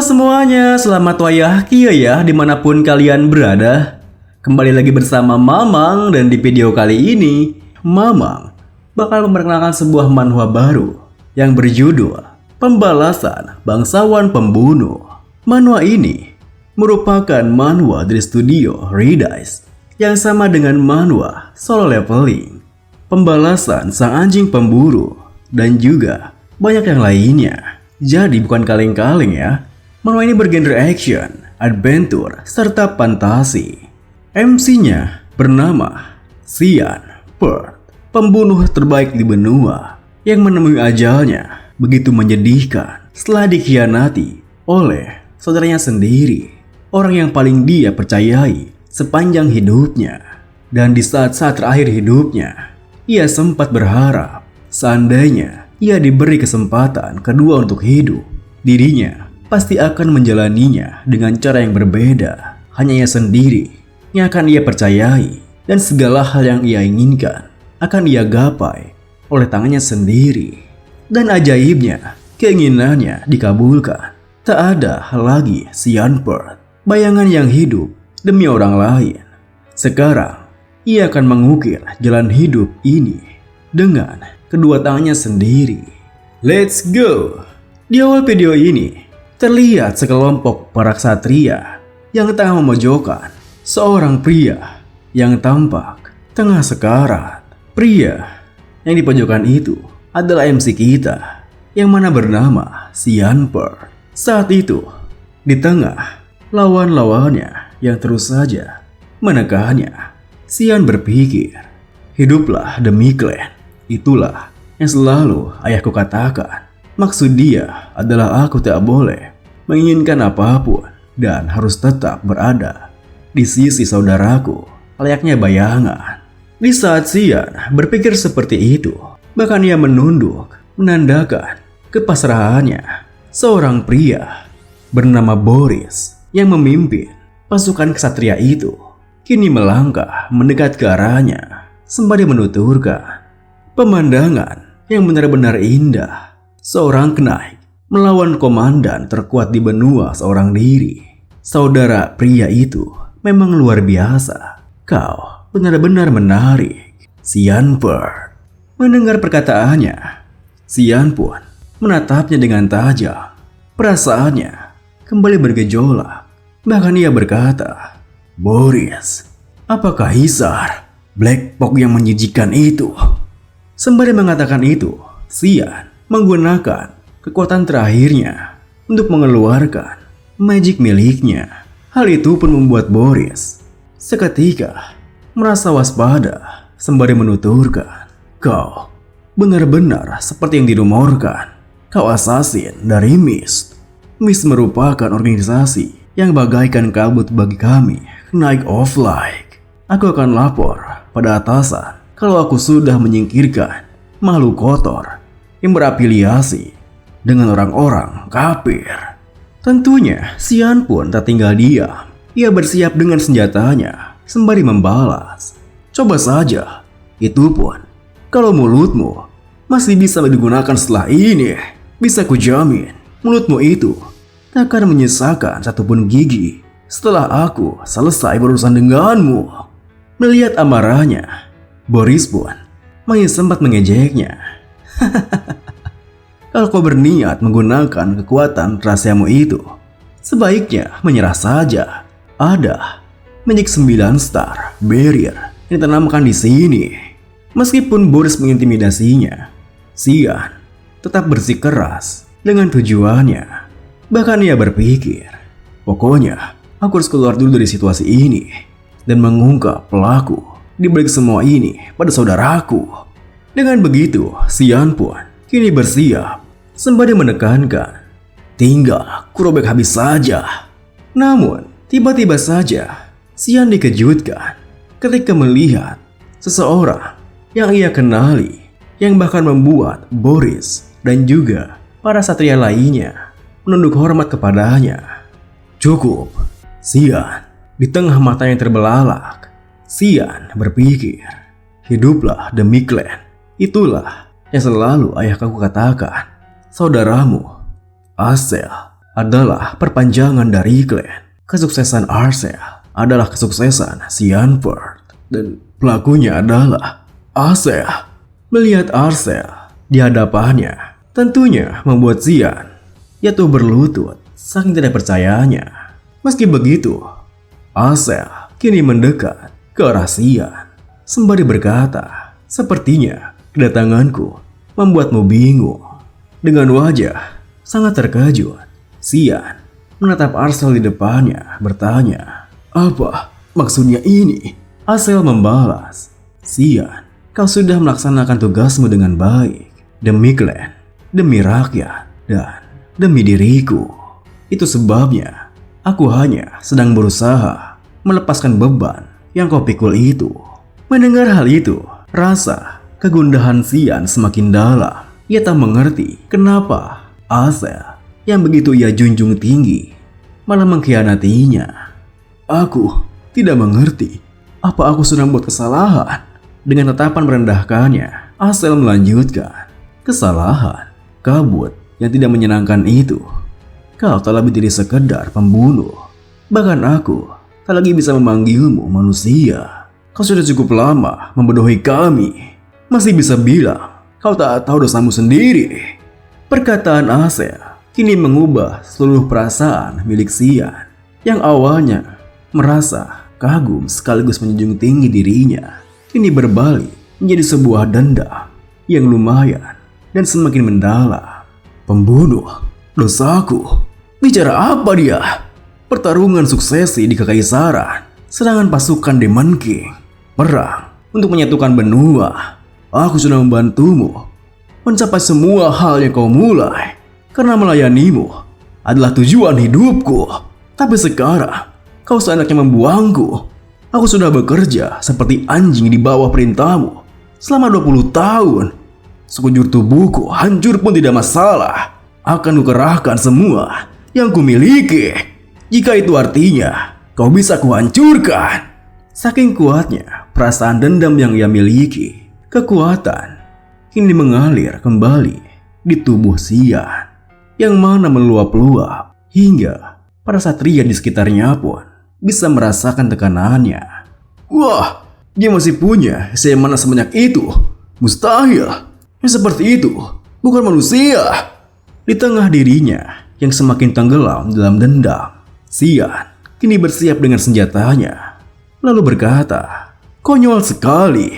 Semuanya, selamat wayah ya dimanapun kalian berada. Kembali lagi bersama Mamang dan di video kali ini Mamang bakal memperkenalkan sebuah manhwa baru yang berjudul Pembalasan Bangsawan Pembunuh. Manhwa ini merupakan manhwa dari studio Redice yang sama dengan manhwa Solo Leveling, Pembalasan Sang Anjing Pemburu, dan juga banyak yang lainnya. Jadi bukan kaleng-kaleng ya. Manhwa ini bergenre action, adventure, serta fantasi. MC-nya bernama Xian Pearl, pembunuh terbaik di benua yang menemui ajalnya begitu menyedihkan setelah dikhianati oleh saudaranya sendiri, orang yang paling dia percayai sepanjang hidupnya. Dan di saat-saat terakhir hidupnya, ia sempat berharap seandainya ia diberi kesempatan kedua untuk hidup, dirinya pasti akan menjalaninya dengan cara yang berbeda. Hanya ia sendiri yang akan ia percayai, dan segala hal yang ia inginkan akan ia gapai oleh tangannya sendiri. Dan ajaibnya, keinginannya dikabulkan. Tak ada lagi Xian Pearl, bayangan yang hidup demi orang lain. Sekarang, ia akan mengukir jalan hidup ini dengan kedua tangannya sendiri. Let's go! Di awal video ini, terlihat sekelompok para ksatria yang tengah memojokkan seorang pria yang tampak tengah sekarat. Pria yang di pojokan itu adalah MC kita yang mana bernama Xian Pearl. Saat itu, di tengah lawan-lawannya yang terus saja menekannya, Xian berpikir, hiduplah demi klan. Itulah yang selalu ayahku katakan. Maksud dia adalah aku tak boleh menginginkan apapun dan harus tetap berada di sisi saudaraku layaknya bayangan. Di saat Xian berpikir seperti itu, bahkan ia menunduk menandakan kepasrahannya. Seorang pria bernama Boris yang memimpin pasukan ksatria itu kini melangkah mendekat ke arahnya sembari menuturkan pemandangan yang benar-benar indah. Seorang knight melawan komandan terkuat di benua seorang diri. Saudara pria itu memang luar biasa. Kau benar-benar menarik, Xian Pearl. Mendengar perkataannya, Xian pun menatapnya dengan tajam. Perasaannya kembali bergejolak. Bahkan ia berkata, Boris, apakah Hisar Black Pog yang menjijikan itu? Sembari mengatakan itu, Xian menggunakan kekuatan terakhirnya untuk mengeluarkan magic miliknya. Hal itu pun membuat Boris seketika merasa waspada sembari menuturkan, kau benar-benar seperti yang dirumorkan. Kau assassin dari Mist. Mist merupakan organisasi yang bagaikan kabut bagi kami, Knight of Light. Aku akan lapor pada atasan kalau aku sudah menyingkirkan makhluk kotor yang berafiliasi dengan orang-orang kafir. Tentunya Xian pun tak tinggal diam. Ia bersiap dengan senjatanya sembari membalas. Coba saja, itu pun kalau mulutmu masih bisa digunakan setelah ini. Bisa kujamin mulutmu itu tak akan menyisakan satupun gigi setelah aku selesai berurusan denganmu. Melihat amarahnya, Boris pun masih sempat mengejeknya. Kalau kau berniat menggunakan kekuatan rahasiamu itu, sebaiknya menyerah saja. Ada magic 9 star barrier yang ditanamkan di sini. Meskipun Boris mengintimidasinya, Xian tetap bersikeras dengan tujuannya. Bahkan ia berpikir, pokoknya aku harus keluar dulu dari situasi ini dan mengungkap pelaku di balik semua ini pada saudaraku. Dengan begitu, Xian pun kini bersiap sembari menekankan, tinggal kurobek habis saja. Namun, tiba-tiba saja Xian dikejutkan ketika melihat seseorang yang ia kenali, yang bahkan membuat Boris dan juga para satria lainnya menunduk hormat kepadanya. Cukup, Xian. Di tengah mata yang terbelalak, Xian berpikir, hiduplah demi klan. Itulah yang selalu ayahku katakan. Saudaramu, Asel, adalah perpanjangan dari klan. Kesuksesan Arcel adalah kesuksesan Xianford. Dan pelakunya adalah Arcel. Melihat Arcel di hadapannya tentunya membuat Xian jatuh berlutut saking tidak percayanya. Meski begitu, Arcel kini mendekat ke arah Xian sembari berkata, "Sepertinya kedatanganku membuatmu bingung." Dengan wajah sangat terkejut, Xian menatap Arcel di depannya bertanya, "Apa maksudnya ini?" Arcel membalas, "Xian, kau sudah melaksanakan tugasmu dengan baik. Demi klan, demi rakyat, dan demi diriku. Itu sebabnya aku hanya sedang berusaha melepaskan beban yang kau pikul itu." Mendengar hal itu, rasa kegundahan Xian semakin dalam. Ia tak mengerti kenapa Arcel yang begitu ia junjung tinggi malah mengkhianatinya. "Aku tidak mengerti. Apa aku sudah membuat kesalahan?" Dengan tatapan merendahkannya, Arcel melanjutkan, "Kesalahan? Kabut yang tidak menyenangkan itu. Kau tak lebih dari sekedar pembunuh. Bahkan aku tak lagi bisa memanggilmu manusia. Kau sudah cukup lama membodohi kami. Masih bisa bilang kau tak tahu dosamu sendiri." Perkataan Arcel kini mengubah seluruh perasaan milik Xian yang awalnya merasa kagum sekaligus menjunjung tinggi dirinya. Kini berbalik menjadi sebuah dendam yang lumayan dan semakin mendalam. "Pembunuh, dosaku. Bicara apa dia? Pertarungan suksesi di Kekaisaran, serangan pasukan Demon King, perang untuk menyatukan benua. Aku sudah membantumu mencapai semua hal yang kau mulai karena melayanimu adalah tujuan hidupku. Tapi sekarang kau seenaknya membuangku. Aku sudah bekerja seperti anjing di bawah perintahmu selama 20 tahun. Sekujur tubuhku hancur pun tidak masalah. Akan kukerahkan semua yang kumiliki. Jika itu artinya kau bisa kuhancurkan." Saking kuatnya perasaan dendam yang ia miliki, kekuatan kini mengalir kembali di tubuh Xian, yang mana meluap-luap hingga para satria di sekitarnya pun bisa merasakan tekanannya. "Wah, dia masih punya saya mana sebanyak itu? Mustahil. Yang seperti itu bukan manusia." Di tengah dirinya yang semakin tenggelam dalam dendam, Xian kini bersiap dengan senjatanya, lalu berkata, "Konyol sekali.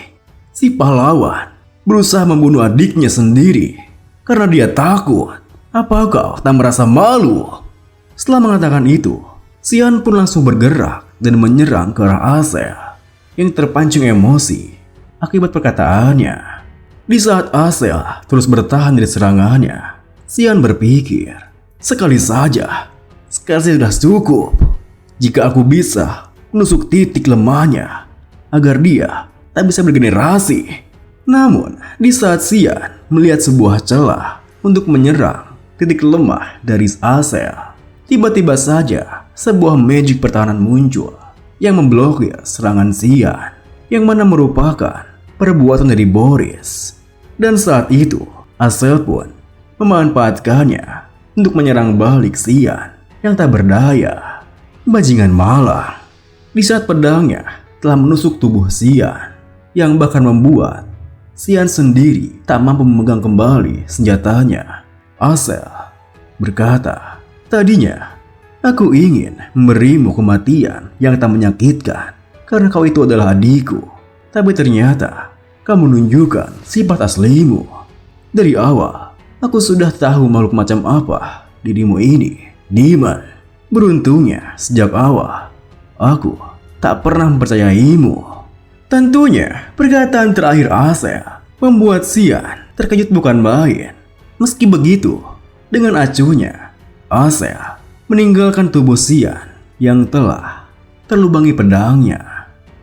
Si pahlawan berusaha membunuh adiknya sendiri karena dia takut. Apa kau tak merasa malu?" Setelah mengatakan itu, Xian pun langsung bergerak dan menyerang ke arah Arcel yang terpancing emosi akibat perkataannya. Di saat Arcel terus bertahan dari serangannya, Xian berpikir, "Sekali saja, sekali sudah cukup. Jika aku bisa menusuk titik lemahnya agar dia tak bisa bergenerasi." Namun, di saat Xian melihat sebuah celah untuk menyerang titik lemah dari Arcel, tiba-tiba saja sebuah magic pertahanan muncul yang memblokir serangan Xian, yang mana merupakan perbuatan dari Boris. Dan saat itu, Arcel pun memanfaatkannya untuk menyerang balik Xian yang tak berdaya. Bajingan malang. Di saat pedangnya telah menusuk tubuh Xian, yang bahkan membuat Xian sendiri tak mampu memegang kembali senjatanya, Arcel berkata, "Tadinya aku ingin memberimu kematian yang tak menyakitkan karena kau itu adalah adikku. Tapi ternyata kamu menunjukkan sifat aslimu. Dari awal aku sudah tahu makhluk macam apa dirimu ini, Demon. Beruntungnya sejak awal aku tak pernah mempercayaimu." Tentunya perkataan terakhir Arcel membuat Xian terkejut bukan main. Meski begitu, dengan acuhnya Arcel meninggalkan tubuh Xian yang telah terlubangi pedangnya.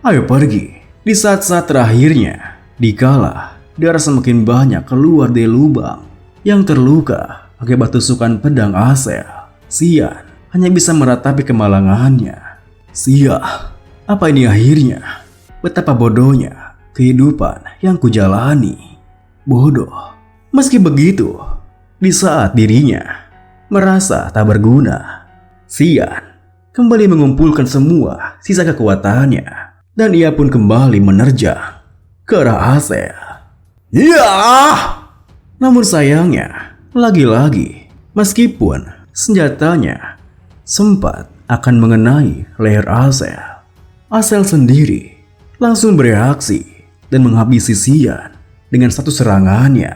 "Ayo pergi." Di saat-saat terakhirnya, dikala darah semakin banyak keluar dari lubang yang terluka akibat tusukan pedang Arcel, Xian hanya bisa meratapi kemalangannya. "Sia, apa ini akhirnya? Betapa bodohnya kehidupan yang kujalani. Bodoh." Meski begitu, di saat dirinya merasa tak berguna. Xian kembali mengumpulkan semua sisa kekuatannya dan ia pun kembali menerjang ke arah Asel. Ya! Namun sayangnya, lagi-lagi meskipun senjatanya sempat akan mengenai leher Asel, Asel sendiri langsung bereaksi dan menghabisi Xian dengan satu serangannya.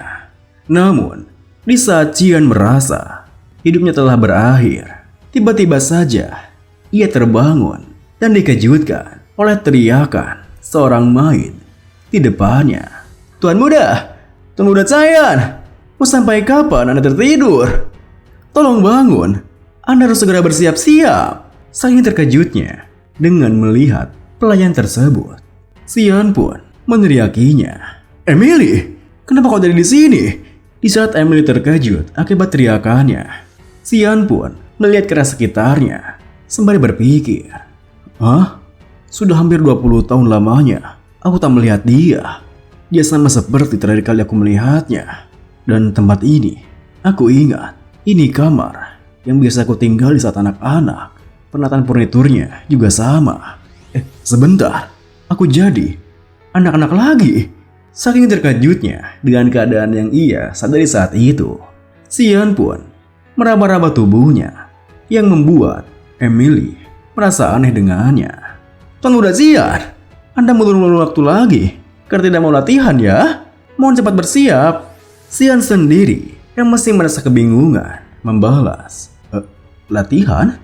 Namun, di saat Xian merasa hidupnya telah berakhir, tiba-tiba saja ia terbangun dan dikejutkan oleh teriakan seorang maid di depannya. Tuan Muda Xian, mau sampai kapan Anda tertidur? Tolong bangun, Anda harus segera bersiap-siap. Saking terkejutnya dengan melihat pelayan tersebut, Xian pun meneriakinya. Emily, kenapa kau ada di sini? Di saat Emily terkejut akibat teriakannya, Xian pun melihat ke arah sekitarnya sembari berpikir, "Hah? Sudah hampir 20 tahun lamanya aku tak melihat dia. Dia sama seperti terakhir kali aku melihatnya. Dan tempat ini, aku ingat, ini kamar yang biasa aku tinggal di saat anak-anak. Penataan furniturnya juga sama. Sebentar, aku jadi anak-anak lagi." Saking terkejutnya dengan keadaan yang ia sadari saat itu, Xian pun meraba-raba tubuhnya yang membuat Emily merasa aneh dengannya. Tuan Muda Xian, Anda mengulur waktu lagi karena tidak mau latihan ya? Mohon cepat bersiap. Xian sendiri yang masih merasa kebingungan membalas. Latihan?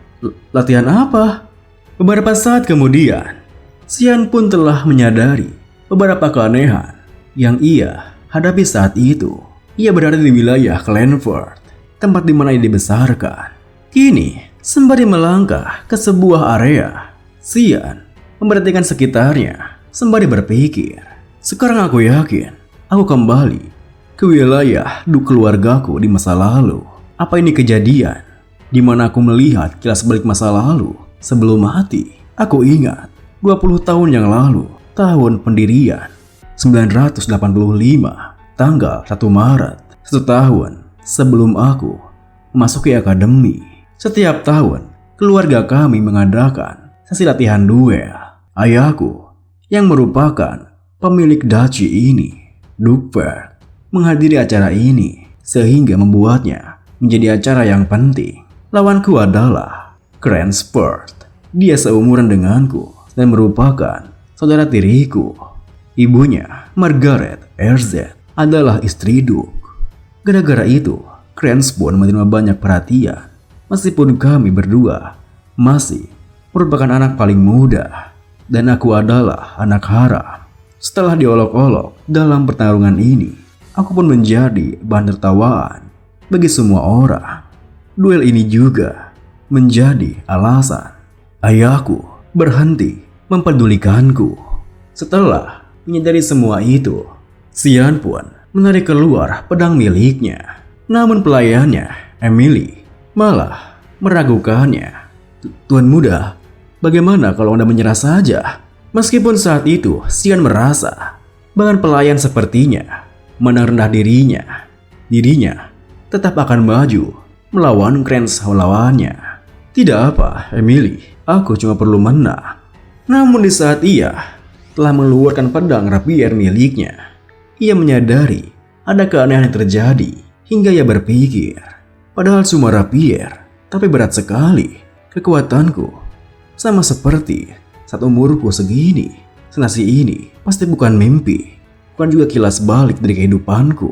Latihan apa? Beberapa saat kemudian, Xian pun telah menyadari beberapa keanehan yang ia hadapi saat itu. Ia berada di wilayah Clanford, tempat di mana ia dibesarkan. Kini, sembari melangkah ke sebuah area, Xian memperhatikan sekitarnya sembari berpikir, sekarang aku yakin aku kembali ke wilayah keluargaku di masa lalu. Apa ini kejadian di mana aku melihat kilas balik masa lalu sebelum mati? Aku ingat 20 tahun yang lalu, tahun pendirian 985, tanggal 1 Maret, 1 tahun sebelum aku memasuki akademi. Setiap tahun, keluarga kami mengadakan sesi latihan duel. Ayahku, yang merupakan pemilik duchy ini, Dukver, menghadiri acara ini sehingga membuatnya menjadi acara yang penting. Lawanku adalah Cranspert. Dia seumuran denganku dan merupakan saudara tiriku. Ibunya, Margaret RZ, adalah istri Duke. Gara-gara itu, Cranspert menerima banyak perhatian meskipun kami berdua masih merupakan anak paling muda dan aku adalah anak haram. Setelah diolok-olok dalam pertarungan ini, aku pun menjadi bahan tertawaan bagi semua orang. Duel ini juga menjadi alasan ayahku berhenti mempedulikanku. Setelah menyadari semua itu, Xian pun menarik keluar pedang miliknya. Namun pelayannya, Emily, malah meragukannya. Tuan Muda, bagaimana kalau Anda menyerah saja? Meskipun saat itu Xian merasa bahkan pelayan sepertinya memandang rendah dirinya tetap akan maju melawan Crans lawannya. Tidak apa, Emily, aku cuma perlu menang. Namun di saat ia telah mengeluarkan pedang rapier miliknya, ia menyadari ada keanehan yang terjadi hingga ia berpikir, padahal cuma rapier, tapi berat sekali. Kekuatanku sama seperti saat umurku segini. Senasi ini pasti bukan mimpi, bukan juga kilas balik dari kehidupanku.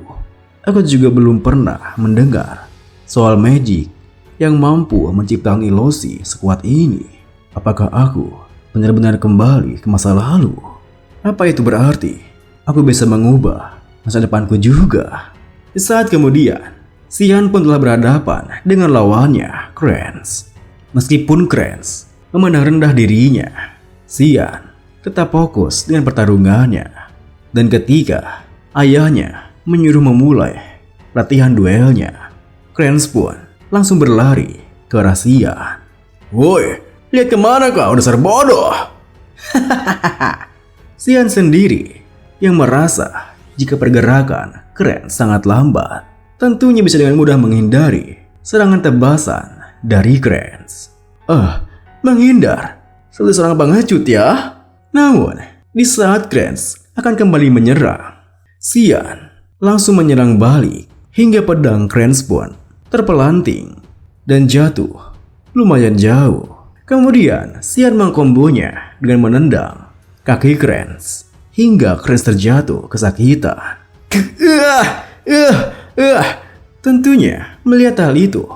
Aku juga belum pernah mendengar soal magic yang mampu menciptakan ilusi sekuat ini. Apakah aku benar-benar kembali ke masa lalu? Apa itu berarti aku bisa mengubah masa depanku juga? Di saat kemudian, Xian pun telah berhadapan dengan lawannya, Crans. Meskipun Crans memandang rendah dirinya, Xian tetap fokus dengan pertarungannya. Dan ketika ayahnya menyuruh memulai latihan duelnya, Crans pun langsung berlari ke arah Xian. Woi, lihat kemana kau dasar bodoh? Xian sendiri yang merasa jika pergerakan Crans sangat lambat, tentunya bisa dengan mudah menghindari serangan tebasan dari Crans. Menghindar seperti seorang pengecut ya. Namun, di saat Crans akan kembali menyerang, Xian langsung menyerang balik hingga pedang Crans pun terpelanting dan jatuh lumayan jauh. Kemudian Xian mengkombonya dengan menendang kaki Crans hingga Crans terjatuh kesakitan. Tentunya melihat hal itu,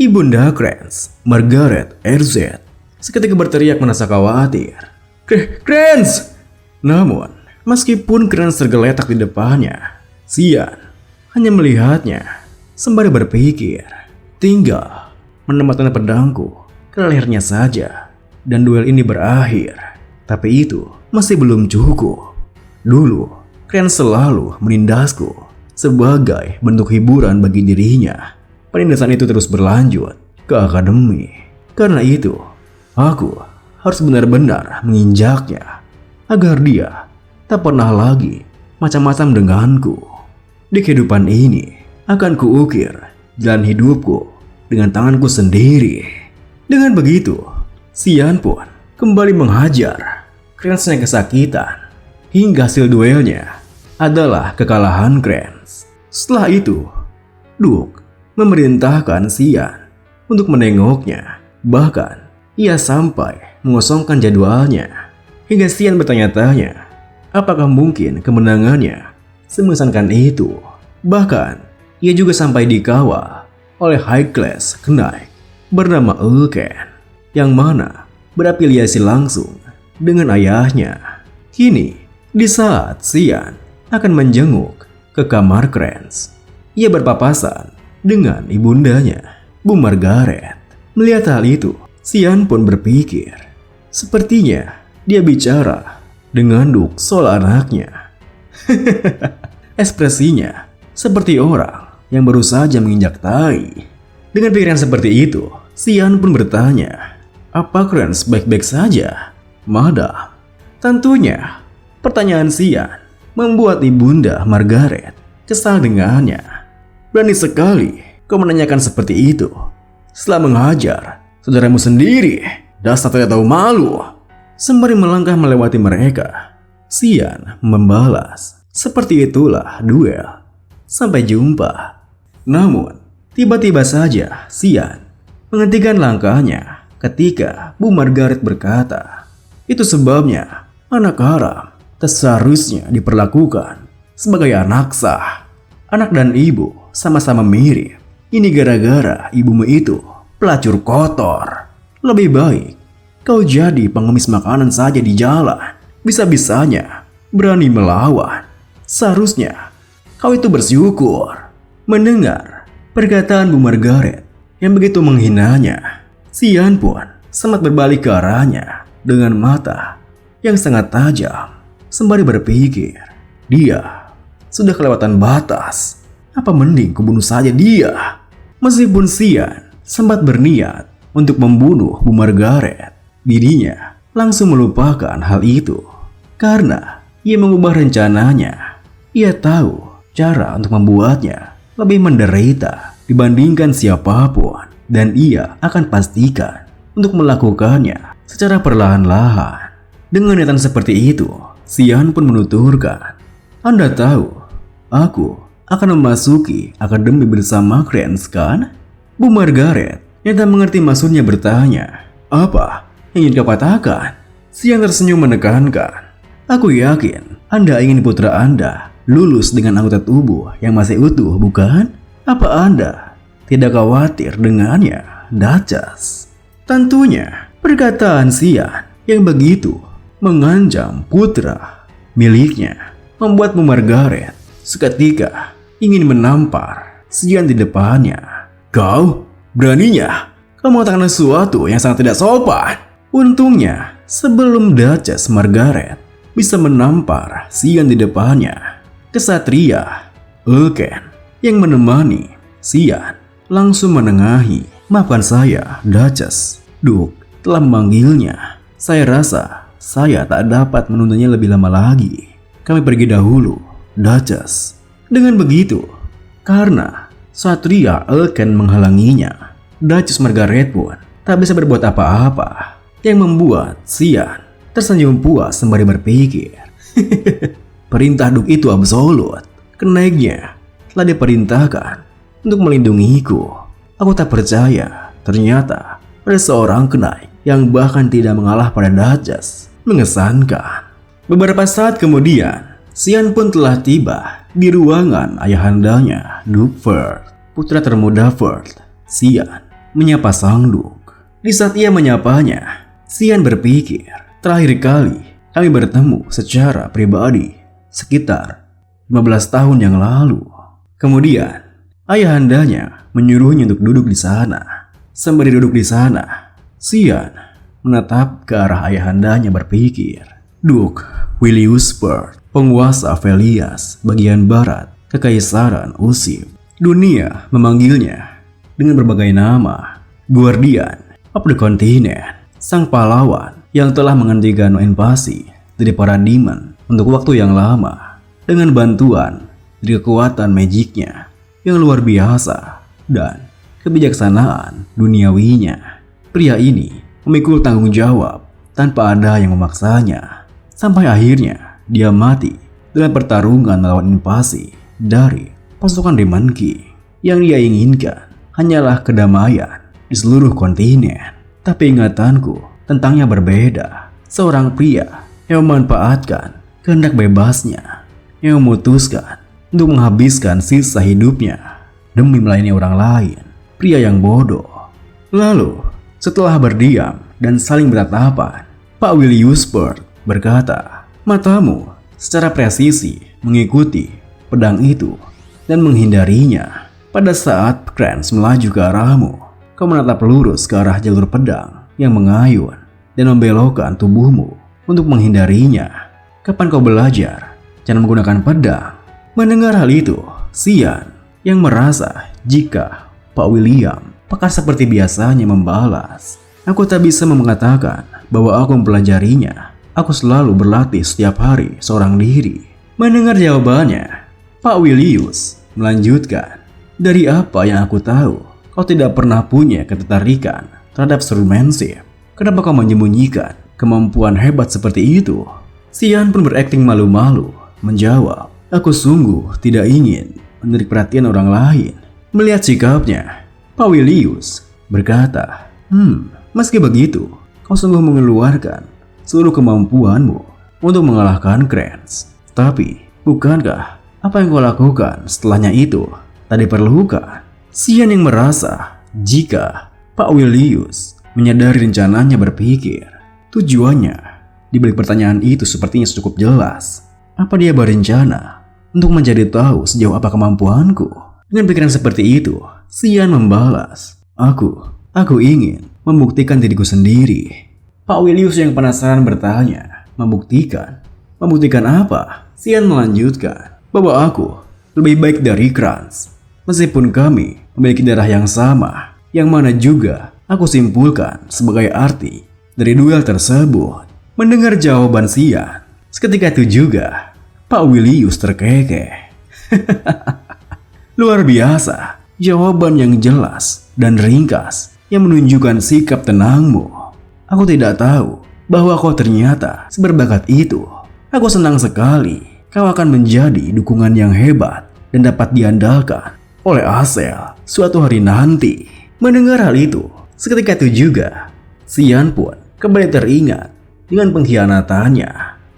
Ibunda Crans, Margaret RZ, seketika berteriak merasa khawatir. Crans! Namun, meskipun Crans tergeletak di depannya, Xian hanya melihatnya sembari berpikir, tinggal menempatkan pedangku ke lehernya saja dan duel ini berakhir. Tapi itu masih belum cukup. Dulu, Crans selalu menindasku sebagai bentuk hiburan bagi dirinya. Penindasan itu terus berlanjut ke akademi. Karena itu, aku harus benar-benar menginjaknya agar dia tak pernah lagi macam-macam denganku. Di kehidupan ini akan kuukir jalan hidupku dengan tanganku sendiri. Dengan begitu, Xian pun kembali menghajar Crans yang kesakitan hingga hasil duelnya adalah kekalahan Crans. Setelah itu, Duke memerintahkan Xian untuk menengoknya. Bahkan ia sampai mengosongkan jadwalnya hingga Xian bertanya-tanya apakah mungkin kemenangannya semengesankan itu. Bahkan ia juga sampai dikawal oleh high class knight bernama Ulken yang mana berafiliasi langsung dengan ayahnya. Kini di saat Xian akan menjenguk ke kamar Crans, ia berpapasan dengan ibundanya, Bu Margaret. Melihat hal itu, Xian pun berpikir, sepertinya dia bicara dengan Duke soal anaknya. Ekspresinya seperti orang yang baru saja menginjak tai. Dengan pikiran seperti itu, Xian pun bertanya, apa Crans baik-baik saja, Madam? Tentunya, pertanyaan Xian membuat ibunda Margaret kesal dengannya. Berani sekali kau menanyakan seperti itu setelah menghajar saudaramu sendiri. Dasar tidak tahu malu. Sembari melangkah melewati mereka, Xian membalas, seperti itulah duel. Sampai jumpa. Namun, tiba-tiba saja Xian menghentikan langkahnya ketika Bu Margaret berkata, itu sebabnya anak haram tak seharusnya diperlakukan sebagai anak sah. Anak dan ibu sama-sama mirip. Ini gara-gara ibumu itu pelacur kotor. Lebih baik kau jadi pengemis makanan saja di jalan. Bisa-bisanya berani melawan. Seharusnya kau itu bersyukur. Mendengar perkataan Bu Margaret yang begitu menghinanya, Xian pun sempat berbalik ke arahnya dengan mata yang sangat tajam. Sembari berpikir, dia sudah kelewatan batas. Apa mending kubunuh saja dia? Meskipun Xian sempat berniat untuk membunuh Bu Margaret, dirinya langsung melupakan hal itu. Karena ia mengubah rencananya. Ia tahu cara untuk membuatnya lebih menderita dibandingkan siapapun. Dan ia akan pastikan untuk melakukannya secara perlahan-lahan. Dengan niatan seperti itu, Xian pun menuturkan, Anda tahu, aku akan memasuki akademi bersama Crans kan? Bu Margaret yang tak mengerti maksudnya bertanya, apa yang ingin kau katakan? Xian tersenyum menekankan, aku yakin Anda ingin putra Anda lulus dengan anggota tubuh yang masih utuh, bukan? Apa Anda tidak khawatir dengannya, Duchess? Tentunya perkataan Xian yang begitu mengancam putra miliknya membuat Bu Margaret seketika ingin menampar Xian di depannya. Kau beraninya kau mengatakan sesuatu yang sangat tidak sopan. Untungnya sebelum Duchess Margaret bisa menampar Xian di depannya, kesatria Ulken yang menemani Xian langsung menengahi. Maafkan saya, Duchess. Duke telah memanggilnya. Saya rasa saya tak dapat menundanya lebih lama lagi. Kami pergi dahulu, Duchess. Dengan begitu, karena Satria akan menghalanginya. Duchess Margaret pun tak bisa berbuat apa-apa, yang membuat Xian tersenyum puas sembari berpikir. Perintah Duk itu absolut. Kenaiknya telah diperintahkan untuk melindungiku. Aku tak percaya ternyata ada seorang kenaik yang bahkan tidak mengalah pada Duchess. Mengesankan. Beberapa saat kemudian, Xian pun telah tiba di ruangan ayahandanya, Duke Ford. Putra termuda Ford, Xian, menyapa sang Duke. Di saat ia menyapanya, Xian berpikir, terakhir kali kami bertemu secara pribadi sekitar 15 tahun yang lalu. Kemudian, ayahandanya menyuruhnya untuk duduk di sana. Sembari duduk di sana, Xian menatap ke arah ayahandanya berpikir. Duke Willius Ford, penguasa Velias bagian barat Kekaisaran Usip. Dunia memanggilnya dengan berbagai nama. Guardian of the Continent, sang pahlawan yang telah menghentikan invasi dari para demon untuk waktu yang lama dengan bantuan dari kekuatan magicnya yang luar biasa dan kebijaksanaan duniawinya. Pria ini memikul tanggung jawab tanpa ada yang memaksanya, sampai akhirnya dia mati dalam pertarungan melawan invasi dari pasukan Demon King. Yang dia inginkan hanyalah kedamaian di seluruh kontinen. Tapi ingatanku tentangnya berbeda. Seorang pria yang memanfaatkan kehendak bebasnya, yang memutuskan untuk menghabiskan sisa hidupnya demi melayani orang lain. Pria yang bodoh. Lalu, setelah berdiam dan saling bertatapan, Pak Willius Ford berkata, matamu secara presisi mengikuti pedang itu dan menghindarinya. Pada saat Krantz melaju ke arahmu, kau menatap lurus ke arah jalur pedang yang mengayun dan membelokkan tubuhmu untuk menghindarinya. Kapan kau belajar cara menggunakan pedang? Mendengar hal itu, Xian yang merasa jika Pak William pakar seperti biasanya membalas, aku tak bisa mengatakan bahwa aku mempelajarinya. Aku selalu berlatih setiap hari seorang diri. Mendengar jawabannya, Pak Willius melanjutkan, dari apa yang aku tahu, kau tidak pernah punya ketertarikan terhadap swordsmanship. Kenapa kau menyembunyikan kemampuan hebat seperti itu? Xian pun berakting malu-malu, menjawab, aku sungguh tidak ingin menarik perhatian orang lain. Melihat sikapnya, Pak Willius berkata, meski begitu, kau sungguh mengeluarkan seluruh kemampuanmu untuk mengalahkan Krantz. Tapi, bukankah apa yang kau lakukan setelahnya itu tak diperlukan? Xian yang merasa jika Pak Willius menyadari rencananya berpikir, tujuannya di balik pertanyaan itu sepertinya cukup jelas. Apa dia berencana untuk mencari tahu sejauh apa kemampuanku? Dengan pikiran seperti itu, Xian membalas, Aku ingin membuktikan diriku sendiri. Pak Willius yang penasaran bertanya, membuktikan? Membuktikan apa? Xian melanjutkan, bahwa aku lebih baik dari Krantz. Meskipun kami memiliki darah yang sama, yang mana juga aku simpulkan sebagai arti dari duel tersebut. Mendengar jawaban Xian, seketika itu juga Pak Willius terkekeh. Luar biasa, jawaban yang jelas dan ringkas yang menunjukkan sikap tenangmu. Aku tidak tahu bahwa kau ternyata seberbakat itu. Aku senang sekali kau akan menjadi dukungan yang hebat dan dapat diandalkan oleh Asel suatu hari nanti. Mendengar hal itu, seketika itu juga Xian pun kembali teringat dengan pengkhianatannya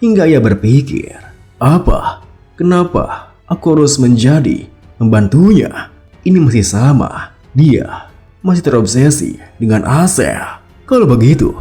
hingga ia berpikir, apa? Kenapa aku harus menjadi membantunya? Ini masih sama, dia masih terobsesi dengan Asel. Kalau begitu,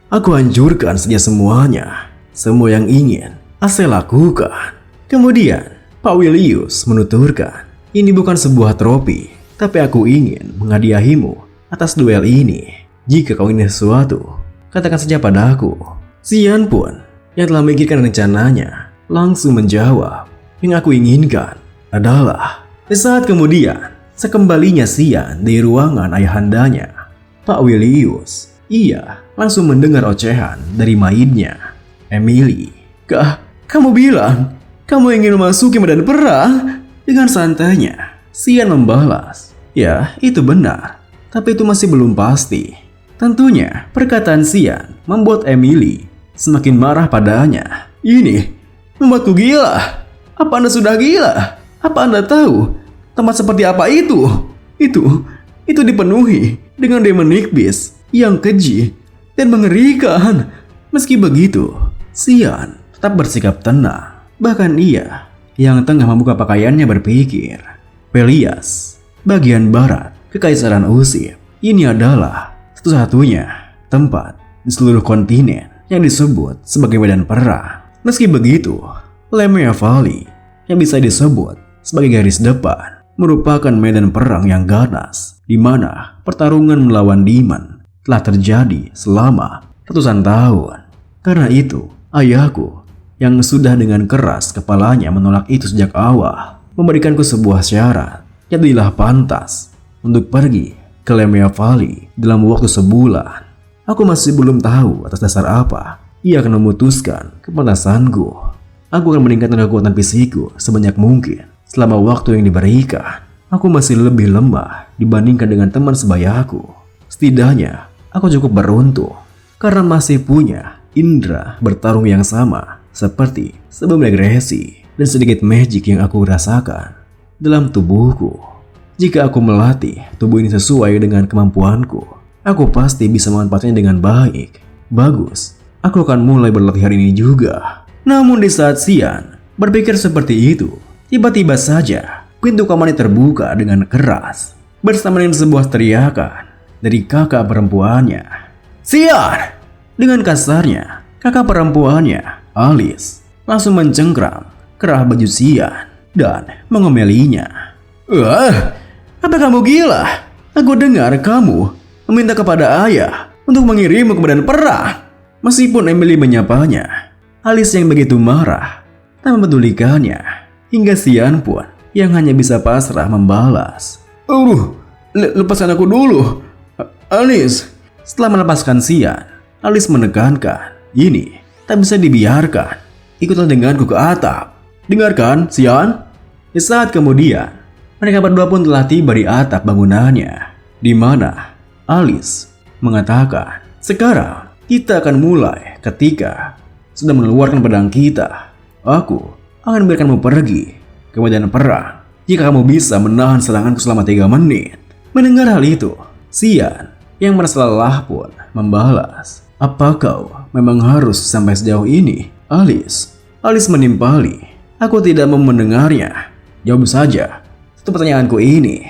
aku hancurkan saja semuanya. Semua yang ingin Asel lakukan. Kemudian, Pak Willius menuturkan, ini bukan sebuah trofi, tapi aku ingin menghadiahimu atas duel ini. Jika kau ingin sesuatu, katakan saja padaku. Xian pun, yang telah memikirkan rencananya, langsung menjawab, yang aku inginkan adalah, sesaat kemudian, sekembalinya Xian di ruangan ayahandanya, Pak Willius, ia langsung mendengar ocehan dari mainnya, Emily. Kamu bilang kamu ingin memasuki medan perang? Dengan santainya, Xian membalas, "Ya, itu benar. Tapi itu masih belum pasti." Tentunya, perkataan Xian membuat Emily semakin marah padanya. "Ini membuatku gila. Apa Anda sudah gila? Apa Anda tahu tempat seperti apa itu? Itu dipenuhi dengan demonic beast yang keji dan mengerikan." Meski begitu, Xian tetap bersikap tenang. Bahkan ia yang tengah membuka pakaiannya berpikir, Pelias, bagian barat Kekaisaran Usip. Ini adalah satu-satunya tempat di seluruh kontinen yang disebut sebagai medan perang. Meski begitu, Lemea Valley yang bisa disebut sebagai garis depan merupakan medan perang yang ganas, di mana pertarungan melawan demon telah terjadi selama ratusan tahun. Karena itu, ayahku yang sudah dengan keras kepalanya menolak itu sejak awal, memberikanku sebuah syarat. Jadilah pantas untuk pergi ke Lemea Valley dalam waktu sebulan. Aku masih belum tahu atas dasar apa ia akan memutuskan kepantasanku. Aku akan meningkatkan kekuatan fisikku sebanyak mungkin selama waktu yang diberikan. Aku masih lebih lemah dibandingkan dengan teman sebayaku. Setidaknya, aku cukup beruntung karena masih punya indera bertarung yang sama seperti sebelum regresi dan sedikit magic yang aku rasakan dalam tubuhku. Jika aku melatih tubuh ini sesuai dengan kemampuanku, aku pasti bisa memanfaatnya dengan baik. Bagus, aku akan mulai berlatih hari ini juga. Namun di saat Xian berpikir seperti itu, tiba-tiba saja pintu kamarnya terbuka dengan keras bersama dengan sebuah teriakan dari kakak perempuannya. "Xian!" Dengan kasarnya, kakak perempuannya, Alice, langsung mencengkram kerah baju Xian dan mengomelinya. Apa kamu gila? Aku dengar kamu meminta kepada ayah untuk mengirimmu ke medan perang." Meskipun Emily menyapanya, Alice yang begitu marah tak mempedulikannya. Hingga Xian pun yang hanya bisa pasrah membalas, lepaskan aku dulu, Alice." Setelah melepaskan Xian, Alice menekankan, "Ini tak bisa dibiarkan. Ikutlah denganku ke atap. Dengarkan, Xian?" Di saat kemudian, mereka berdua pun telah tiba di atap bangunannya, di mana Alice mengatakan, "Sekarang kita akan mulai ketika sudah mengeluarkan pedang kita. Aku akan membiarkanmu pergi ke medan perang jika kamu bisa menahan seranganku selama 3 menit. Mendengar hal itu, Xian yang merasa lelah pun membalas, "Apa kau memang harus sampai sejauh ini, Alice?" Alice menimpali, "Aku tidak mau mendengarnya. Jawab saja satu pertanyaanku ini.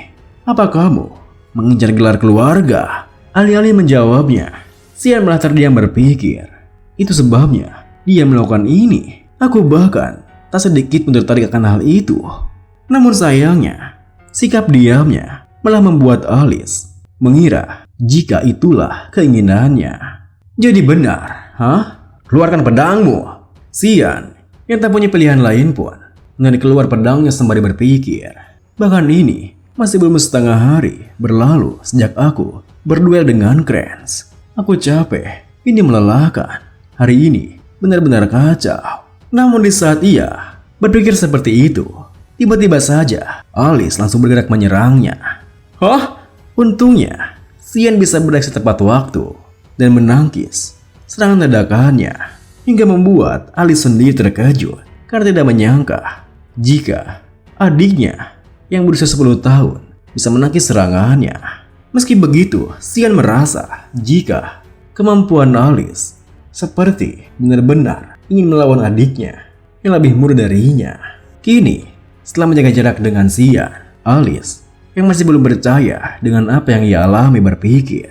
Apa kamu mengejar gelar keluarga?" Alih-alih menjawabnya, Xian malah terdiam berpikir. Itu sebabnya dia melakukan ini. Aku bahkan tak sedikit pun tertarik akan hal itu. Namun sayangnya, sikap diamnya malah membuat Alice mengira jika itulah keinginannya. Jadi benar, keluarkan pedangmu. Xian yang tak punya pilihan lain pun menarik keluar pedangnya sembari berpikir. Bahkan ini masih belum setengah hari berlalu sejak aku berduel dengan Kranz. Aku capek, ini melelahkan. Hari ini benar-benar kacau. Namun di saat ia berpikir seperti itu, tiba-tiba saja Alice langsung bergerak menyerangnya. Untungnya Xian bisa bereaksi tepat waktu dan menangkis serangan dadakannya, hingga membuat Alice sendiri terkejut karena tidak menyangka jika adiknya yang berusia 10 tahun bisa menangkis serangannya. Meski begitu, Xian merasa jika kemampuan Alice seperti benar-benar ingin melawan adiknya yang lebih muda darinya. Kini, setelah menjaga jarak dengan Xian, Alice yang masih belum percaya dengan apa yang ia alami berpikir,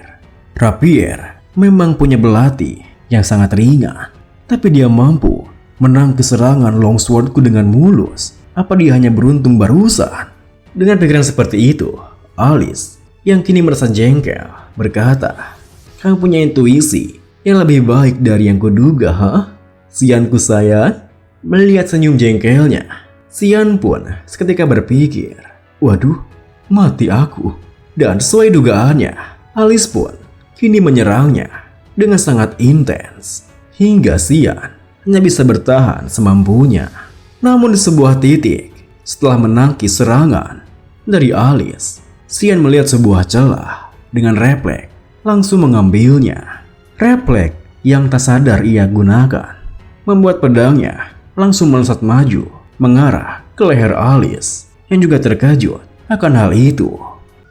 Rapier memang punya belati yang sangat ringan, tapi dia mampu menangkis serangan longswordku dengan mulus. Apa dia hanya beruntung barusan? Dengan pikiran seperti itu, Alice yang kini merasa jengkel berkata, "Kamu punya intuisi yang lebih baik dari yang kuduga, Xianku sayang?" Melihat senyum jengkelnya, Xian pun seketika berpikir, "Waduh, mati aku." Dan sesuai dugaannya, Alice pun kini menyerangnya dengan sangat intens, hingga Xian hanya bisa bertahan semampunya. Namun di sebuah titik, setelah menangkis serangan, dari Alice. Xian melihat sebuah celah dengan refleks langsung mengambilnya. Refleks yang tak sadar ia gunakan membuat pedangnya langsung melesat maju mengarah ke leher Alice yang juga terkejut akan hal itu.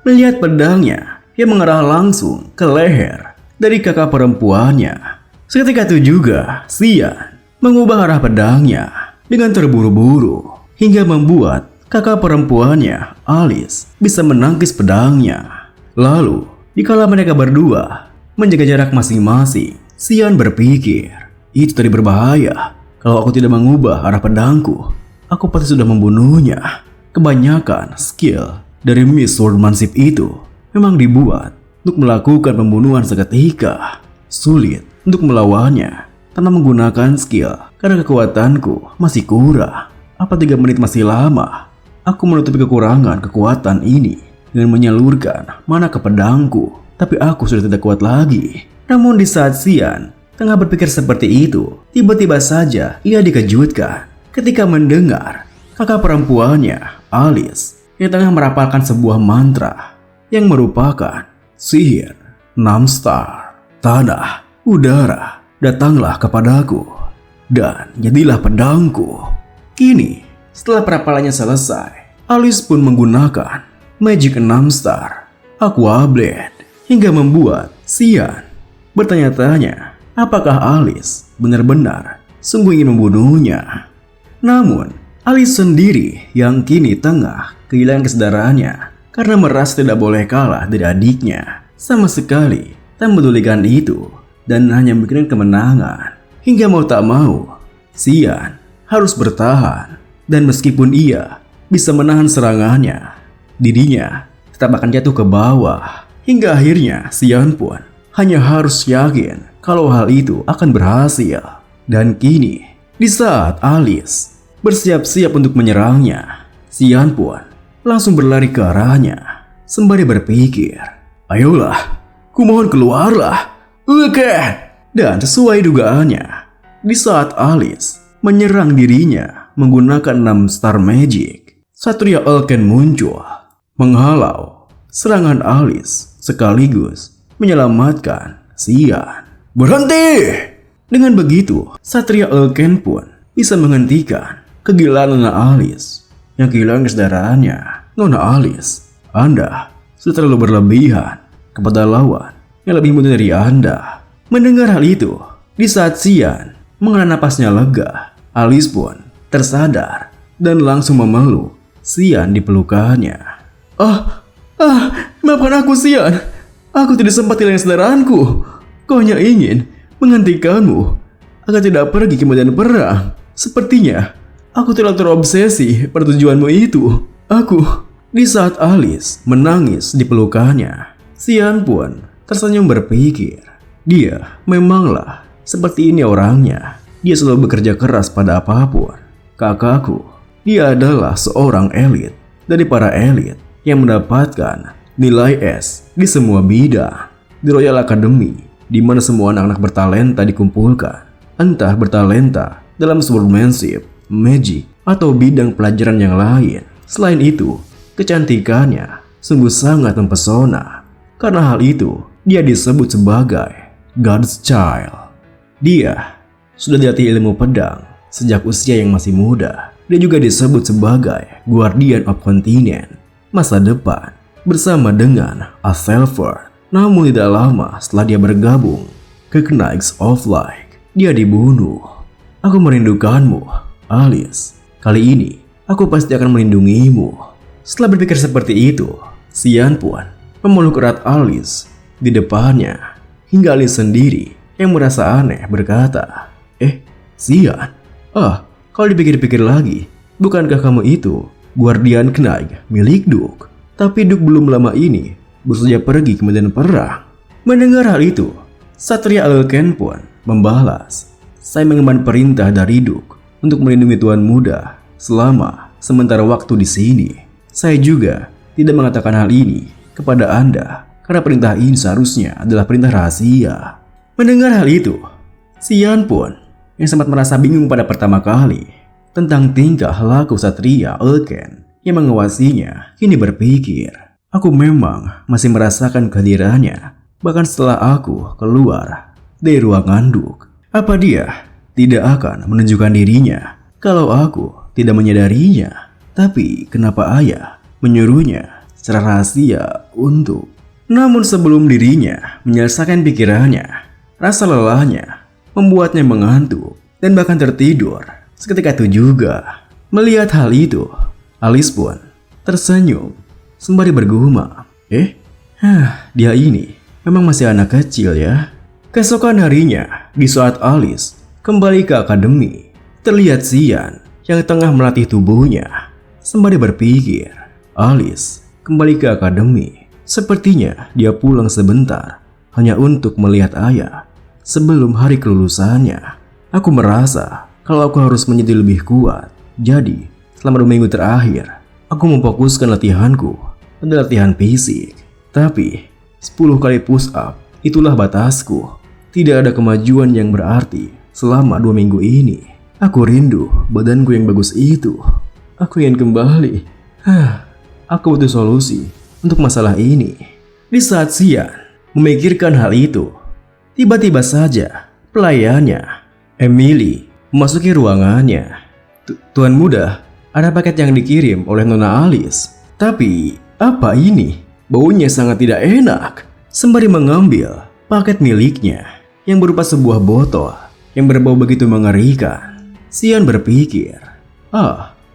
Melihat pedangnya yang mengarah langsung ke leher dari kakak perempuannya. Seketika itu juga Xian mengubah arah pedangnya dengan terburu-buru hingga membuat kakak perempuannya Alice bisa menangkis pedangnya. Lalu dikala mereka berdua menjaga jarak masing-masing, Xian berpikir, itu tadi berbahaya. Kalau aku tidak mengubah arah pedangku, aku pasti sudah membunuhnya. Kebanyakan skill dari Miss Swordmanship itu memang dibuat untuk melakukan pembunuhan seketika. Sulit untuk melawannya tanpa menggunakan skill karena kekuatanku masih kurang. Apa 3 menit masih lama? Aku menutupi kekurangan kekuatan ini dengan menyalurkan mana ke pedangku. Tapi aku sudah tidak kuat lagi. Namun di saat Xian tengah berpikir seperti itu, tiba-tiba saja ia dikejutkan ketika mendengar kakak perempuannya Alice yang tengah merapalkan sebuah mantra yang merupakan sihir 6 star. Tanah, udara, datanglah kepadaku dan jadilah pedangku. Kini setelah perapalannya selesai, Alice pun menggunakan Magic 6 star Aqua Blade hingga membuat Xian bertanya-tanya apakah Alice benar-benar sungguh ingin membunuhnya. Namun Alice sendiri yang kini tengah kehilangan kesadarannya karena merasa tidak boleh kalah dari adiknya. Sama sekali tak mempedulikan itu dan hanya memikirkan kemenangan. Hingga mau tak mau Xian harus bertahan. Dan meskipun ia bisa menahan serangannya, dirinya tetap akan jatuh ke bawah. Hingga akhirnya Xian pun hanya harus yakin kalau hal itu akan berhasil. Dan kini di saat Alice bersiap-siap untuk menyerangnya, Xian pun langsung berlari ke arahnya sembari berpikir, ayolah, kumohon keluarlah. Oke. Dan sesuai dugaannya, di saat Alice menyerang dirinya menggunakan 6 star magic, Satria Elken muncul menghalau serangan Alice sekaligus menyelamatkan Xian. Berhenti! Dengan begitu, Satria Elken pun bisa menghentikan kegilaan Nona Alice yang kehilangan kesadarannya. Nona Alice, Anda sudah terlalu berlebihan kepada lawan yang lebih muda dari Anda. Mendengar hal itu, di saat Xian menghela napasnya lega, Alice pun tersadar dan langsung memeluk Xian di pelukannya. Maafkan aku Xian. Aku tidak sempat kehilangan kesadaranku. Kau hanya ingin menghentikanmu agar tidak pergi ke medan perang. Sepertinya aku terlalu terobsesi pada tujuanmu itu. Di saat Alice menangis di pelukannya, Xian pun tersenyum berpikir, dia memanglah seperti ini orangnya. Dia selalu bekerja keras pada apapun. Kakakku, dia adalah seorang elit dari para elit yang mendapatkan nilai S di semua bidang. Di Royal Academy, di mana semua anak-anak bertalenta dikumpulkan. Entah bertalenta dalam swordmanship, magic, atau bidang pelajaran yang lain. Selain itu, kecantikannya sungguh sangat mempesona. Karena hal itu, dia disebut sebagai God's Child. Dia sudah dilatih ilmu pedang sejak usia yang masih muda. Dia juga disebut sebagai Guardian of Continent masa depan bersama dengan Aethelflaed. Namun tidak lama setelah dia bergabung ke Knights of Light, dia dibunuh. Aku merindukanmu, Alice. Kali ini aku pasti akan melindungimu. Setelah berpikir seperti itu, Xian pun memeluk erat Alice di depannya. Hingga Alice sendiri yang merasa aneh berkata, Xian, kalau dipikir-pikir lagi, bukankah kamu itu Guardian Knight milik Duke? Tapi Duke belum lama ini baru saja pergi ke medan perang. Mendengar hal itu, Satria Elken pun membalas, saya mengemban perintah dari Duke untuk melindungi tuan muda selama sementara waktu di sini. Saya juga tidak mengatakan hal ini kepada Anda karena perintah ini seharusnya adalah perintah rahasia. Mendengar hal itu, Xian pun yang sempat merasa bingung pada pertama kali tentang tingkah laku Satria Elken yang mengawasinya kini berpikir, aku memang masih merasakan kehadirannya bahkan setelah aku keluar dari ruang anduk. Apa dia tidak akan menunjukkan dirinya kalau aku tidak menyadarinya? Tapi kenapa ayah menyuruhnya secara rahasia untuk... Namun sebelum dirinya menyelesaikan pikirannya, rasa lelahnya membuatnya mengantuk dan bahkan tertidur. Seketika itu juga, melihat hal itu, Alice pun tersenyum sembari bergumam, dia ini memang masih anak kecil ya. Keesokan harinya, di saat Alice kembali ke akademi, terlihat Xian yang tengah melatih tubuhnya. Sembari berpikir, Alice kembali ke akademi. Sepertinya dia pulang sebentar hanya untuk melihat ayah sebelum hari kelulusannya. Aku merasa kalau aku harus menjadi lebih kuat. Jadi, selama 2 minggu terakhir, aku memfokuskan latihanku pada latihan fisik. Tapi, 10 kali push up itulah batasku. Tidak ada kemajuan yang berarti selama 2 minggu ini. Aku rindu badanku yang bagus itu. Aku ingin kembali. Aku butuh solusi untuk masalah ini. Di saat Xian memikirkan hal itu, tiba-tiba saja pelayannya, Emily, memasuki ruangannya. Tuan muda, ada paket yang dikirim oleh Nona Alice. Tapi, apa ini? Baunya sangat tidak enak. Sembari mengambil paket miliknya yang berupa sebuah botol yang berbau begitu mengerikan, Xian berpikir,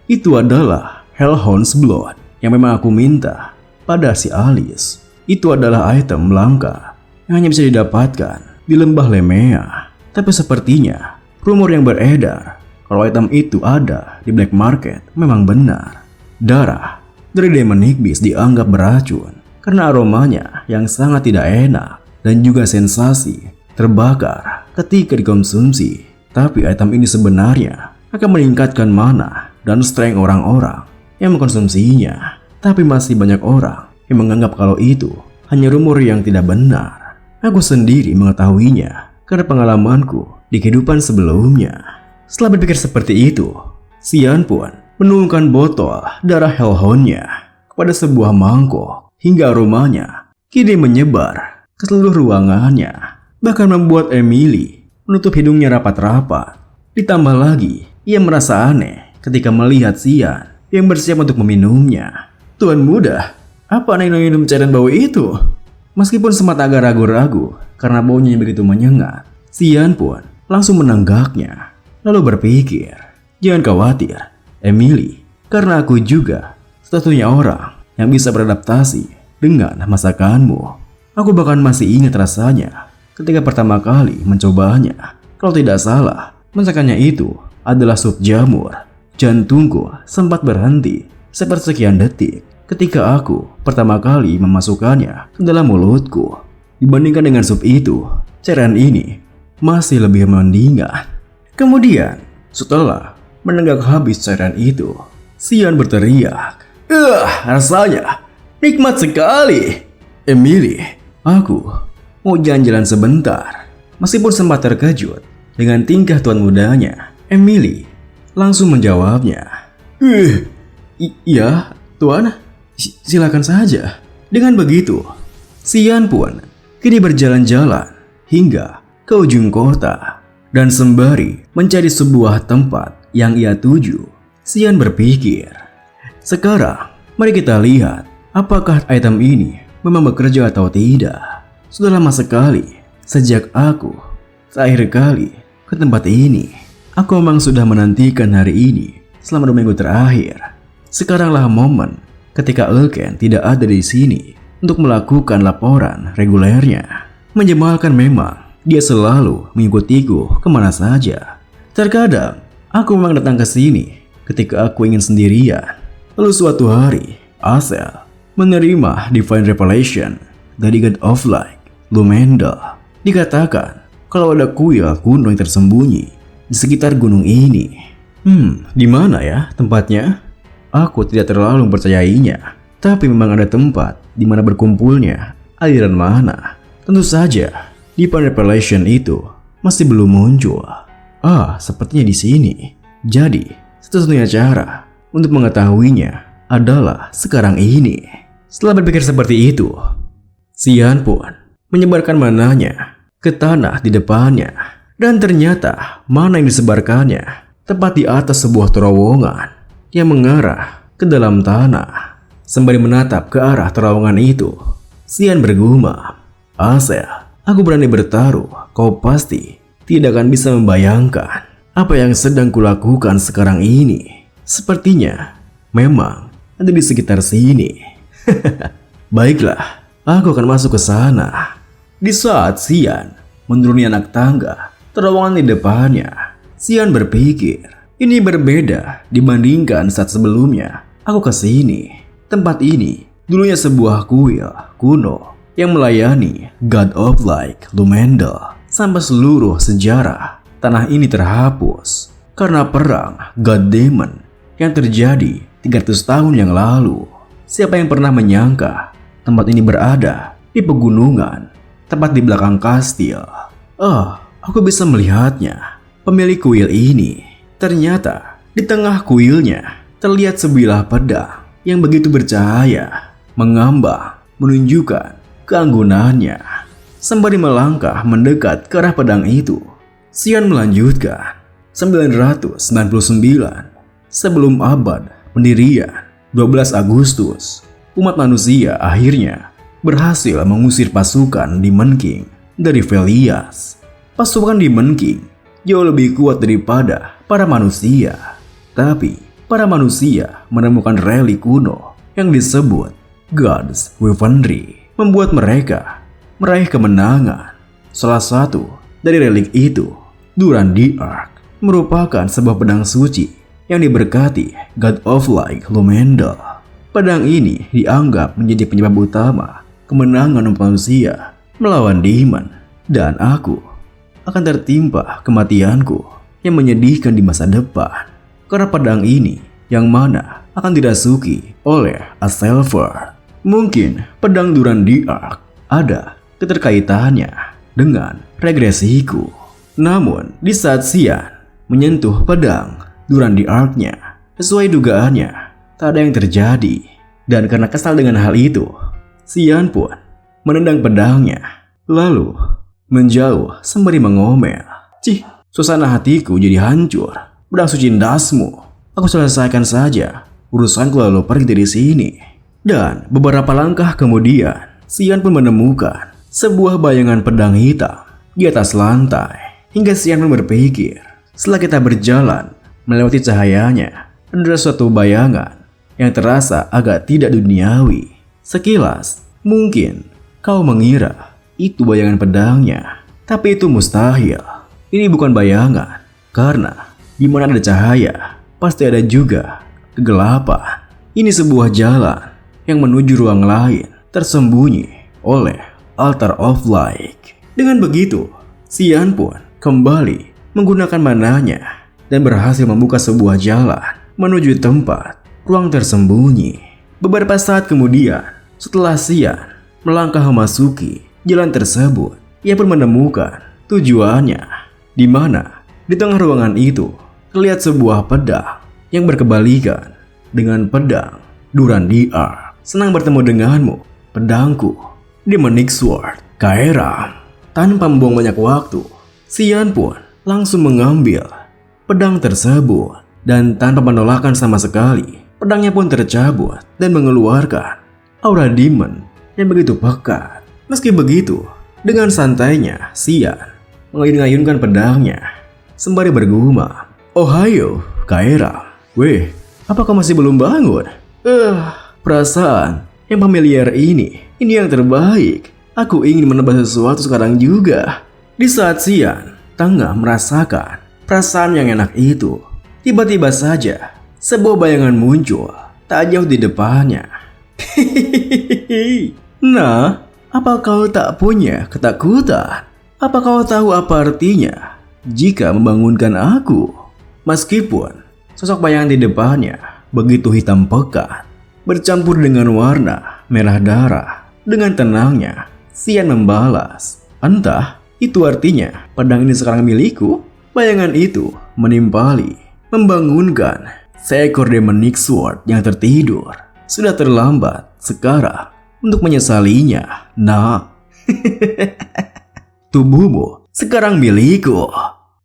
itu adalah Hellhound's Blood yang memang aku minta pada si Alice. Itu adalah item langka yang hanya bisa didapatkan di lembah Lemea. Tapi sepertinya rumor yang beredar kalau item itu ada di black market memang benar. Darah dari Demonic Beast dianggap beracun karena aromanya yang sangat tidak enak dan juga sensasi terbakar ketika dikonsumsi. Tapi item ini sebenarnya akan meningkatkan mana dan strength orang-orang yang mengkonsumsinya. Tapi masih banyak orang yang menganggap kalau itu hanya rumor yang tidak benar. Aku sendiri mengetahuinya karena pengalamanku di kehidupan sebelumnya. Setelah berpikir seperti itu, Xian pun menuangkan botol darah Hellhound-nya kepada sebuah mangkok hingga aromanya kini menyebar ke seluruh ruangannya, bahkan membuat Emily menutup hidungnya rapat-rapat. Ditambah lagi, ia merasa aneh ketika melihat Xian yang bersiap untuk meminumnya. Tuan muda, apa aneh minum cairan bau itu? Meskipun sempat agak ragu-ragu karena baunya yang begitu menyengat, Xian pun langsung menenggaknya. Lalu berpikir, jangan khawatir, Emily, karena aku juga satu-satunya orang yang bisa beradaptasi dengan masakanmu. Aku bahkan masih ingat rasanya ketika pertama kali mencobanya. Kalau tidak salah, masakannya itu adalah sup jamur. Jantungku sempat berhenti sepersekian detik ketika aku pertama kali memasukkannya ke dalam mulutku. Dibandingkan dengan sup itu, cairan ini masih lebih mendingan. Kemudian, setelah menenggak habis cairan itu, Xian berteriak, rasanya nikmat sekali. Emily, aku mau jalan-jalan sebentar. Meskipun sempat terkejut dengan tingkah tuan mudanya, Emily langsung menjawabnya, iya, tuan, silakan saja. Dengan begitu, Xian pun kini berjalan-jalan hingga ke ujung kota. Dan sembari mencari sebuah tempat yang ia tuju, Xian berpikir, sekarang mari kita lihat apakah item ini memang bekerja atau tidak. Sudah lama sekali sejak aku terakhir kali ke tempat ini. Aku memang sudah menantikan hari ini selama 2 minggu terakhir. Sekaranglah momen ketika Elken tidak ada di sini untuk melakukan laporan regulernya. Menyebalkan memang, dia selalu mengikutiku kemana saja. Terkadang aku memang datang ke sini ketika aku ingin sendirian. Lalu suatu hari, Asel menerima Divine Revelation dari God of Light, Lumendal. Dikatakan kalau ada kuil kuno yang tersembunyi di sekitar gunung ini. Di mana ya tempatnya? Aku tidak terlalu mempercayainya, tapi memang ada tempat di mana berkumpulnya aliran mana. Tentu saja, Divine Revelation itu masih belum muncul. Sepertinya di sini. Jadi, satu-satunya cara untuk mengetahuinya adalah sekarang ini. Setelah berpikir seperti itu, Xian pun menyebarkan mananya ke tanah di depannya. Dan ternyata mana yang disebarkannya tepat di atas sebuah terowongan yang mengarah ke dalam tanah. Sembari menatap ke arah terowongan itu, Xian bergumam, "Asel, aku berani bertaruh, kau pasti tidak akan bisa membayangkan apa yang sedang kulakukan sekarang ini. Sepertinya memang ada di sekitar sini." "Baiklah, aku akan masuk ke sana." Di saat Xian menuruni anak tangga terowongan di depannya, Xian berpikir ini berbeda dibandingkan saat sebelumnya aku ke sini. Tempat ini dulunya sebuah kuil kuno yang melayani God of Light Lumendel. Sampai seluruh sejarah tanah ini terhapus karena perang God Demon yang terjadi 300 tahun yang lalu. Siapa yang pernah menyangka tempat ini berada di pegunungan, tepat di belakang kastil. Aku bisa melihatnya. Pemilik kuil ini, ternyata di tengah kuilnya terlihat sebilah pedang yang begitu bercahaya, mengambang, menunjukkan keanggunannya. Sembari melangkah mendekat ke arah pedang itu, Xian melanjutkan, 999 sebelum abad pendirian 12 Agustus, umat manusia akhirnya berhasil mengusir pasukan Demon King dari Velias. Pasukan Demon King jauh lebih kuat daripada para manusia. Tapi para manusia menemukan relik kuno yang disebut God's Weaponry, membuat mereka meraih kemenangan. Salah satu dari relik itu, Durandi Arc, merupakan sebuah pedang suci yang diberkati God of Light Lumendel. Pedang ini dianggap menjadi penyebab utama kemenangan umat manusia melawan demon. Dan aku akan tertimpa kematianku yang menyedihkan di masa depan karena pedang ini yang mana akan dirasuki oleh Azelford. Mungkin pedang Durandi Arc ada keterkaitannya dengan regresiku. Namun di saat Xian menyentuh pedang Durandi Arc-nya, sesuai dugaannya tak ada yang terjadi. Dan karena kesal dengan hal itu, Xian pun menendang pedangnya lalu menjauh sembari mengomel, "Cih, suasana hatiku jadi hancur. Pedang suci ndasmu, aku selesaikan saja urusanku lalu pergi dari sini." Dan beberapa langkah kemudian, Xian pun menemukan sebuah bayangan pedang hitam di atas lantai. Hingga Xian pun berpikir, setelah kita berjalan melewati cahayanya, ada suatu bayangan yang terasa agak tidak duniawi. Sekilas, mungkin kau mengira itu bayangan pedangnya, tapi itu mustahil. Ini bukan bayangan, karena di mana ada cahaya, pasti ada juga kegelapan. Ini sebuah jalan yang menuju ruang lain, tersembunyi oleh Altar of Light. Dengan begitu, Xian pun kembali menggunakan mananya dan berhasil membuka sebuah jalan menuju tempat ruang tersembunyi. Beberapa saat kemudian, setelah Xian melangkah memasuki jalan tersebut, ia pun menemukan tujuannya, di mana di tengah ruangan itu terlihat sebuah pedang yang berkebalikan dengan pedang Durandi Arc. "Senang bertemu denganmu, pedangku, Demonic Sword, Kaeram." Tanpa membuang banyak waktu, Xian pun langsung mengambil pedang tersebut, dan tanpa penolakan sama sekali, pedangnya pun tercabut dan mengeluarkan aura demon yang begitu pekat. Meski begitu, dengan santainya Xian mengayun-ayunkan pedangnya sembari bergumam, "Ohayo, Kaeram. Weh, apa kau masih belum bangun? Perasaan yang familiar ini yang terbaik. Aku ingin menebak sesuatu sekarang juga." Di saat Xian tengah merasakan perasaan yang enak itu, tiba-tiba saja sebuah bayangan muncul tak jauh di depannya. "Nah, apa kau tak punya ketakutan? Apa kau tahu apa artinya jika membangunkan aku?" Meskipun sosok bayangan di depannya begitu hitam pekat, bercampur dengan warna merah darah, dengan tenangnya Xian membalas, "Entah itu artinya pedang ini sekarang milikku." Bayangan itu menimpali, membangunkan seekor Demonic Sword yang tertidur. Sudah terlambat sekarang untuk menyesalinya, nak. Tubuhmu sekarang milikku.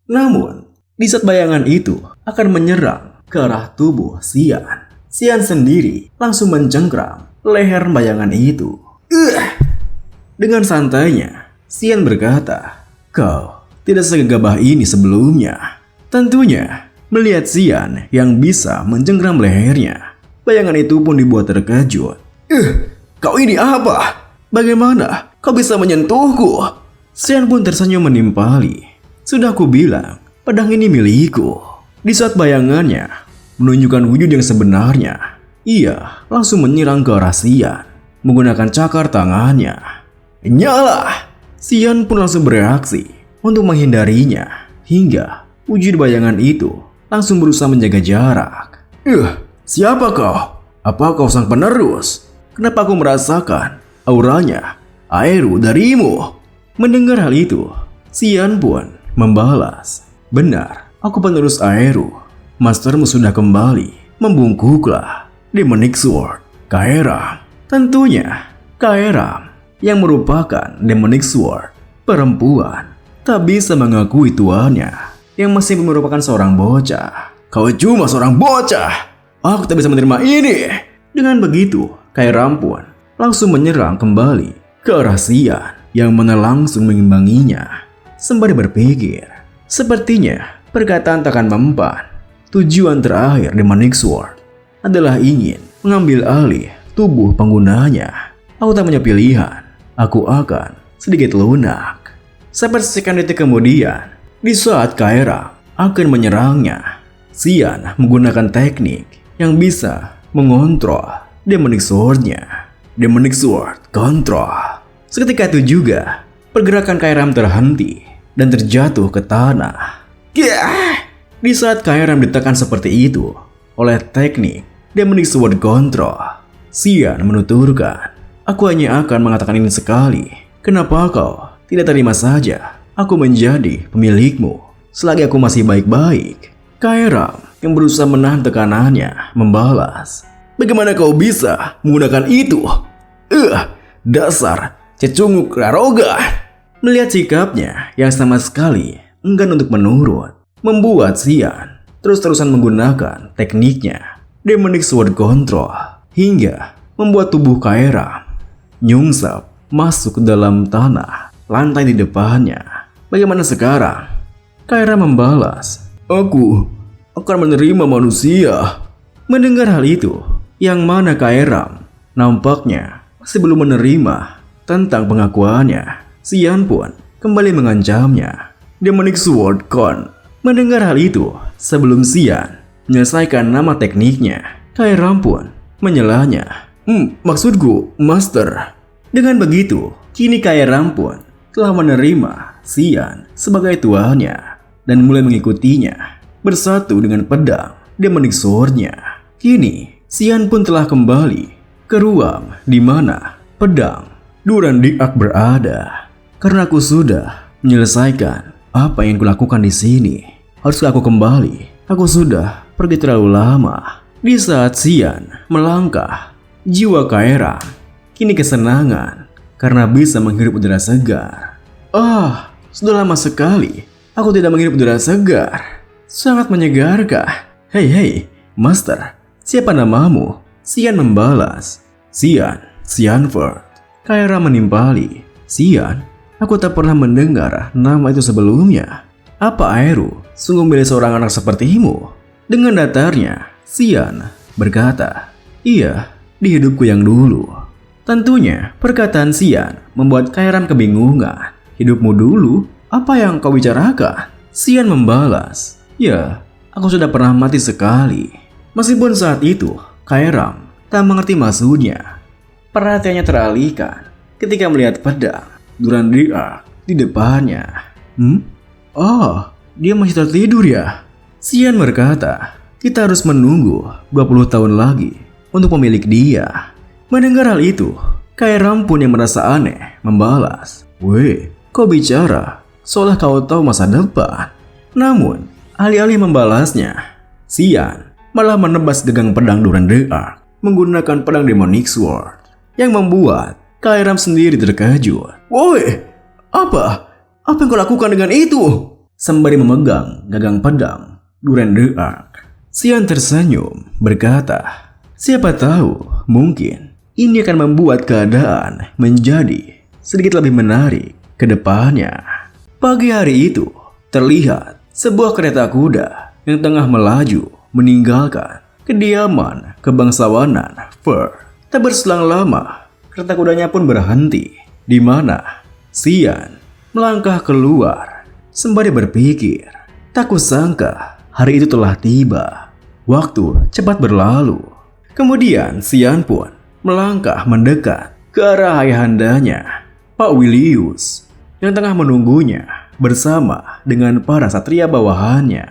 Namun, di saat bayangan itu akan menyerang ke arah tubuh Xian, Xian sendiri langsung mencengkram leher bayangan itu. Dengan santainya, Xian berkata, "Kau tidak segagah ini sebelumnya." Tentunya, melihat Xian yang bisa mencengkram lehernya, bayangan itu pun dibuat terkejut. Kau ini apa? Bagaimana kau bisa menyentuhku?" Xian pun tersenyum menimpali. "Sudah aku bilang, pedang ini milikku." Di saat bayangannya menunjukkan wujud yang sebenarnya, ia langsung menyerang ke arah Xian menggunakan cakar tangannya. "Nyala!" Xian pun langsung bereaksi untuk menghindarinya, hingga wujud bayangan itu langsung berusaha menjaga jarak. Siapa kau? Apa kau sang penerus? Kenapa aku merasakan auranya Aeru darimu?" Mendengar hal itu, Xian pun membalas, "Benar, aku penerus Aeru. Mastermu sudah kembali. Membungkuklah." Demonic Sword Kaeram. Tentunya Kaeram yang merupakan Demonic Sword perempuan tak bisa mengakui tuannya yang masih merupakan seorang bocah. "Kau cuma seorang bocah. Aku tak bisa menerima ini." Dengan begitu, Kaeram pun langsung menyerang kembali ke arah Xian yang mana langsung mengimbanginya. Sembari berpikir, sepertinya perkataan takkan mempan. Tujuan terakhir Demonic Sword adalah ingin mengambil alih tubuh penggunanya. Aku tak punya pilihan. Aku akan sedikit lunak. Seperti sekian detik kemudian, di saat Kaeram akan menyerangnya, Xian menggunakan teknik yang bisa mengontrol Demonic Sword-nya. Demonic Sword Control. Seketika itu juga, pergerakan Kaeram terhenti dan terjatuh ke tanah. Di saat Kaeram ditekan seperti itu oleh teknik Demonic Sword Control, Xian menuturkan, "Aku hanya akan mengatakan ini sekali. Kenapa kau tidak terima saja aku menjadi pemilikmu selagi aku masih baik-baik?" Kaeram yang berusaha menahan tekanannya membalas, "Bagaimana kau bisa menggunakan itu? Dasar cecunguk arogan." Melihat sikapnya yang sama sekali enggan untuk menurut, membuat Xian terus-terusan menggunakan tekniknya Demonic Sword Control hingga membuat tubuh Kaeram nyungsap masuk ke dalam tanah lantai di depannya. "Bagaimana sekarang?" Kaeram membalas, "Aku akan menerima manusia." Mendengar hal itu, yang mana Kaeram nampaknya masih belum menerima tentang pengakuannya, Xian pun kembali mengancamnya. Demonic Sword Con. Mendengar hal itu, sebelum Xian menyelesaikan nama tekniknya, Kaeram pun menyelanya. Maksudku, Master." Dengan begitu, kini Kaeram pun telah menerima Xian sebagai tuannya dan mulai mengikutinya bersatu dengan pedang Demonic Sword-nya. Kini, Xian pun telah kembali ke ruang di mana pedang Duran Diak berada. "Karena aku sudah menyelesaikan apa yang kulakukan di sini, haruskah aku kembali? Aku sudah pergi terlalu lama." Di saat Xian melangkah, jiwa Kaeram kini kesenangan karena bisa menghirup udara segar. Sudah lama sekali aku tidak menghirup udara segar. Sangat menyegarkah? Hei, Master, siapa namamu?" Xian membalas, Xianford." Kaeram menimpali, "Xian, aku tak pernah mendengar nama itu sebelumnya. Apa Aeru sungguh milih seorang anak sepertimu?" Dengan datarnya, Xian berkata, "Iya, di hidupku yang dulu." Tentunya perkataan Xian membuat Kaeram kebingungan. "Hidupmu dulu? Apa yang kau bicarakan?" Xian membalas, "Ya, aku sudah pernah mati sekali." Meskipun saat itu Kaeram tak mengerti maksudnya, perhatiannya teralihkan ketika melihat pedang Duran Diak di depannya. Dia masih tertidur ya?" Xian berkata, "Kita harus menunggu 20 tahun lagi untuk memiliki dia." Mendengar hal itu, Kaeram pun yang merasa aneh membalas, "Weh, kau bicara seolah kau tahu masa depan." Namun, alih-alih membalasnya, Xian malah menebas gagang pedang Duran the Ark menggunakan pedang Demonic Sword yang membuat Kairam sendiri terkejut. "Woi, apa? Apa yang kau lakukan dengan itu?" Sembari memegang gagang pedang Duran the Ark, Xian tersenyum berkata, "Siapa tahu, mungkin ini akan membuat keadaan menjadi sedikit lebih menarik ke depannya." Pagi hari itu, terlihat sebuah kereta kuda yang tengah melaju meninggalkan kediaman kebangsawanan Fur. Tak berselang lama, kereta kudanya pun berhenti, di mana Xian melangkah keluar sembari berpikir, tak kusangka hari itu telah tiba. Waktu cepat berlalu. Kemudian Xian pun melangkah mendekat ke arah ayahandanya, Pak Willius, yang tengah menunggunya bersama dengan para satria bawahannya.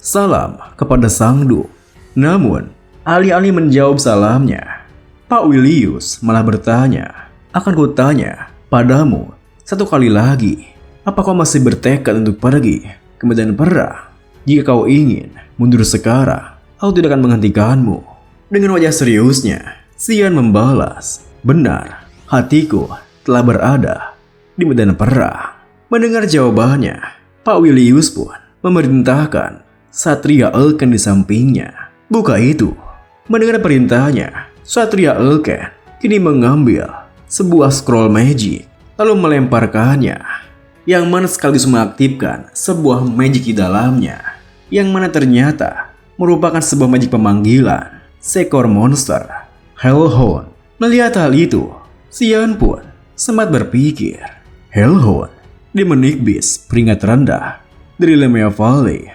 Salam kepada Sang Du. Namun, alih-alih menjawab salamnya, Pak Willius malah bertanya, "Akan kutanya padamu satu kali lagi, apa kau masih bertekad untuk pergi ke medan perang? Jika kau ingin mundur sekarang, aku tidak akan menghentikanmu." Dengan wajah seriusnya, Xian membalas, "Benar, hatiku telah berada di medan perang." Mendengar jawabannya, Pak Willius pun memerintahkan Satria Elken di sampingnya. Buka itu. Mendengar perintahnya, Satria Elken kini mengambil sebuah scroll magic lalu melemparkannya, yang mana sekaligus mengaktifkan sebuah magic di dalamnya, yang mana ternyata merupakan sebuah magic pemanggilan seekor monster, Hellhound. Melihat hal itu, Xian pun sempat berpikir, Hellhound, Demonic Beast peringkat rendah dari Lemea Valley,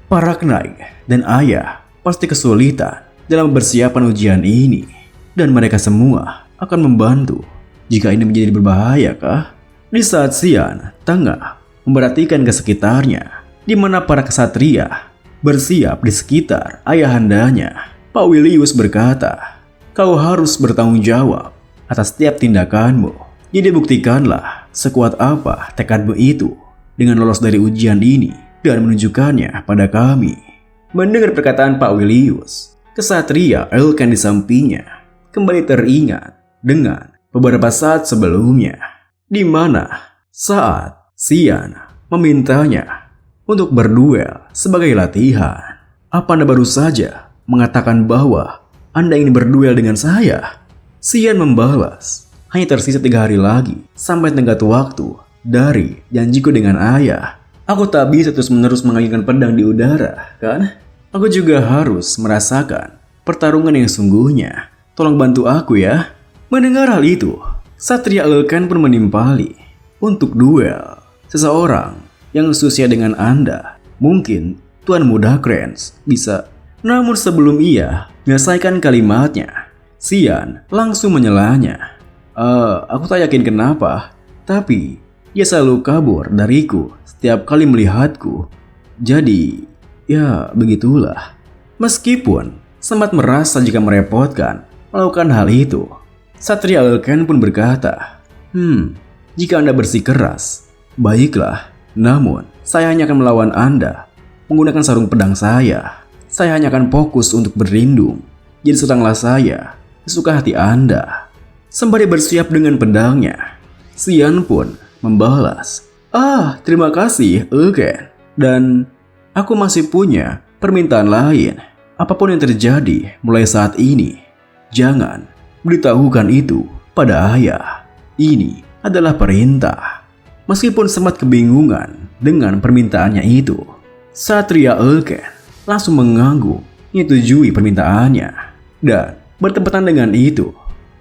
Para Knight dan ayah pasti kesulitan dalam persiapan ujian ini, dan mereka semua akan membantu jika ini menjadi berbahaya kah? Di saat Xian tengah memperhatikan ke sekitarnya, di mana para kesatria bersiap di sekitar ayahandanya, Pak Willius berkata, "Kau harus bertanggung jawab atas setiap tindakanmu. Jadi buktikanlah sekuat apa tekadmu itu dengan lolos dari ujian ini dan menunjukkannya pada kami." Mendengar perkataan Pak Willius, kesatria Elken di sampingnya kembali teringat dengan beberapa saat sebelumnya, di mana saat Xian memintanya untuk berduel sebagai latihan. "Apa Anda baru saja mengatakan bahwa Anda ingin berduel dengan saya?" Xian membalas, "Hanya tersisa 3 hari lagi sampai tenggat waktu dari janjiku dengan ayah. Aku tak bisa terus-menerus mengalihkan pedang di udara, kan? Aku juga harus merasakan pertarungan yang sungguhnya. Tolong bantu aku ya." Mendengar hal itu, Satria Elken pun menimpali untuk duel seseorang yang seusia dengan Anda. Mungkin Tuan Muda Krans bisa. Namun sebelum ia menyelesaikan kalimatnya, Xian langsung menyelanya. Aku tak yakin kenapa, tapi dia selalu kabur dariku setiap kali melihatku. Jadi, ya begitulah." Meskipun sempat merasa jika merepotkan melakukan hal itu, Satria Elken pun berkata, "Jika Anda bersikeras, baiklah. Namun, saya hanya akan melawan Anda menggunakan sarung pedang saya. Saya hanya akan fokus untuk berlindung. Jadi seranglah saya sesuka hati Anda." Sembari bersiap dengan pedangnya, Xian pun membalas, "Terima kasih, Elken. Dan aku masih punya permintaan lain. Apapun yang terjadi mulai saat ini, jangan beritahukan itu pada ayah. Ini adalah perintah." Meskipun sempat kebingungan dengan permintaannya itu, Satria Elken langsung mengangguk menyetujui permintaannya. Dan bertepatan dengan itu,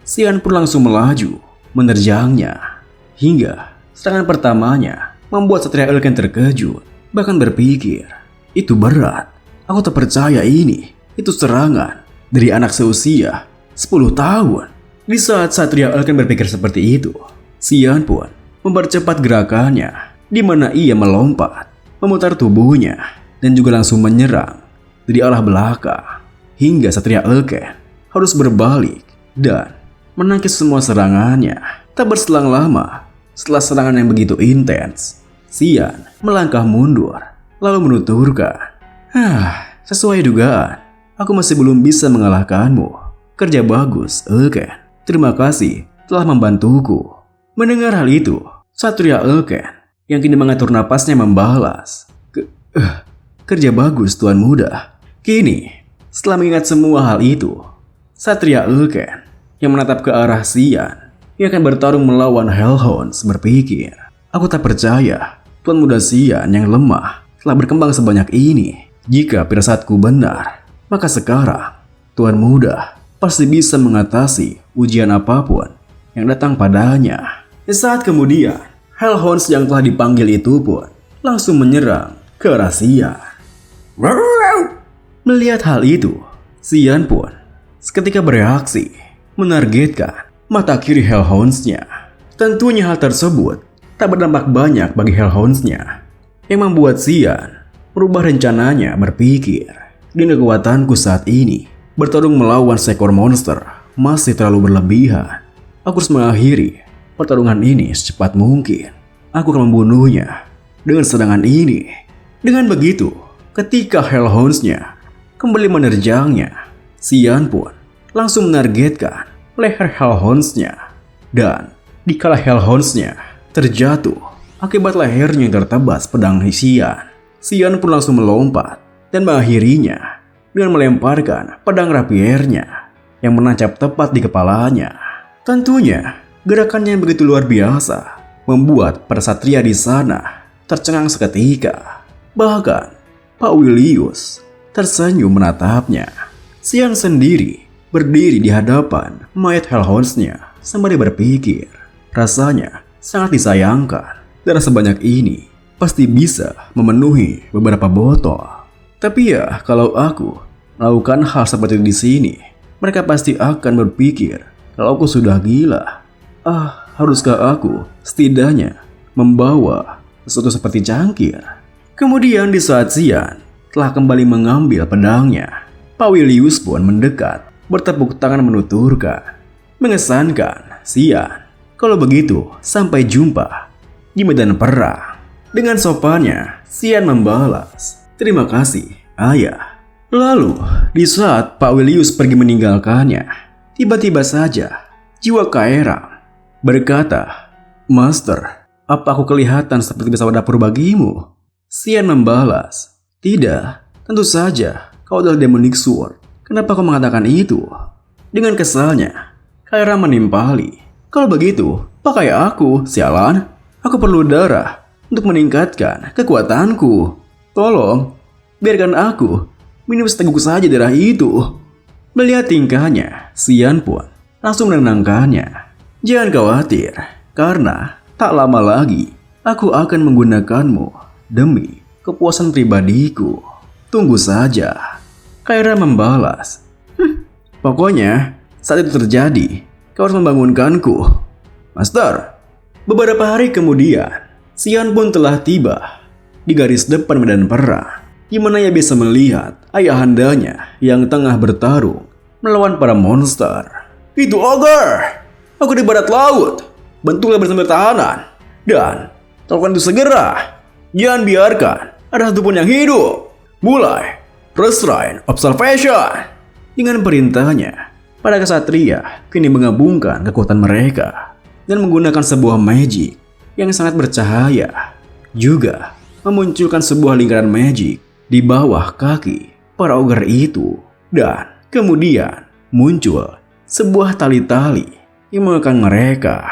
Xian pun langsung melaju menerjangnya, hingga serangan pertamanya membuat Satria Elken terkejut, bahkan berpikir, "Itu berat. Aku tak percaya itu serangan dari anak seusia 10 tahun. Di saat Satria Elken berpikir seperti itu, Xian pun mempercepat gerakannya, di mana ia melompat, memutar tubuhnya, dan juga langsung menyerang dari arah belakang, hingga Satria Elken harus berbalik dan menangkis semua serangannya. Tak berselang lama, setelah serangan yang begitu intens, Xian melangkah mundur, lalu menuturkan, "Sesuai dugaan, Aku masih belum bisa mengalahkanmu. Kerja bagus, Elken. Terima kasih telah membantuku. Mendengar hal itu, Satria Elken yang kini mengatur napasnya membalas. Kerja bagus, Tuan Muda. Kini, setelah mengingat semua hal itu, Satria Elken yang menatap ke arah Xian yang akan bertarung melawan Hellhounds berpikir, aku tak percaya Tuan Muda Xian yang lemah telah berkembang sebanyak ini. Jika firasatku benar, maka sekarang Tuan Muda pasti bisa mengatasi ujian apapun yang datang padanya. Saat kemudian, Hellhounds yang telah dipanggil itu pun langsung menyerang ke arah Xian. Melihat hal itu, Xian pun seketika bereaksi, menargetkan mata kiri Hellhounds-nya. Tentunya hal tersebut tak berdampak banyak bagi Hellhounds-nya, yang membuat Xian merubah rencananya berpikir, dengan kekuatanku saat ini, bertarung melawan seekor monster masih terlalu berlebihan. Aku harus mengakhiri pertarungan ini secepat mungkin. Aku akan membunuhnya dengan serangan ini. Dengan begitu, ketika Hellhounds-nya kembali menerjangnya, Xian pun langsung menargetkan leher Hellhounds-nya. Dan dikala Hellhounds-nya terjatuh akibat lehernya yang tertebas pedang Xian, Xian pun langsung melompat dan mengakhirinya dengan melemparkan pedang rapiernya yang menancap tepat di kepalanya. Tentunya, gerakannya yang begitu luar biasa membuat para satria di sana tercengang seketika. Bahkan, Pak Willius tersenyum menatapnya. Xian sendiri berdiri di hadapan mayat Hellhounds-nya sembari berpikir, rasanya sangat disayangkan. Darah sebanyak ini pasti bisa memenuhi beberapa botol. Tapi ya, kalau aku melakukan hal seperti itu di sini, mereka pasti akan berpikir kalau aku sudah gila. Haruskah aku setidaknya membawa sesuatu seperti cangkir? Kemudian di saat Xian telah kembali mengambil pedangnya, Pak Willius pun mendekat, bertepuk tangan menuturkan, mengesankan Xian. Kalau begitu, sampai jumpa di medan perang. Dengan sopannya, Xian membalas, terima kasih, ayah. Lalu, di saat Pak Willius pergi meninggalkannya, tiba-tiba saja jiwa Kaeram berkata, Master, apa aku kelihatan seperti pesawat dapur bagimu? Xian membalas, tidak, tentu saja kau adalah Demonic Sword. Kenapa kau mengatakan itu? Dengan kesalnya, Kaeram menimpali. Kalau begitu, pakai aku, sialan. Aku perlu darah untuk meningkatkan kekuatanku. Tolong, biarkan aku minum seteguk saja darah itu. Melihat tingkahnya, Xian pun langsung menenangkannya. Jangan khawatir, karena tak lama lagi aku akan menggunakanmu demi kepuasan pribadiku. Tunggu saja. Kaeram membalas, pokoknya saat itu terjadi, kau harus membangunkanku. Master. Beberapa hari kemudian, Xian pun telah tiba di garis depan medan perang, di mana ia bisa melihat ayahandanya yang tengah bertarung melawan para monster. Itu ogre! Aku di barat laut. Bantulah bersama tahanan. Dan lakukan itu segera. Jangan biarkan ada satupun yang hidup. Mulai Restrain Observation. Dengan perintahnya, para kesatria kini menggabungkan kekuatan mereka dan menggunakan sebuah magic yang sangat bercahaya. Juga memunculkan sebuah lingkaran magic di bawah kaki para ogre itu. Dan kemudian muncul sebuah tali-tali yang mengekang mereka.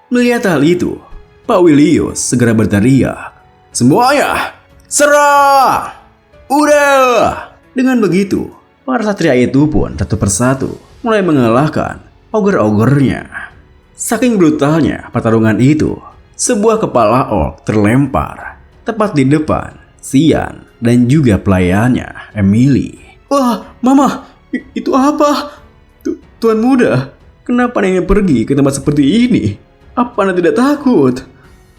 Melihat hal itu, Pak Willius segera berteriak, semuanya, serang! Udah! Dengan begitu, para satria itu pun satu persatu mulai mengalahkan ogre-ogernya. Saking brutalnya pertarungan itu, sebuah kepala orc terlempar tepat di depan Xian dan juga pelayannya, Emily. Wah, Mama, itu apa? Tuan Muda, kenapa Nenek pergi ke tempat seperti ini? Apa Anda tidak takut?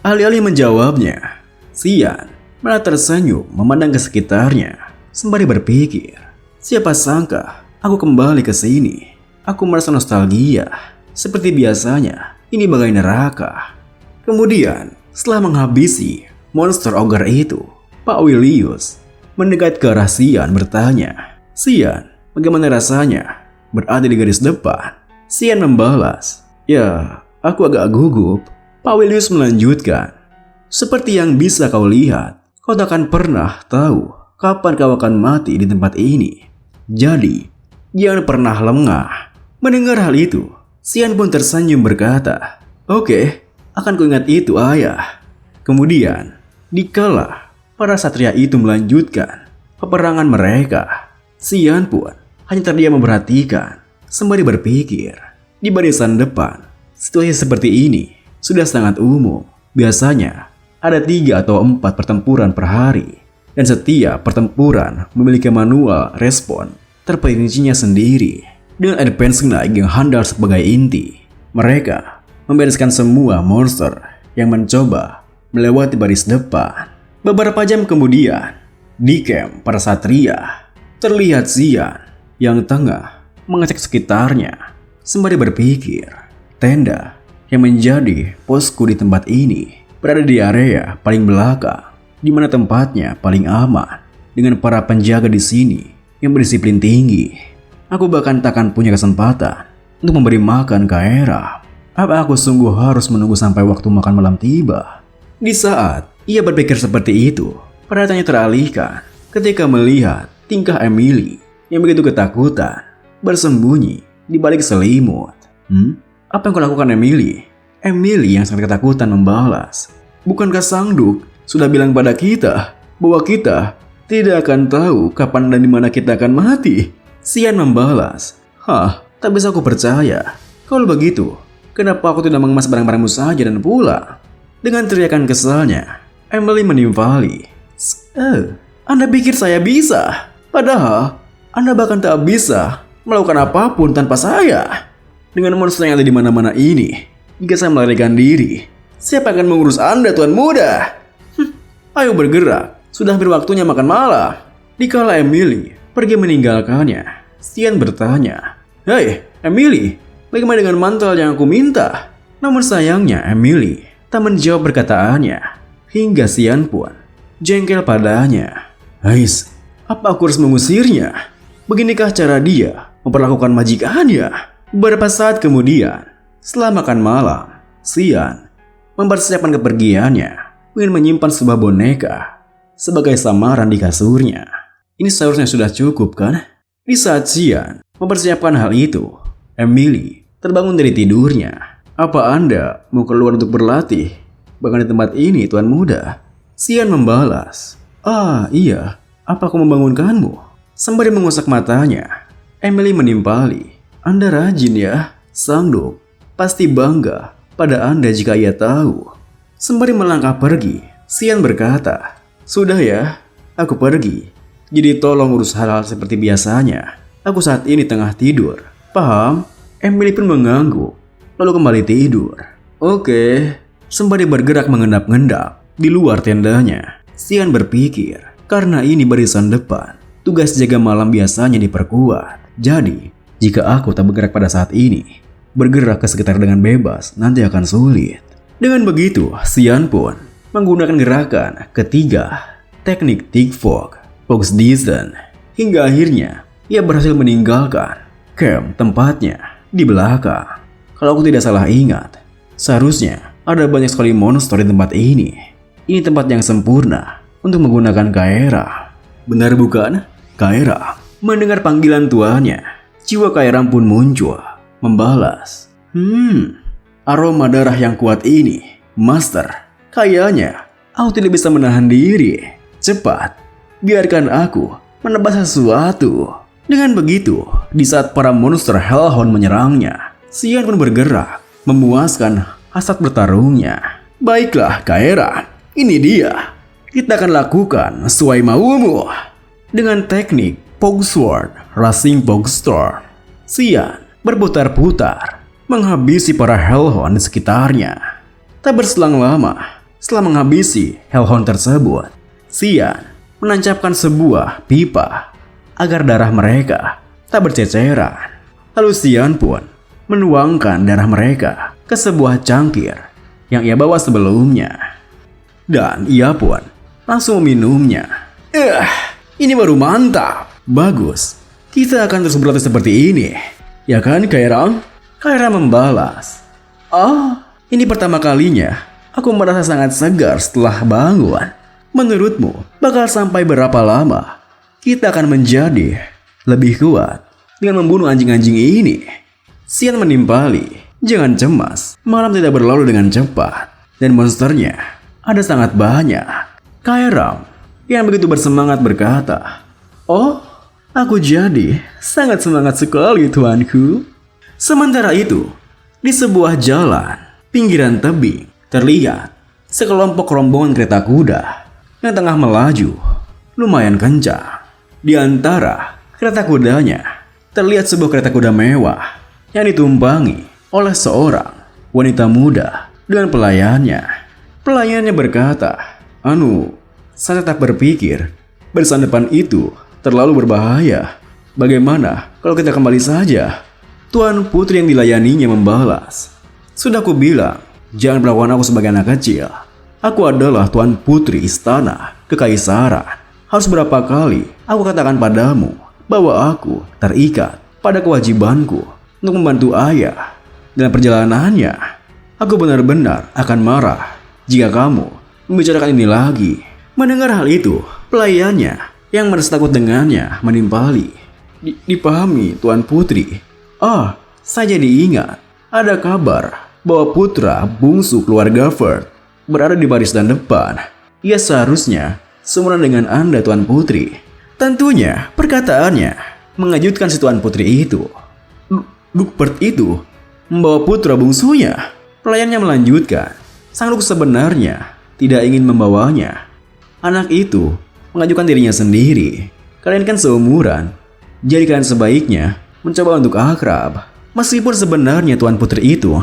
Alih-alih menjawabnya, Xian malah tersenyum memandang ke sekitarnya sembari berpikir, siapa sangka aku kembali ke sini. Aku merasa nostalgia. Seperti biasanya, ini bagai neraka. Kemudian, setelah menghabisi monster ogre itu, Pak Willius mendekat ke arah Xian bertanya, Xian, Bagaimana rasanya berada di garis depan? Xian membalas. Ya, aku agak gugup. Pawilius melanjutkan. Seperti yang bisa kau lihat, kau takkan pernah tahu kapan kau akan mati di tempat ini. Jadi, jangan pernah lengah. Mendengar hal itu, Xian pun tersenyum berkata, "Oke, akan kuingat itu, ayah." Kemudian, dikala para satria itu melanjutkan peperangan mereka, Xian pun hanya terdiam memperhatikan sembari berpikir. Di barisan depan, situasi seperti ini sudah sangat umum. Biasanya ada 3 atau 4 pertempuran per hari, dan setiap pertempuran memiliki manual respon terperincinya sendiri. Dengan advance knight yang handal sebagai inti, mereka membereskan semua monster yang mencoba melewati baris depan. Beberapa jam kemudian, di camp para satria, terlihat Xian yang tengah mengecek sekitarnya sembari berpikir. Tenda yang menjadi posku di tempat ini berada di area paling belakang, di mana tempatnya paling aman dengan para penjaga di sini yang berdisiplin tinggi. Aku bahkan takkan punya kesempatan untuk memberi makan Kaera. Apa aku sungguh harus menunggu sampai waktu makan malam tiba? Di saat ia berpikir seperti itu, perhatiannya teralihkan ketika melihat tingkah Emily yang begitu ketakutan bersembunyi di balik selimut. Apa yang kau lakukan, Emily? Emily yang sangat ketakutan membalas. Bukankah Sang Duk sudah bilang pada kita bahwa kita tidak akan tahu kapan dan di mana kita akan mati? Xian membalas. Tak bisa aku percaya. Kalau begitu, kenapa aku tidak mengemas barang-barangmu saja dan pulang? Dengan teriakan kesalnya, Emily menimpali. Anda pikir saya bisa? Padahal, Anda bahkan tak bisa melakukan apapun tanpa saya. Dengan monster yang ada di mana-mana ini, jika saya melarikan diri, siapa akan mengurus Anda, Tuan Muda? Ayo bergerak, sudah hampir waktunya makan malam. Dikala Emily pergi meninggalkannya, Xian bertanya, "Hei, Emily, bagaimana dengan mantel yang aku minta?" Namun sayangnya Emily tak menjawab perkataannya, hingga Xian pun jengkel padanya. "Hais, apa aku harus mengusirnya? Beginikah cara dia memperlakukan majikannya?" Beberapa saat kemudian, setelah makan malam, Xian mempersiapkan kepergiannya ingin menyimpan sebuah boneka sebagai samaran di kasurnya. Ini seharusnya sudah cukup, kan? Di saat Xian mempersiapkan hal itu, Emily terbangun dari tidurnya. "Apa Anda mau keluar untuk berlatih? Bahkan di tempat ini, Tuan Muda?" Xian membalas. Iya, apa aku membangunkanmu?" Sembari mengusap matanya, Emily menimpali. "Anda rajin ya, Sang Duk pasti bangga pada Anda jika ia tahu." Sembari melangkah pergi, Xian berkata, "Sudah ya, aku pergi. Jadi tolong urus hal-hal seperti biasanya. Aku saat ini tengah tidur. Paham?" Emily pun mengangguk, lalu kembali tidur. "Oke." Sembari bergerak mengendap-endap di luar tendanya, Xian berpikir, karena ini barisan depan, tugas jaga malam biasanya diperkuat. Jadi, jika aku tak bergerak pada saat ini, bergerak ke sekitar dengan bebas nanti akan sulit. Dengan begitu, Xian pun menggunakan gerakan ketiga, teknik Thick Fog, Fox Descent, hingga akhirnya ia berhasil meninggalkan camp tempatnya di belakang. Kalau aku tidak salah ingat, seharusnya ada banyak sekali monster di tempat ini. Ini tempat yang sempurna untuk menggunakan Kaera. Benar bukan? Kaera mendengar panggilan tuannya. Jiwa Kaera pun muncul, membalas. Aroma darah yang kuat ini, Master. Kayaknya aku tidak bisa menahan diri. Cepat, biarkan aku menebas sesuatu. Dengan begitu, di saat para monster Hellhound menyerangnya, Xian pun bergerak, memuaskan hasrat bertarungnya. "Baiklah, Kaera, ini dia. Kita akan lakukan sesuai maumu." Dengan teknik Fog Sword, Rushing Fog Storm, Xian berputar-putar menghabisi para Hellhound di sekitarnya. Tak berselang lama, setelah menghabisi Hellhound tersebut, Xian menancapkan sebuah pipa agar darah mereka tak berceceran. Lalu Xian pun menuangkan darah mereka ke sebuah cangkir yang ia bawa sebelumnya. Dan ia pun langsung meminumnya. Ini baru mantap. Bagus. Kita akan terus berlatih seperti ini. Ya kan, Kairam? Kairam membalas. Oh, ini pertama kalinya aku merasa sangat segar setelah bangun. Menurutmu, bakal sampai berapa lama kita akan menjadi lebih kuat dengan membunuh anjing-anjing ini? Xian menimpali. Jangan cemas, malam tidak berlalu dengan cepat. Dan monsternya ada sangat banyak. Kairam yang begitu bersemangat berkata, oh, aku jadi sangat semangat sekali tuanku. Sementara itu, di sebuah jalan pinggiran tebing terlihat sekelompok rombongan kereta kuda yang tengah melaju lumayan kencang. Di antara kereta kudanya terlihat sebuah kereta kuda mewah yang ditumpangi oleh seorang wanita muda dengan pelayannya. Pelayannya berkata, saya tetap berpikir barisan depan itu terlalu berbahaya. Bagaimana kalau kita kembali saja? Tuan putri yang dilayaninya membalas, sudah ku bilang, jangan perlakukan aku sebagai anak kecil. Aku adalah tuan putri istana kekaisaran. Harus berapa kali aku katakan padamu bahwa aku terikat pada kewajibanku untuk membantu ayah dalam perjalanannya. Aku benar-benar akan marah jika kamu membicarakan ini lagi. Mendengar hal itu, pelayannya yang merasa takut dengannya menimpali. Dipahami, Tuan Putri. Saya jadi ingat. Ada kabar bahwa putra bungsu keluarga Ferd berada di barisan depan. Ia seharusnya seumuran dengan Anda, Tuan Putri. Tentunya perkataannya mengejutkan si Tuan Putri itu. Dukpert itu membawa putra bungsunya. Pelayannya melanjutkan, sang Duk sebenarnya tidak ingin membawanya. Anak itu mengajukan dirinya sendiri. Kalian kan seumuran, jadi kalian sebaiknya mencoba untuk akrab. Meskipun sebenarnya Tuan Putri itu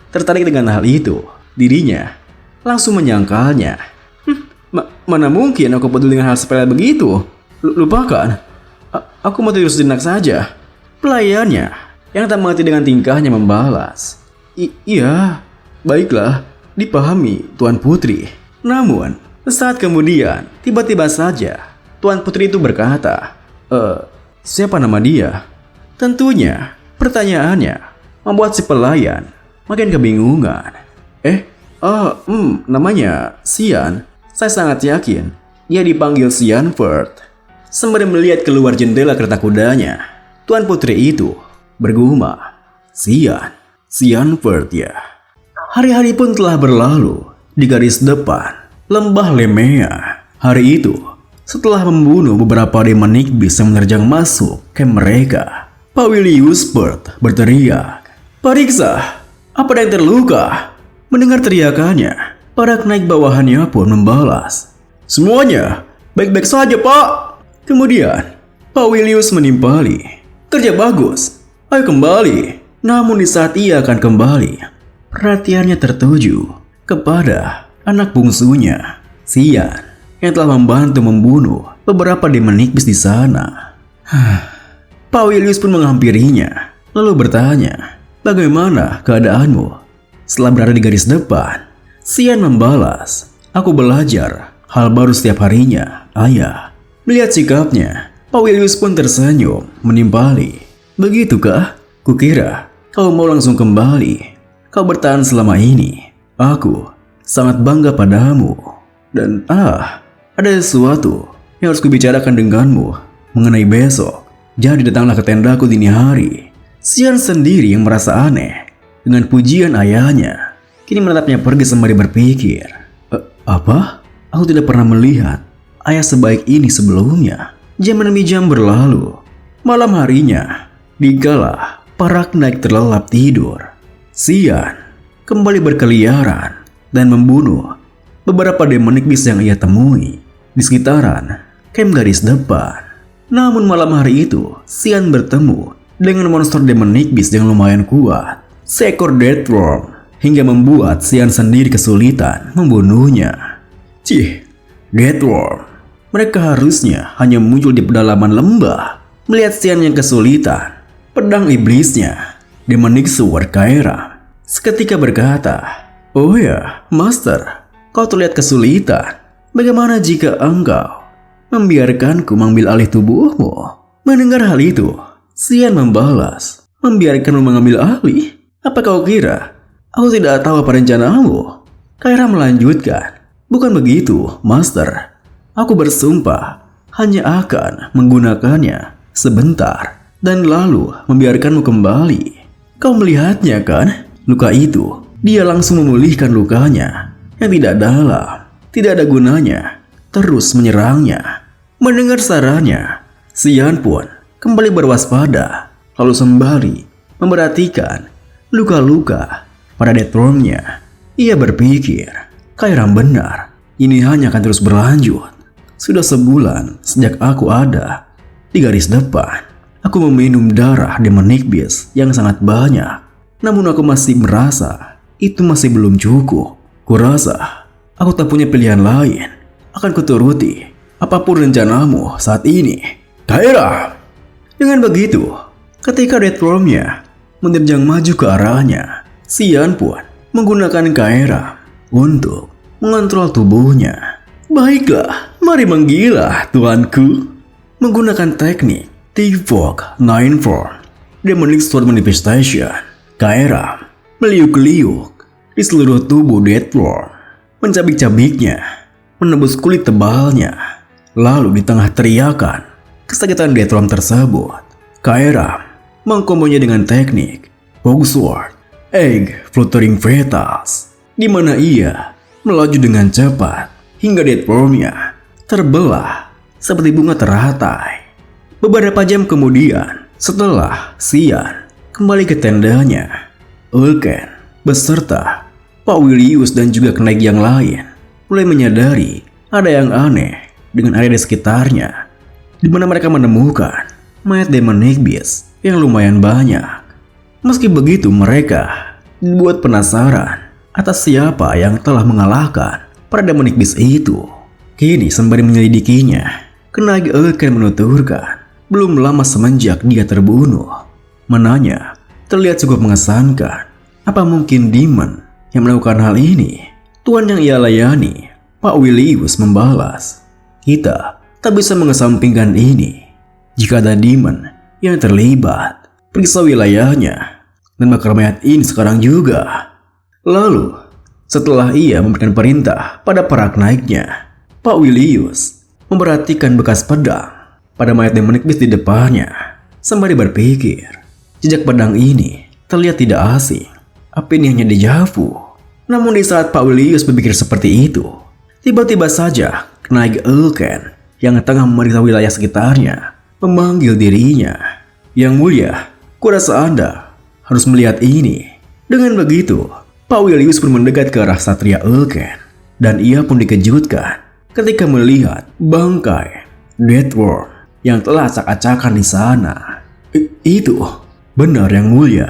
tertarik dengan hal itu, dirinya langsung menyangkalnya. Mana mungkin aku peduli dengan hal sepele begitu? Lupakan, aku mau tidur sejenak saja. Pelayannya yang tak mengerti dengan tingkahnya membalas, iya, baiklah, dipahami Tuan Putri. Namun, saat kemudian, tiba-tiba saja Tuan Putri itu berkata, siapa nama dia? Tentunya, pertanyaannya membuat si pelayan makin kebingungan. Namanya Xian. Saya sangat yakin ia dipanggil Xian Ferd. Sembari melihat keluar jendela kereta kudanya, Tuan Putri itu bergumam, Xian Ferd ya. Hari-hari pun telah berlalu di garis depan lembah Lemea. Hari itu, setelah membunuh beberapa demon Nigbis yang menerjang masuk camp mereka, Pak Willius Ferd berteriak, "Periksa, apa ada yang terluka?" Mendengar teriakannya, para knight bawahannya pun membalas, "Semuanya baik-baik saja, Pak." Kemudian, Pak Willius menimpali, "Kerja bagus, ayo kembali." Namun di saat ia akan kembali, perhatiannya tertuju kepada anak bungsunya, Xian, yang telah membantu membunuh beberapa demon Nigbis di sana. Pak Willius pun menghampirinya, lalu bertanya, "Bagaimana keadaanmu?" Setelah berada di garis depan, Xian membalas, "Aku belajar hal baru setiap harinya, ayah." Melihat sikapnya, Pak Willius pun tersenyum, menimpali, "Begitukah? Kukira kau mau langsung kembali. Kau bertahan selama ini. Aku sangat bangga padamu. Dan ada sesuatu yang harus kubicarakan denganmu mengenai besok. Jadi datanglah ke tendaku dini hari." Xian sendiri yang merasa aneh dengan pujian ayahnya, kini menatapnya pergi sembari berpikir, "Apa? Aku tidak pernah melihat ayah sebaik ini sebelumnya." Jam demi jam berlalu. Malam harinya, dikala para knight terlelap tidur, Xian kembali berkeliaran dan membunuh beberapa demon Nigbis yang ia temui di sekitaran camp garis depan. Namun malam hari itu, Xian bertemu dengan monster demon Nigbis yang lumayan kuat, seekor Deathworm, hingga membuat Xian sendiri kesulitan membunuhnya. Deathworm. Mereka harusnya hanya muncul di pedalaman lembah. Melihat Xian yang kesulitan, pedang iblisnya, Demon Sword Kairam, seketika berkata, "Oh ya, Master, kau terlihat kesulitan. Bagaimana jika engkau membiarkanku mengambil alih tubuhmu?" Mendengar hal itu, Xian membalas, "Membiarkanmu mengambil alih? Apa kau kira aku tidak tahu apa rencanamu?" Kaira melanjutkan, "Bukan begitu, Master. Aku bersumpah hanya akan menggunakannya sebentar dan lalu membiarkanmu kembali. Kau melihatnya kan? Luka itu, dia langsung memulihkan lukanya yang tidak dalam, tidak ada gunanya, terus menyerangnya." Mendengar sarannya, Xian pun kembali berwaspada, lalu sembari memperhatikan luka-luka pada deathworm-nya. Ia berpikir, Kaira benar, ini hanya akan terus berlanjut. Sudah sebulan sejak aku ada di garis depan. Aku meminum darah demonic beast yang sangat banyak. Namun aku masih merasa itu masih belum cukup. Kurasa aku tak punya pilihan lain. Akan kuturuti apapun rencanamu saat ini, Kaira. Dengan begitu, ketika deathworm-nya menerjang maju ke arahnya, Xian pun menggunakan Kaira untuk mengontrol tubuhnya. "Baiklah, mari menggila, tuanku." Menggunakan teknik T-Fog 9 Form Demonic Sword Manifestation, Kaira meliuk-liuk di seluruh tubuh deathworm, mencabik-cabiknya, menembus kulit tebalnya. Lalu di tengah teriakan kesakitan deathworm tersebut, Kaira mengkombonya dengan teknik Fog Sword Egg Fluttering Fetus, di mana ia melaju dengan cepat hingga deathworm-nya terbelah seperti bunga teratai. Beberapa jam kemudian, setelah Xian kembali ke tendanya, Ulken beserta Pak Willius dan juga kenaik yang lain mulai menyadari ada yang aneh dengan area di sekitarnya, di mana mereka menemukan mayat demonic beast yang lumayan banyak. Meski begitu, mereka dibuat penasaran atas siapa yang telah mengalahkan para demonic beast itu. Kini sembari menyelidikinya, kenaik Ulken menuturkan, belum lama semenjak dia terbunuh. Menanya terlihat cukup mengesankan. Apa mungkin demon yang melakukan hal ini? Tuan yang ia layani, Pak Willius, membalas, "Kita tak bisa mengesampingkan ini. Jika ada demon yang terlibat, periksa wilayahnya dan bakar mayat ini sekarang juga." Lalu, setelah ia memberikan perintah pada para kenaiknya, Pak Willius memperhatikan bekas pedang pada mayat demonic beast di depannya. Sembari berpikir, jejak pedang ini terlihat tidak asing. Apa ini hanya dejavu? Namun di saat Pak Willius berpikir seperti itu, tiba-tiba saja kenaik Ulken yang tengah memeriksa wilayah sekitarnya memanggil dirinya. "Yang mulia, kurasa Anda harus melihat ini." Dengan begitu, Pak Willius pun mendekat ke arah Satria Ulken, dan ia pun dikejutkan ketika melihat bangkai deathworm yang telah acak-acakan di sana. Itu benar, Yang Mulia.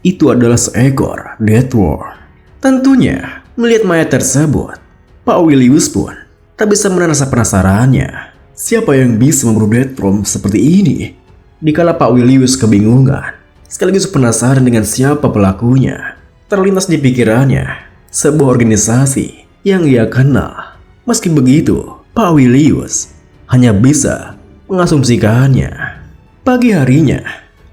Itu adalah seekor deathworm." Tentunya, melihat mayat tersebut, Pak Willius pun tak bisa menahan rasa penasarannya. Siapa yang bisa memburu deathworm seperti ini? Dikala Pak Willius kebingungan, sekaligus penasaran dengan siapa pelakunya, terlintas di pikirannya sebuah organisasi yang ia kenal. Meski begitu, Pak Willius hanya bisa mengasumsikannya. Pagi harinya,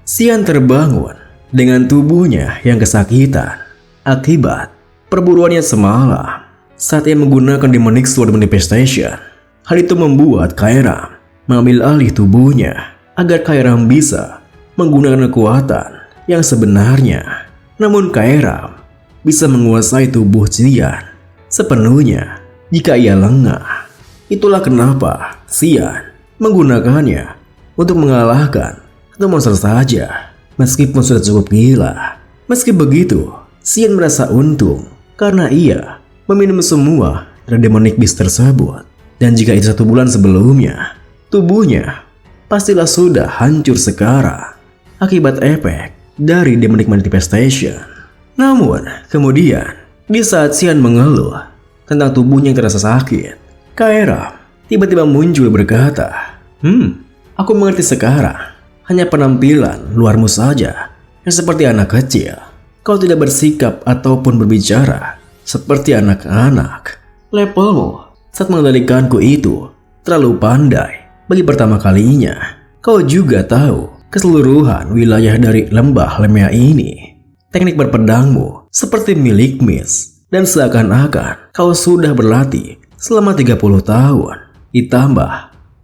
Xian terbangun dengan tubuhnya yang kesakitan akibat perburuannya semalam. Saat ia menggunakan Demonic Sword Manifestation, hal itu membuat Kaira mengambil alih tubuhnya agar Kaira bisa menggunakan kekuatan yang sebenarnya. Namun Kaira bisa menguasai tubuh Xian sepenuhnya jika ia lengah. Itulah kenapa Xian menggunakannya untuk mengalahkan satu monster saja, meskipun sudah cukup gila. Meski begitu, Xian merasa untung karena ia meminum semua dari demonic beast tersebut. Dan jika itu 1 bulan sebelumnya, tubuhnya pastilah sudah hancur sekarang akibat efek dari demonic manifestation. Namun, kemudian, di saat Xian mengeluh tentang tubuhnya yang terasa sakit, Kaira tiba-tiba muncul berkata, aku mengerti sekarang. Hanya penampilan luarmu saja yang seperti anak kecil. Kau tidak bersikap ataupun berbicara seperti anak-anak. Levelmu saat mengendalikanku itu terlalu pandai bagi pertama kalinya. Kau juga tahu keseluruhan wilayah dari lembah Lemea ini. Teknik berpedangmu seperti milik Miss, dan seakan-akan kau sudah berlatih selama 30 tahun. Ditambah,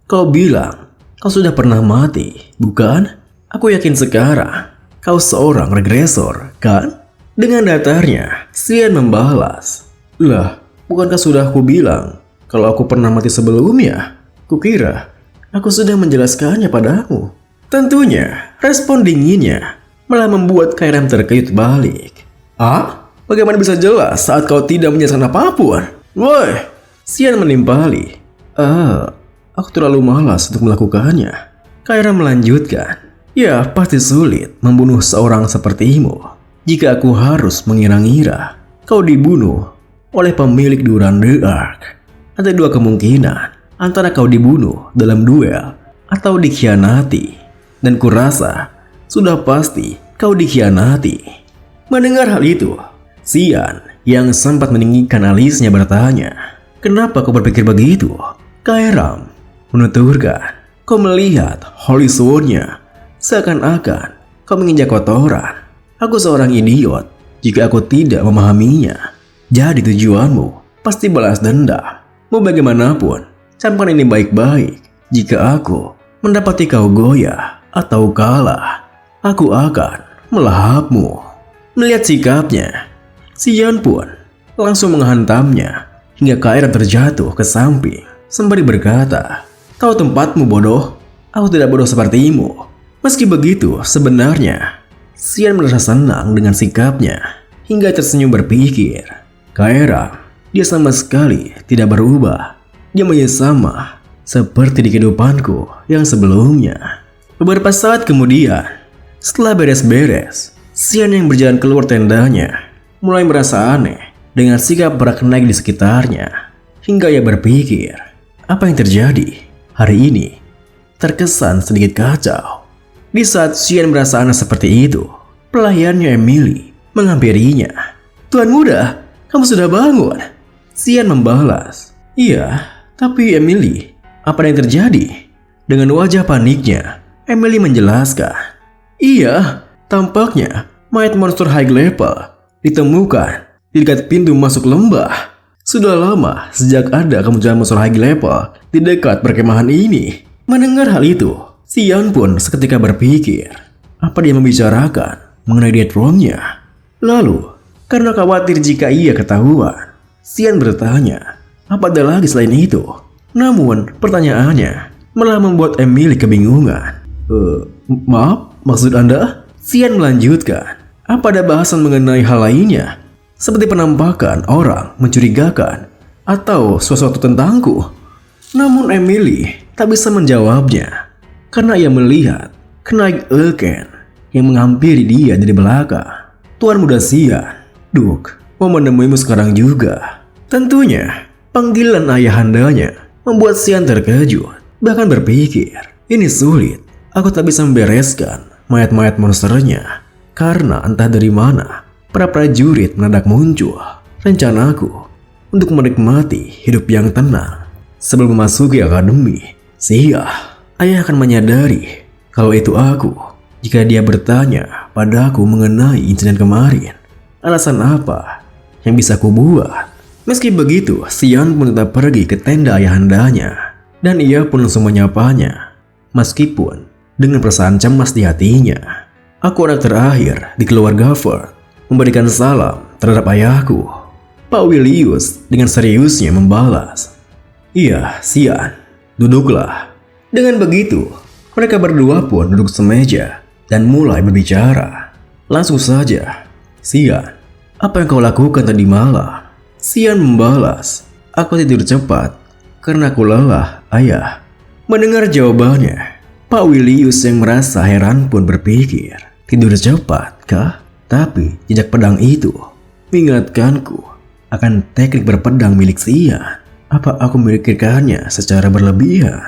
kau bilang kau sudah pernah mati, bukan? Aku yakin sekarang kau seorang regresor, kan? Dengan datarnya, Xian membalas. Lah, bukankah sudah aku bilang kalau aku pernah mati sebelumnya? Kukira aku sudah menjelaskannya padamu. Tentunya, respon dinginnya malah membuat Kairam terkejut balik. Ah? Bagaimana bisa jelas saat kau tidak menjelaskan apapun? Woi! Xian menimpali. Aku terlalu malas untuk melakukannya. Kairam melanjutkan. Ya, pasti sulit membunuh seorang sepertimu. Jika aku harus mengira-ngira kau dibunuh oleh pemilik Duran the Ark. Ada dua kemungkinan, antara kau dibunuh dalam duel atau dikhianati. Dan kurasa sudah pasti kau dikhianati. Mendengar hal itu, Xian yang sempat meninggikan alisnya bertanya, kenapa kau berpikir begitu? Kairam menuturkan, kau melihat Holy Sword-nya seakan-akan kau menginjak kotoran. Aku seorang idiot jika aku tidak memahaminya. Jadi tujuanmu pasti balas dendam. Mau bagaimanapun, camkan ini baik-baik. Jika aku mendapati kau goyah atau kalah, aku akan melahapmu. Melihat sikapnya, Xian pun langsung menghantamnya hingga Kairam terjatuh ke samping sembari berkata, kau tempatmu bodoh, aku tidak bodoh sepertimu. Meski begitu, sebenarnya Xian merasa senang dengan sikapnya hingga tersenyum berpikir, Kairam, dia sama sekali tidak berubah. Dia masih sama seperti di kehidupanku yang sebelumnya. Beberapa saat kemudian, setelah beres-beres, Xian yang berjalan keluar tendanya mulai merasa aneh dengan sikap para kenaik di sekitarnya. Hingga ia berpikir, apa yang terjadi hari ini terkesan sedikit kacau. Di saat Xian merasa aneh seperti itu, pelayannya Emily menghampirinya. Tuan muda, kamu sudah bangun? Xian membalas. Iya, tapi Emily, apa yang terjadi? Dengan wajah paniknya, Emily menjelaskan. Iya, tampaknya mayat monster high level ditemukan di dekat pintu masuk lembah. Sudah lama sejak ada kemunculan monster high level di dekat perkemahan ini. Mendengar hal itu, Xian pun seketika berpikir, apa dia membicarakan mengenai dead room-nya? Lalu, karena khawatir jika ia ketahuan, Xian bertanya, apa ada lagi selain itu? Namun, pertanyaannya malah membuat Emily kebingungan. Maaf, maksud Anda? Xian melanjutkan, apa ada bahasan mengenai hal lainnya? Seperti penampakan orang mencurigakan atau sesuatu tentangku? Namun Emily tak bisa menjawabnya karena ia melihat kenaik Elken yang menghampiri dia dari belakang. Tuan muda Xian, Duk, mau menemuimu sekarang juga. Tentunya, panggilan ayahandanya membuat Xian terkejut, bahkan berpikir, ini sulit, aku tak bisa membereskan mayat-mayat monsternya. Karena entah dari mana, para prajurit mendadak muncul. Rencanaku untuk menikmati hidup yang tenang sebelum memasuki akademi. Sia, ayah akan menyadari kalau itu aku jika dia bertanya padaku mengenai insiden kemarin. Alasan apa yang bisa ku buat? Meski begitu, Xian pun tetap pergi ke tenda ayahandanya dan ia pun langsung menyapanya. Meskipun dengan perasaan cemas di hatinya, aku anak terakhir di keluarga Ford, memberikan salam terhadap ayahku. Pak Willius dengan seriusnya membalas, iya, Xian, duduklah. Dengan begitu, mereka berdua pun duduk semeja dan mulai berbicara. Langsung saja, Xian, apa yang kau lakukan tadi malam? Xian membalas, aku tidur cepat karena aku lelah, ayah. Mendengar jawabannya, Pak Willius yang merasa heran pun berpikir, tidur cepat kah? Tapi jejak pedang itu mengingatkanku akan teknik berpedang milik Xian. Apa aku memikirkannya secara berlebihan?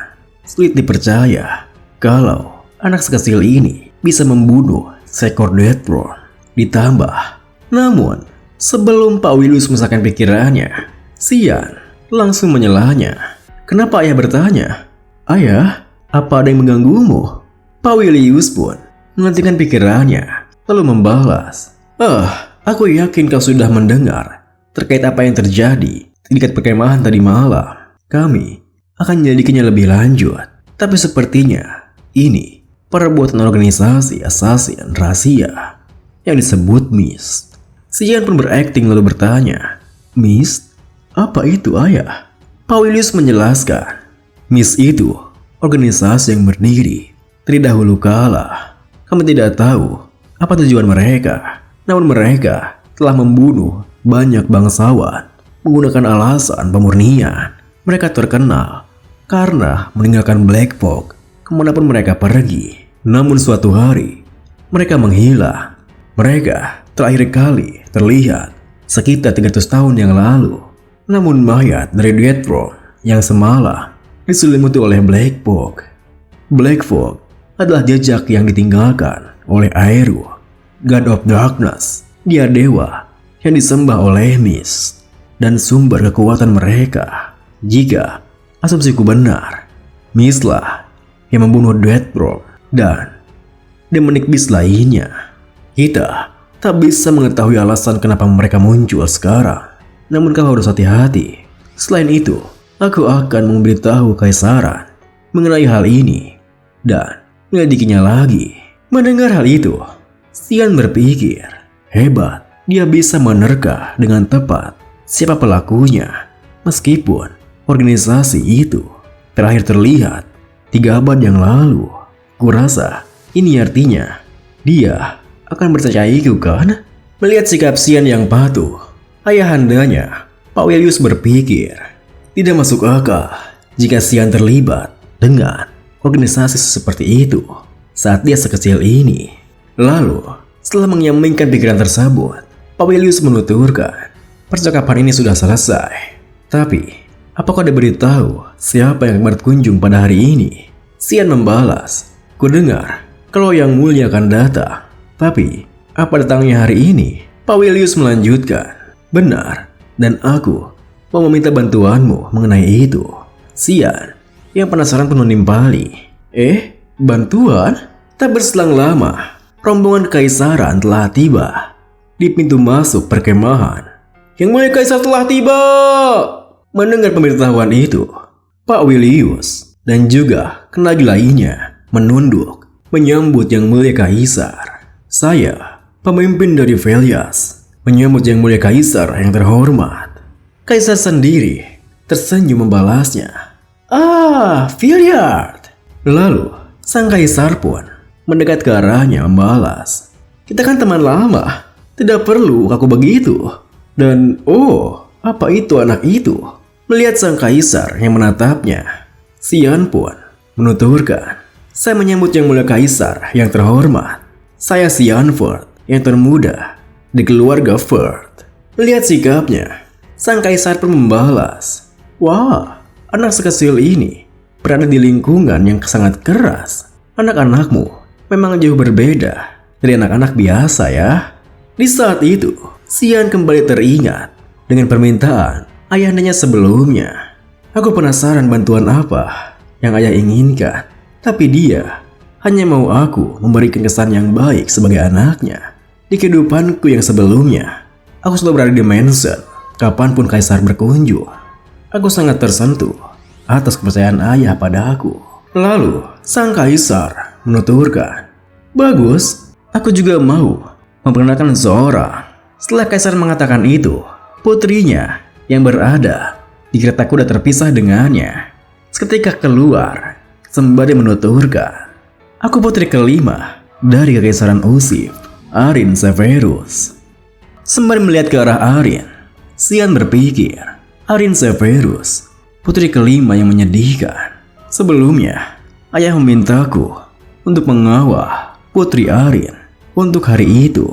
Sulit dipercaya kalau anak sekecil ini bisa membunuh seekor Deathborn. Ditambah, namun sebelum Pak Willius memisahkan pikirannya, Xian langsung menyelahnya. Kenapa ayah bertanya? Ayah, Apa ada yang mengganggumu? Pak Willius pun menghentikan pikirannya, lalu membalas, aku yakin kau sudah mendengar terkait apa yang terjadi di dekat perkemahan tadi malam. Kami akan menyelidikinya lebih lanjut, tapi sepertinya ini perbuatan organisasi assassin rahasia yang disebut Mist. Sian pun berakting lalu bertanya, Mist? Apa itu, ayah? Pak Willius menjelaskan, Mist itu organisasi yang berdiri dari dahulu kala. Kami tidak tahu apa tujuan mereka, namun mereka telah membunuh banyak bangsawan menggunakan alasan pemurnian. Mereka terkenal karena meninggalkan Black Fog kemanapun mereka pergi. Namun suatu hari mereka menghilang. Mereka terakhir kali terlihat sekitar 300 tahun yang lalu. Namun mayat dari Death Throne yang semalam diselimuti oleh Black Fog. Black Fog adalah jejak yang ditinggalkan oleh Aeru, God of Darkness. Dia dewa yang disembah oleh Mist dan sumber kekuatan mereka. Jika asumsiku benar, Mist lah yang membunuh Death Throne dan Demonic Beast lainnya. Kita tak bisa mengetahui alasan kenapa mereka muncul sekarang. Namun kau harus hati-hati. Selain itu, aku akan memberitahu Kaisaran mengenai hal ini dan menyelidikinya lagi. Mendengar hal itu, Sian berpikir, hebat, dia bisa menerka dengan tepat siapa pelakunya. Meskipun organisasi itu terakhir terlihat 3 abad yang lalu. Kurasa ini artinya dia akan percayaiku, kan? Melihat sikap Sian yang patuh, ayahandanya Pak Willius berpikir tidak masuk akal jika Sian terlibat dengan organisasi seperti itu saat dia sekecil ini. Lalu setelah menyampingkan pikiran tersebut, Pak Willius menuturkan, percakapan ini sudah selesai. Tapi apakah diberitahu siapa yang berkunjung pada hari ini? Sian membalas, kudengar kalau yang mulia akan datang. Tapi apa datangnya hari ini? Pak Willius melanjutkan, benar, dan aku mau meminta bantuanmu mengenai itu. Sian yang penasaran pun menimpali. Bantuan? Tak berselang lama, rombongan Kaisaran telah tiba di pintu masuk perkemahan. Yang mulia Kaisar telah tiba! Mendengar pemberitahuan itu, Pak Willius dan juga kenagi lainnya menunduk menyambut Yang Mulia Kaisar. Saya, pemimpin dari Velias, menyambut Yang Mulia Kaisar yang terhormat. Kaisar sendiri tersenyum membalasnya. Villiard. Lalu, sang Kaisar pun mendekat ke arahnya membalas. Kita kan teman lama, tidak perlu aku begitu. Dan apa itu anak itu? Melihat sang Kaisar yang menatapnya, Sian pun menuturkan, saya menyambut Yang Mulia Kaisar yang terhormat. Saya Sian Ford yang termuda di keluarga Ford. Melihat sikapnya, sang Kaisar pun membalas, wah, anak sekecil ini berada di lingkungan yang sangat keras. Anak-anakmu memang jauh berbeda dari anak-anak biasa ya. Di saat itu, Sian kembali teringat dengan permintaan ayahandanya sebelumnya. Aku penasaran bantuan apa yang ayah inginkan, tapi dia hanya mau aku memberikan kesan yang baik sebagai anaknya. Di kehidupanku yang sebelumnya, aku selalu berada di mansion kapanpun Kaisar berkunjung. Aku sangat tersentuh atas kepercayaan ayah pada aku. Lalu, sang Kaisar menuturkan, bagus, aku juga mau memperkenalkan seorang. Setelah Kaisar mengatakan itu, putrinya yang berada di kereta kuda terpisah dengannya. Seketika keluar, sembari menuturkan, aku putri kelima dari Kekaisaran Usif, Arin Severus. Sembari melihat ke arah Arin, Sian berpikir, Arin Severus, putri kelima yang menyedihkan. Sebelumnya, ayah memintaku untuk mengawal putri Arin untuk hari itu.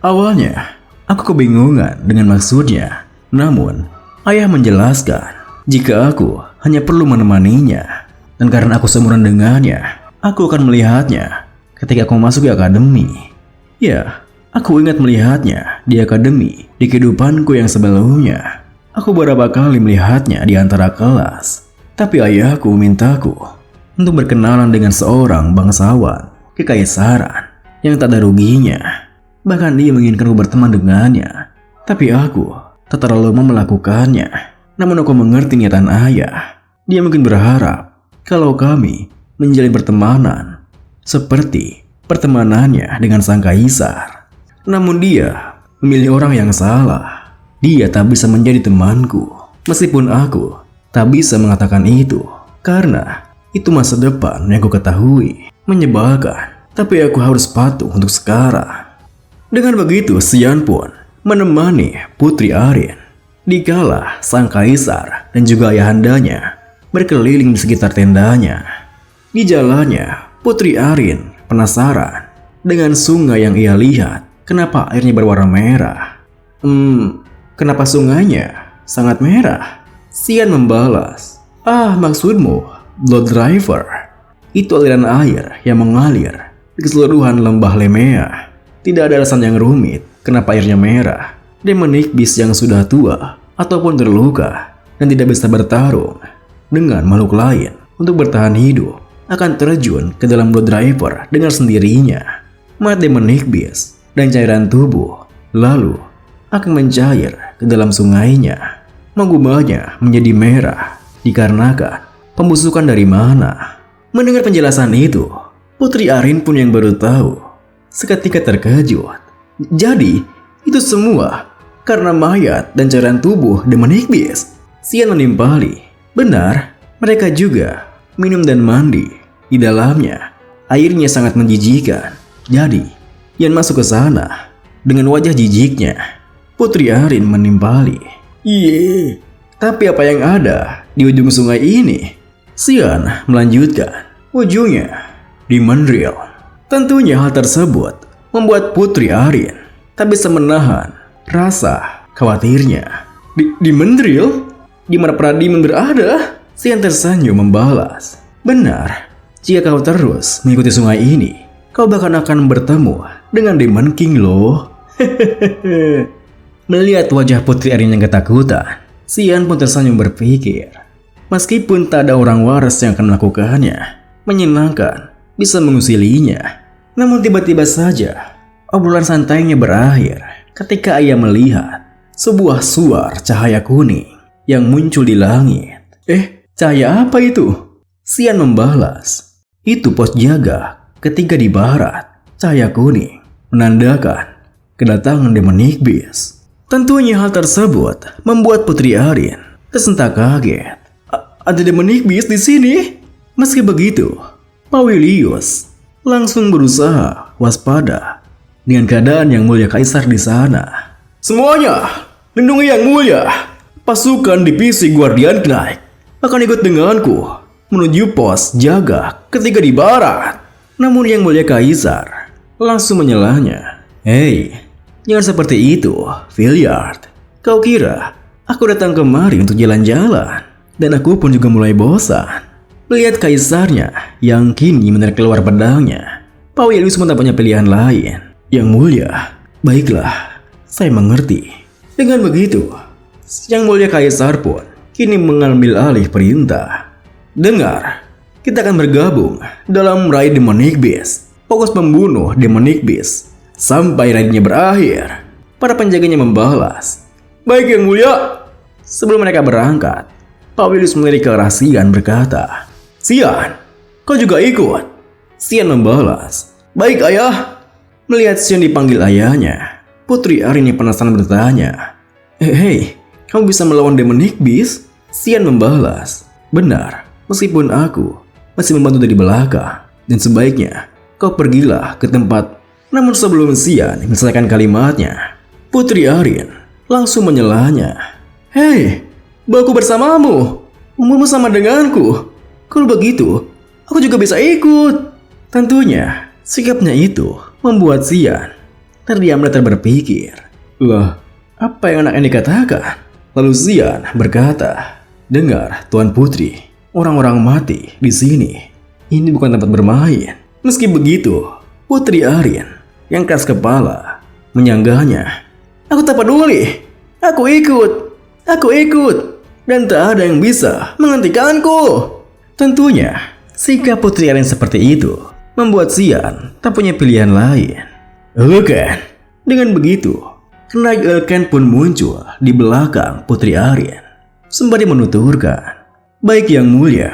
Awalnya, aku kebingungan dengan maksudnya. Namun, ayah menjelaskan jika aku hanya perlu menemaninya. Dan karena aku seumuran dengannya, aku akan melihatnya ketika aku masuk ke akademi. Ya, aku ingat melihatnya di akademi di kehidupanku yang sebelumnya. Aku beberapa kali melihatnya di antara kelas. Tapi ayahku memintaku untuk berkenalan dengan seorang bangsawan kekaisaran yang tak ada ruginya. Bahkan dia menginginkanku berteman dengannya. Tapi aku tak terlalu mau melakukannya. Namun aku mengerti niatan ayah. Dia mungkin berharap kalau kami menjalin pertemanan seperti pertemanannya dengan sang kaisar. Namun dia memilih orang yang salah. Dia tak bisa menjadi temanku. Meskipun aku tak bisa mengatakan itu, karena itu masa depan yang aku ketahui. Menyebalkan, tapi aku harus patuh untuk sekarang. Dengan begitu, Xian pun menemani Putri Arin. Dikala sang kaisar dan juga ayahandanya berkeliling di sekitar tendanya. Di jalannya, Putri Arin penasaran dengan sungai yang ia lihat. Kenapa airnya berwarna merah? Kenapa sungainya sangat merah? Xian membalas, maksudmu Blood River. Itu aliran air yang mengalir di keseluruhan lembah Lemea. Tidak ada alasan yang rumit kenapa airnya merah. Demonic Beast yang sudah tua ataupun terluka dan tidak bisa bertarung dengan makhluk lain untuk bertahan hidup akan terjun ke dalam Blood River dengan sendirinya. Mat Demonic Beast dan cairan tubuh lalu akan mencair ke dalam sungainya, mengubahnya menjadi merah dikarenakan pembusukan dari mana. Mendengar penjelasan itu, Putri Arin pun yang baru tahu seketika terkejut. Jadi, itu semua karena mayat dan cairan tubuh Demonic Beast. Xian menimpali. Benar, mereka juga minum dan mandi. Di dalamnya, airnya sangat menjijikan. Jadi, Yan masuk ke sana dengan wajah jijiknya. Putri Arin menimpali. Iya, tapi apa yang ada di ujung sungai ini? Xian melanjutkan. Ujungnya di Menril. Tentunya hal tersebut membuat Putri Arin tak bisa menahan rasa khawatirnya. Di Menril? Di mana para demon berada? Xian tersenyum membalas. Benar, jika kau terus mengikuti sungai ini, kau bahkan akan bertemu dengan Demon King loh. Melihat wajah Putri Arin yang ketakutan, Xian pun tersenyum berpikir, meskipun tak ada orang waras yang akan melakukannya, menyenangkan bisa mengusilinya. Namun tiba-tiba saja obrolan santainya berakhir ketika ia melihat sebuah suar cahaya kuning yang muncul di langit. Cahaya apa itu? Xian membalas. Itu pos jaga ketika di barat. Cahaya kuning menandakan kedatangan Demonic Beast. Tentunya hal tersebut membuat Putri Arin tersentak kaget. Ada Demonic Beast di sini? Meski begitu, Mawilius langsung berusaha waspada dengan keadaan yang mulia kaisar di sana. Semuanya, lindungi yang mulia. Pasukan divisi Guardian Knight akan ikut denganku menuju pos jaga ketika di barat. Namun yang mulia kaisar langsung menyelahnya. Hei, jangan seperti itu, Villiard. Kau kira aku datang kemari untuk jalan-jalan? Dan aku pun juga mulai bosan melihat kaisarnya yang kini menarik keluar pedangnya. Mawilius pun tak punya pilihan lain. Yang mulia, baiklah, saya mengerti. Dengan begitu, yang mulia kaisar pun kini mengambil alih perintah. Dengar, kita akan bergabung dalam raid Demonic Beast. Fokus membunuh Demonic Beast sampai raidnya berakhir. Para penjaganya membalas. Baik yang mulia. Sebelum mereka berangkat, Mawilius melirik ke arah Xian berkata, Xian, kau juga ikut? Xian membalas, baik ayah. Melihat Xian dipanggil ayahnya, Putri Arin yang penasaran bertanya, Hei, kamu bisa melawan Demonic Beast? Xian membalas, benar, meskipun aku masih membantu dari belakang, dan sebaiknya kau pergilah ke tempat. Namun sebelum Xian menyelesaikan kalimatnya, Putri Arin langsung menyelahnya. Hei, bawa aku bersamamu. Umurmu sama denganku. Kalau begitu, aku juga bisa ikut. Tentunya, sikapnya itu membuat Xian terdiam dan berpikir. Lah, apa yang anak ini katakan? Lalu Xian berkata, dengar, Tuan Putri, orang-orang mati di sini. Ini bukan tempat bermain. Meski begitu, Putri Arin yang keras kepala menyanggahnya. Aku tak peduli. Aku ikut. Aku ikut. Dan tak ada yang bisa menghentikanku. Tentunya, Sikap Putri Aryan seperti itu membuat Xian tak punya pilihan lain. Elken. Dengan begitu, Knight Elken pun muncul di belakang Putri Aryan sembari menuturkan, "Baik Yang Mulia,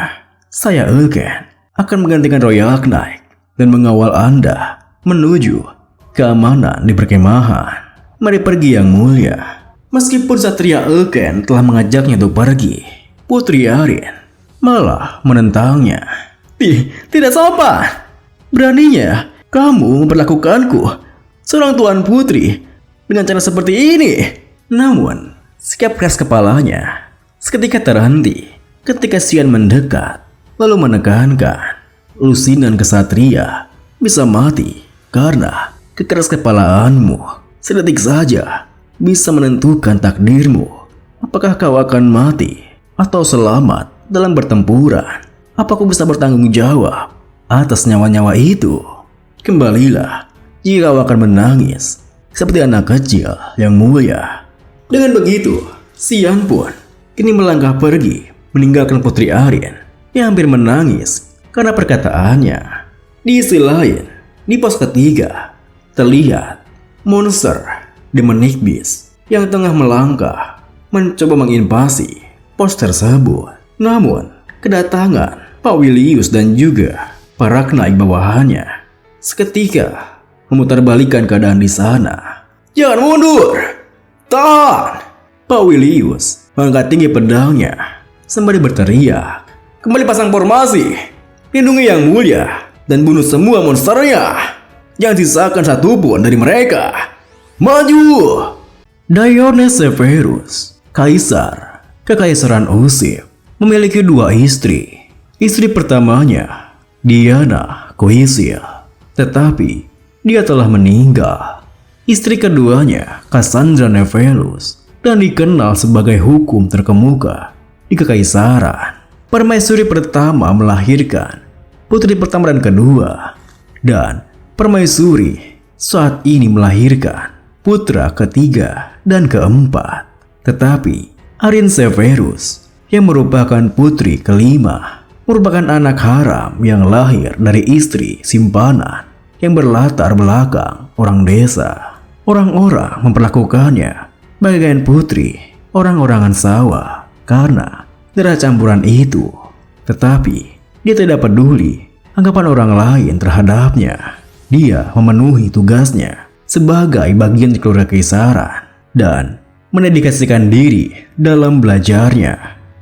saya Elken akan menggantikan Royal Knight dan mengawal Anda menuju keamanan di perkemahan. Mari pergi Yang Mulia." Meskipun Satria Elken telah mengajaknya untuk pergi, Putri Aryan malah menentangnya. Tidak sopan. Beraninya kamu memperlakukanku, seorang tuan putri, dengan cara seperti ini. Namun, sikap keras kepalanya seketika terhenti ketika Xian mendekat, lalu menekankan, lusinan kesatria bisa mati karena kekeras kepalaanmu. Sedetik saja bisa menentukan takdirmu. Apakah kau akan mati atau selamat dalam bertempuran? Apa aku bisa bertanggung jawab atas nyawa-nyawa itu? Kembalilah jika kau akan menangis seperti anak kecil Yang Mulia. Dengan begitu, Xian pun kini melangkah pergi meninggalkan Putri Aryan yang hampir menangis karena perkataannya. Di sisi lain, di pos ketiga, terlihat monster Demonic Beast yang tengah melangkah mencoba menginvasi pos tersebut. Namun, kedatangan Pak Willius dan juga para knight bawahannya seketika memutarbalikkan keadaan di sana. "Jangan mundur! Tahan!" Pak Willius mengangkat tinggi pedangnya sembari berteriak, "Kembali pasang formasi! Lindungi Yang Mulia dan bunuh semua monsternya! Jangan sisakan satupun dari mereka! Maju!" Dionys Severus, Kaisar Kekaisaran Usip, memiliki dua istri. Istri pertamanya, Diana Koisil, tetapi dia telah meninggal. Istri keduanya, Cassandra Nevelus, dan dikenal sebagai hukum terkemuka di Kekaisaran. Permaisuri pertama melahirkan putri pertama dan kedua, dan permaisuri saat ini melahirkan putra ketiga dan keempat. Tetapi Aryan Severus yang merupakan putri kelima merupakan anak haram yang lahir dari istri simpanan yang berlatar belakang orang desa. Orang-orang memperlakukannya bagaikan putri orang-orangan sawah karena darah campuran itu. Tetapi dia tidak peduli anggapan orang lain terhadapnya. Dia memenuhi tugasnya sebagai bagian keluarga keisaran dan mendedikasikan diri dalam belajarnya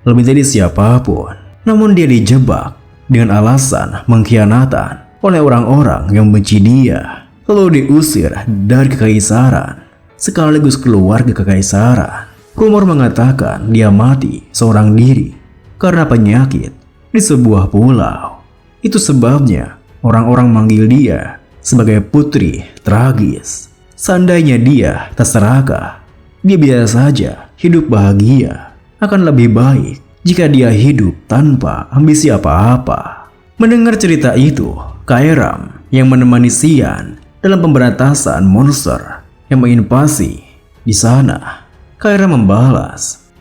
lebih dari siapapun. Namun dia dijebak dengan alasan mengkhianatan oleh orang-orang yang membenci dia, lalu diusir dari kekaisaran sekaligus keluarga kekaisaran. Rumor mengatakan dia mati seorang diri karena penyakit di sebuah pulau. Itu sebabnya orang-orang manggil dia sebagai putri tragis. Seandainya dia tak serakah, dia biasa saja hidup bahagia. Akan lebih baik jika dia hidup tanpa ambisi apa-apa. Mendengar cerita itu, Kairam yang menemani Xian dalam pemberantasan monster yang menginvasi di sana. Kairam membalas,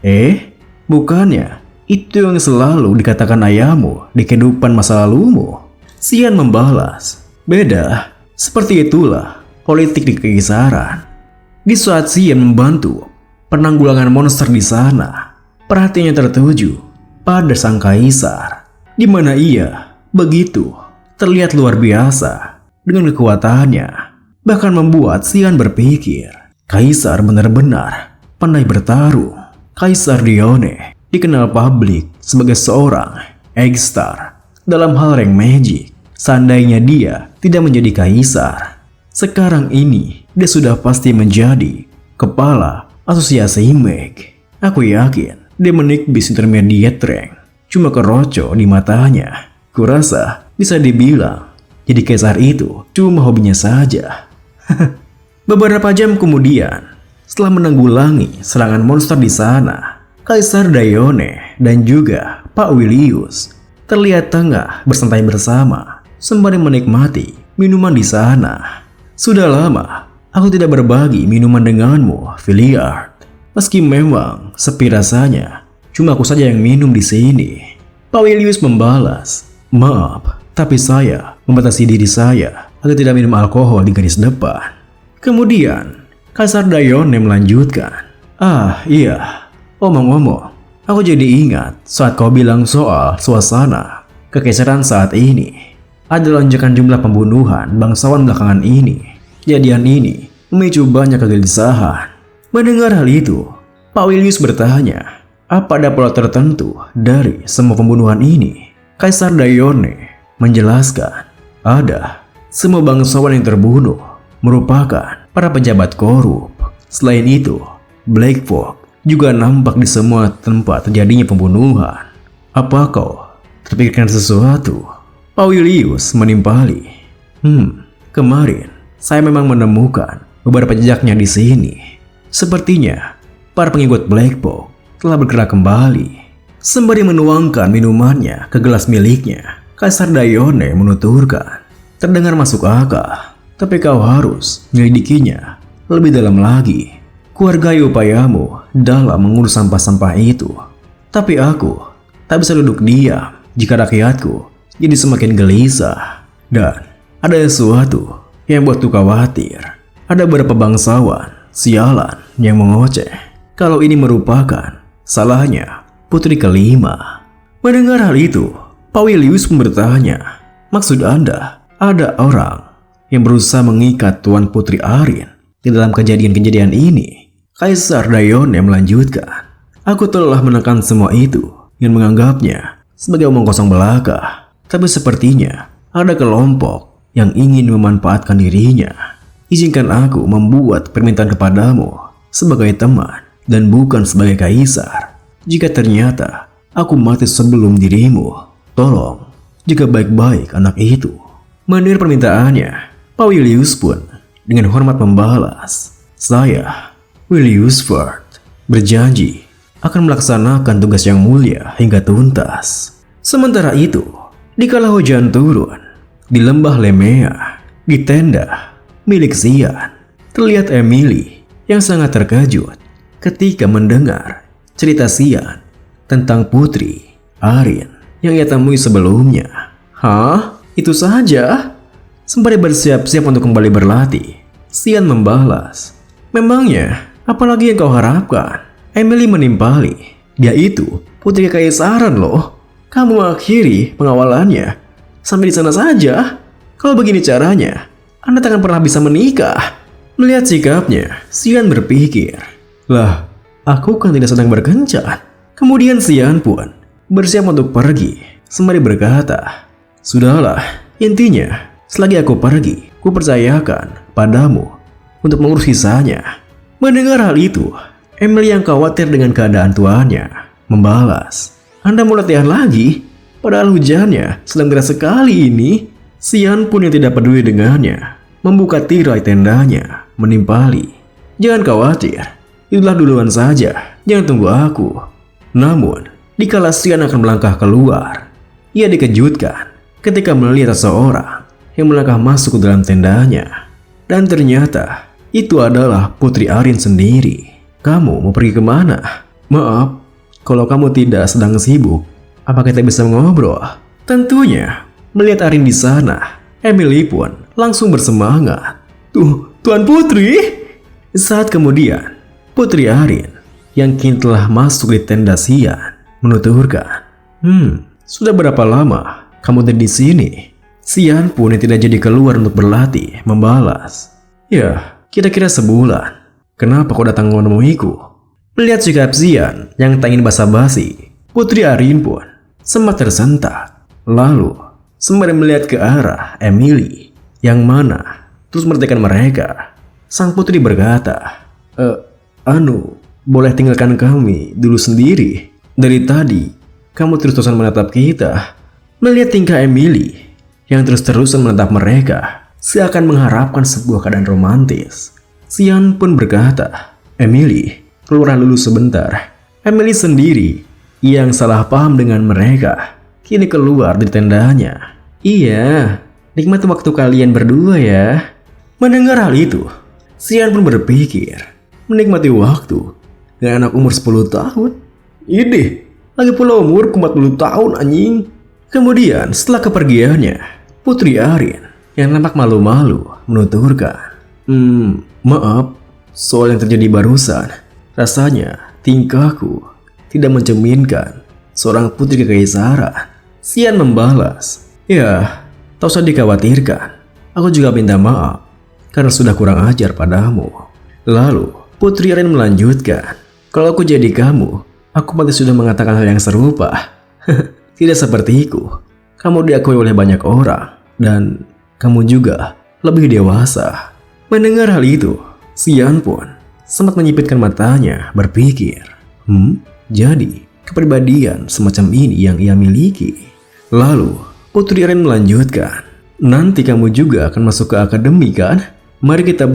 bukannya itu yang selalu dikatakan ayahmu di kehidupan masa lalumu? Xian membalas, beda, seperti itulah politik di kekaisaran. Di saat Xian membantu penanggulangan monster di sana, perhatiannya tertuju pada sang kaisar, di mana ia begitu terlihat luar biasa dengan kekuatannya. Bahkan membuat Xian berpikir, kaisar benar-benar pandai bertarung. Kaisar Dione dikenal publik sebagai seorang Eggstar dalam hal rank magic. Seandainya dia tidak menjadi kaisar, sekarang ini dia sudah pasti menjadi kepala asosiasi mag. Aku yakin Demonic Beast Intermediate Rank cuma keroco di matanya. Kurasa bisa dibilang jadi kaisar itu cuma hobinya saja. Beberapa jam kemudian, setelah menanggulangi serangan monster di sana, Kaisar Dione dan juga Pak Willius terlihat tengah bersantai bersama sembari menikmati minuman di sana. Sudah lama aku tidak berbagi minuman denganmu, Villiard. Meski memang sepi rasanya, cuma aku saja yang minum di sini. Pak Willius membalas, Maaf, tapi saya membatasi diri saya agar tidak minum alkohol di garis depan. Kemudian, Kaisar Dayone melanjutkan. Ah iya, omong-omong, aku jadi ingat saat kau bilang soal suasana kekaisaran saat ini. Ada lonjakan jumlah pembunuhan bangsawan belakangan ini. Kejadian ini memicu banyak kegelisahan. Mendengar hal itu, Pak Willius bertanya, apa ada pola tertentu dari semua pembunuhan ini? Kaisar Dayone menjelaskan, ada. Semua bangsawan yang terbunuh merupakan para pejabat korup. Selain itu, Black Fog juga nampak di semua tempat terjadinya pembunuhan. Apa kau terpikirkan sesuatu? Pak Willius menimpali. Kemarin saya memang menemukan beberapa jejaknya di sini. Sepertinya para pengikut Black Fog telah bergerak kembali. Sembari menuangkan minumannya ke gelas miliknya, Kaisar Dayone menuturkan, terdengar masuk akal, tapi kau harus menyelidikinya lebih dalam lagi. Kuhargai upayamu dalam mengurus sampah-sampah itu. Tapi aku tak bisa duduk diam jika rakyatku jadi semakin gelisah. Dan ada sesuatu yang buatku khawatir. Ada beberapa bangsawan sialan yang mengoceh kalau ini merupakan salahnya putri kelima. Mendengar hal itu, Pak Willius pun bertanya, maksud Anda ada orang yang berusaha mengikat Tuan Putri Arin di dalam kejadian-kejadian ini? Kaisar Dayone melanjutkan, aku telah menekan semua itu dan menganggapnya sebagai omong kosong belaka. Tapi sepertinya ada kelompok yang ingin memanfaatkan dirinya. Izinkan aku membuat permintaan kepadamu sebagai teman dan bukan sebagai kaisar. Jika ternyata aku mati sebelum dirimu, tolong jaga baik-baik anak itu. Mendengar permintaannya, Pak Willius pun dengan hormat membalas, saya, Willius Ford, berjanji akan melaksanakan tugas yang mulia hingga tuntas. Sementara itu, dikala hujan turun di lembah Lemea, di tenda milik Xian, terlihat Emily yang sangat terkejut ketika mendengar cerita Xian tentang Putri Arin yang ia temui sebelumnya. Hah? Itu saja? Sembari bersiap-siap untuk kembali berlatih, Xian membalas, memangnya apalagi yang kau harapkan? Emily menimpali, dia itu putri kekaisaran loh. Kamu akhiri pengawalannya sampai di sana saja. Kalau begini caranya, Anda takkan pernah bisa menikah. Melihat sikapnya, Xian berpikir, lah, aku kan tidak sedang berkencan. Kemudian Xian pun bersiap untuk pergi, sembari berkata, sudahlah, intinya selagi aku pergi, ku percayakan padamu untuk mengurus sisanya. Mendengar hal itu, Emily yang khawatir dengan keadaan tuannya membalas, Anda mau latihan lagi? Padahal hujannya sedang deras sekali ini. Xian pun yang tidak peduli dengannya membuka tirai tendanya, menimpali. Jangan khawatir, itulah duluan saja, jangan tunggu aku. Namun, dikala Xian akan melangkah keluar, ia dikejutkan ketika melihat seseorang yang melangkah masuk ke dalam tendanya. Dan ternyata, itu adalah Putri Arin sendiri. Kamu mau pergi kemana? Maaf, kalau kamu tidak sedang sibuk, apa kita bisa ngobrol? Tentunya, melihat Arin di sana, Emily pun langsung bersemangat. Tuan Putri! Saat kemudian, Putri Arin yang kini telah masuk di tenda Xian menuturkan, sudah berapa lama kamu ada di sini? Xian pun yang tidak jadi keluar untuk berlatih membalas, ya, kira-kira sebulan. Kenapa kau datang menemuiku? Melihat sikap Xian yang tak ingin basa-basi, Putri Arin pun sempat tersentak. Lalu, sembari melihat ke arah Emily, yang mana terus merhatikan mereka, sang putri berkata, boleh tinggalkan kami dulu sendiri. Dari tadi, kamu terus-terusan menatap kita. Melihat tingkah Emily yang terus-terusan menatap mereka, seakan mengharapkan sebuah keadaan romantis, Xian pun berkata, Emily, keluar dulu sebentar. Emily sendiri yang salah paham dengan mereka, kini keluar dari tendanya. Iya, nikmati waktu kalian berdua ya. Mendengar hal itu, Xian pun berpikir, menikmati waktu dengan anak umur 10 tahun. Ini, lagi pula umurku 40 tahun anjing. Kemudian setelah kepergiannya, Putri Arin yang nampak malu-malu menuturkan, maaf, soal yang terjadi barusan. Rasanya tingkahku tidak mencerminkan seorang putri kekaisaran. Xian membalas, ya, tak usah dikhawatirkan. Aku juga minta maaf karena sudah kurang ajar padamu. Lalu Putri Arin melanjutkan, kalau aku jadi kamu, aku pasti sudah mengatakan hal yang serupa. Tidak sepertiku. Kamu diakui oleh banyak orang dan kamu juga lebih dewasa. Mendengar hal itu, Xian pun sempat menyipitkan matanya berpikir, jadi kepribadian semacam ini yang ia miliki. Lalu Putri Arin melanjutkan, nanti kamu juga akan masuk ke akademi kan? Mari kita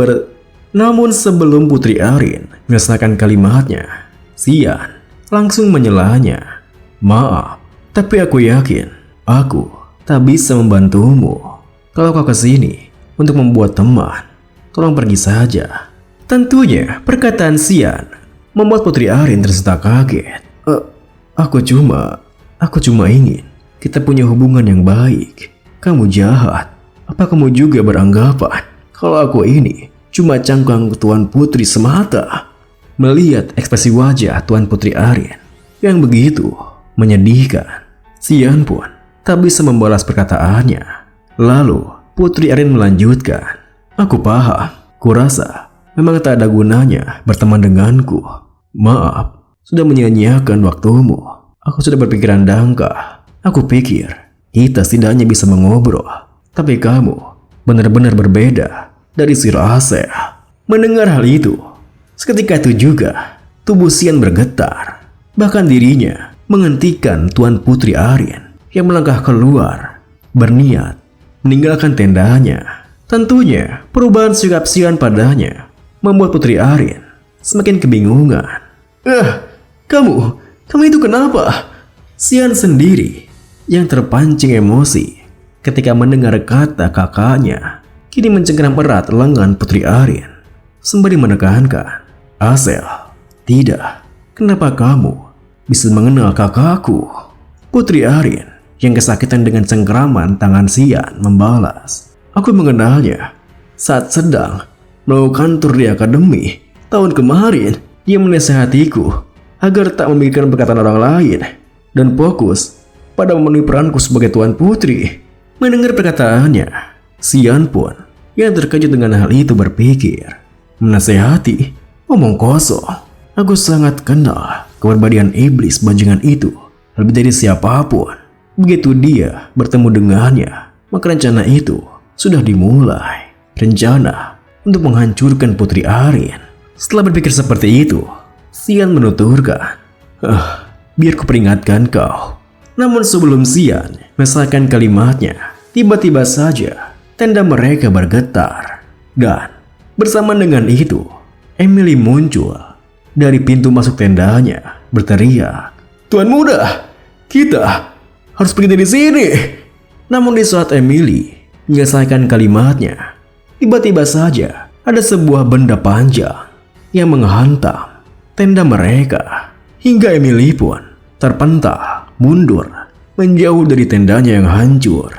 Namun sebelum Putri Arin menyelesaikan kalimatnya, Xian langsung menyelanya, maaf, tapi aku yakin aku tak bisa membantumu. Kalau kau kesini untuk membuat teman, tolong pergi saja. Tentunya perkataan Xian membuat Putri Arin tersentak kaget. Aku cuma ingin kita punya hubungan yang baik. Kamu jahat. Apa kamu juga beranggapan kalau aku ini cuma cangkang Tuan Putri semata? Melihat ekspresi wajah Tuan Putri Arin yang begitu menyedihkan, Xian pun tak bisa membalas perkataannya. Lalu Putri Arin melanjutkan, aku paham, kurasa memang tak ada gunanya berteman denganku. Maaf, sudah menyia-nyiakan waktumu. Aku sudah berpikiran dangkal. Aku pikir kita setidaknya bisa mengobrol. Tapi kamu benar-benar berbeda dari Sir Asel. Mendengar hal itu, seketika itu juga tubuh Xian bergetar. Bahkan dirinya menghentikan Tuan Putri Arin yang melangkah keluar, berniat meninggalkan tendanya. Tentunya perubahan sikap Xian padanya membuat Putri Arin semakin kebingungan. Kamu itu kenapa? Xian sendiri yang terpancing emosi ketika mendengar kata kakaknya kini mencengkeram erat lengan Putri Arin sembari menekankan, Asel, tidak, kenapa kamu bisa mengenal kakakku? Putri Arin yang kesakitan dengan cengkeraman tangan Xian membalas, aku mengenalnya saat sedang melakukan tur di akademi. Tahun kemarin dia menasihatiku agar tak memikirkan perkataan orang lain dan fokus pada memenuhi peranku sebagai Tuan Putri. Mendengar perkataannya, Xian pun yang terkejut dengan hal itu berpikir, menasehati, omong kosong. Aku sangat kenal kepribadian iblis bajingan itu lebih dari siapapun. Begitu dia bertemu dengannya, maka rencana itu sudah dimulai. Rencana untuk menghancurkan Putri Arin. Setelah berpikir seperti itu, Xian menuturkan, biar ku peringatkan kau. Namun sebelum Xian menyelesaikan kalimatnya, tiba-tiba saja tenda mereka bergetar. Dan bersamaan dengan itu, Emily muncul dari pintu masuk tendanya berteriak, Tuan Muda, kita harus pergi dari sini. Namun di saat Emily menyelesaikan kalimatnya, tiba-tiba saja ada sebuah benda panjang yang menghantam tenda mereka. Hingga Emily pun terpental mundur menjauh dari tendanya yang hancur.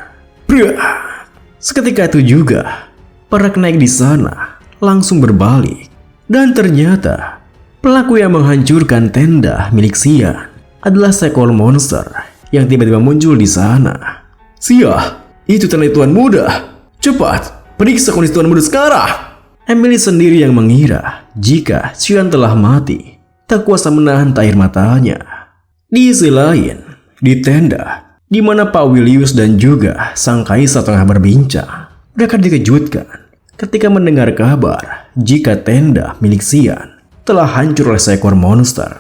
Seketika itu juga para kenaik di sana langsung berbalik. Dan ternyata pelaku yang menghancurkan tenda milik Xian adalah seekor monster yang tiba-tiba muncul di sana. Sia, itu tanda Tuan Muda. Cepat, periksa kondisi Tuan Muda sekarang. Emily sendiri yang mengira jika Xian telah mati, tak kuasa menahan air matanya. Di sisi lain, di tenda di mana Pak Willius dan juga sang kaisar tengah berbincang, mereka dikejutkan ketika mendengar kabar jika tenda milik Xian telah hancur oleh seekor monster.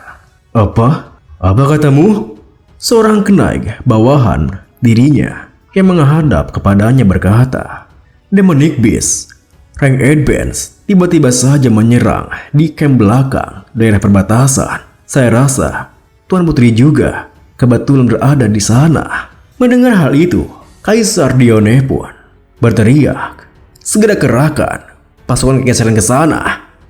Apa katamu? Seorang kenaik bawahan dirinya yang menghadap kepadanya berkata, Demonic Beast rank advance tiba-tiba saja menyerang di camp belakang daerah perbatasan. Saya rasa Tuan Putri juga kebetulan berada di sana. Mendengar hal itu, Kaisar Dione pun berteriak, segera kerahkan pasukan kekaisaran ke sana.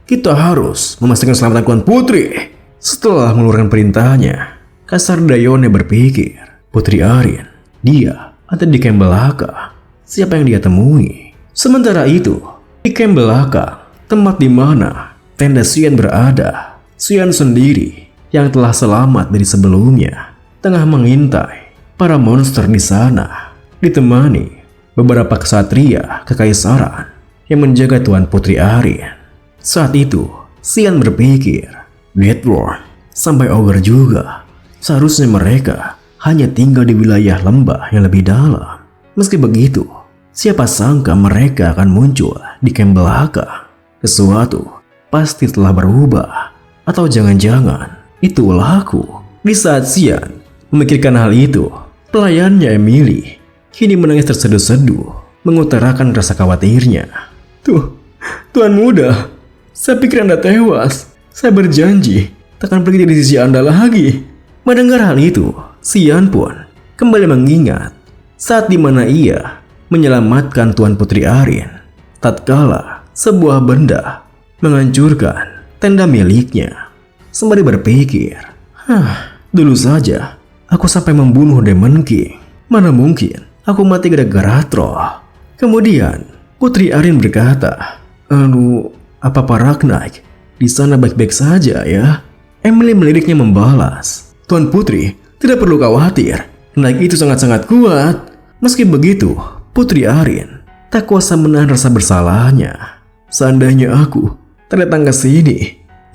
Kita harus memastikan keselamatan Tuan Putri. Setelah mengeluarkan perintahnya, Kaisar Dione berpikir, Putri Arin dia ada di camp belakang. Siapa yang dia temui? Sementara itu, di camp belakang, tempat di mana tenda Xian berada, Xian sendiri yang telah selamat dari sebelumnya tengah mengintai para monster di sana, ditemani beberapa ksatria kekaisaran yang menjaga Tuan Putri Arin. Saat itu, Xian berpikir, Deathworm sampai Ogre juga. Seharusnya mereka hanya tinggal di wilayah lembah yang lebih dalam. Meski begitu, siapa sangka mereka akan muncul di camp belakang. Sesuatu pasti telah berubah. Atau jangan-jangan itulah aku. Di saat Xian memikirkan hal itu, pelayannya Emily kini menangis terseduh-seduh, mengutarakan rasa khawatirnya. Tuan muda, saya pikir Anda tewas. Saya berjanji takkan pergi dari sisi Anda lagi. Mendengar hal itu, Xian pun kembali mengingat saat dimana ia menyelamatkan Tuan Putri Arin tatkala sebuah benda menghancurkan tenda miliknya. Sembari berpikir, dulu saja aku sampai membunuh Demon King. Mana mungkin aku mati gara-gara troll. Kemudian Putri Arin berkata, apa para Knight di sana baik-baik saja ya? Emily meliriknya membalas, Tuan Putri, tidak perlu khawatir. Knight itu sangat-sangat kuat. Meski begitu, Putri Arin tak kuasa menahan rasa bersalahnya. Seandainya aku tak datang ke sini,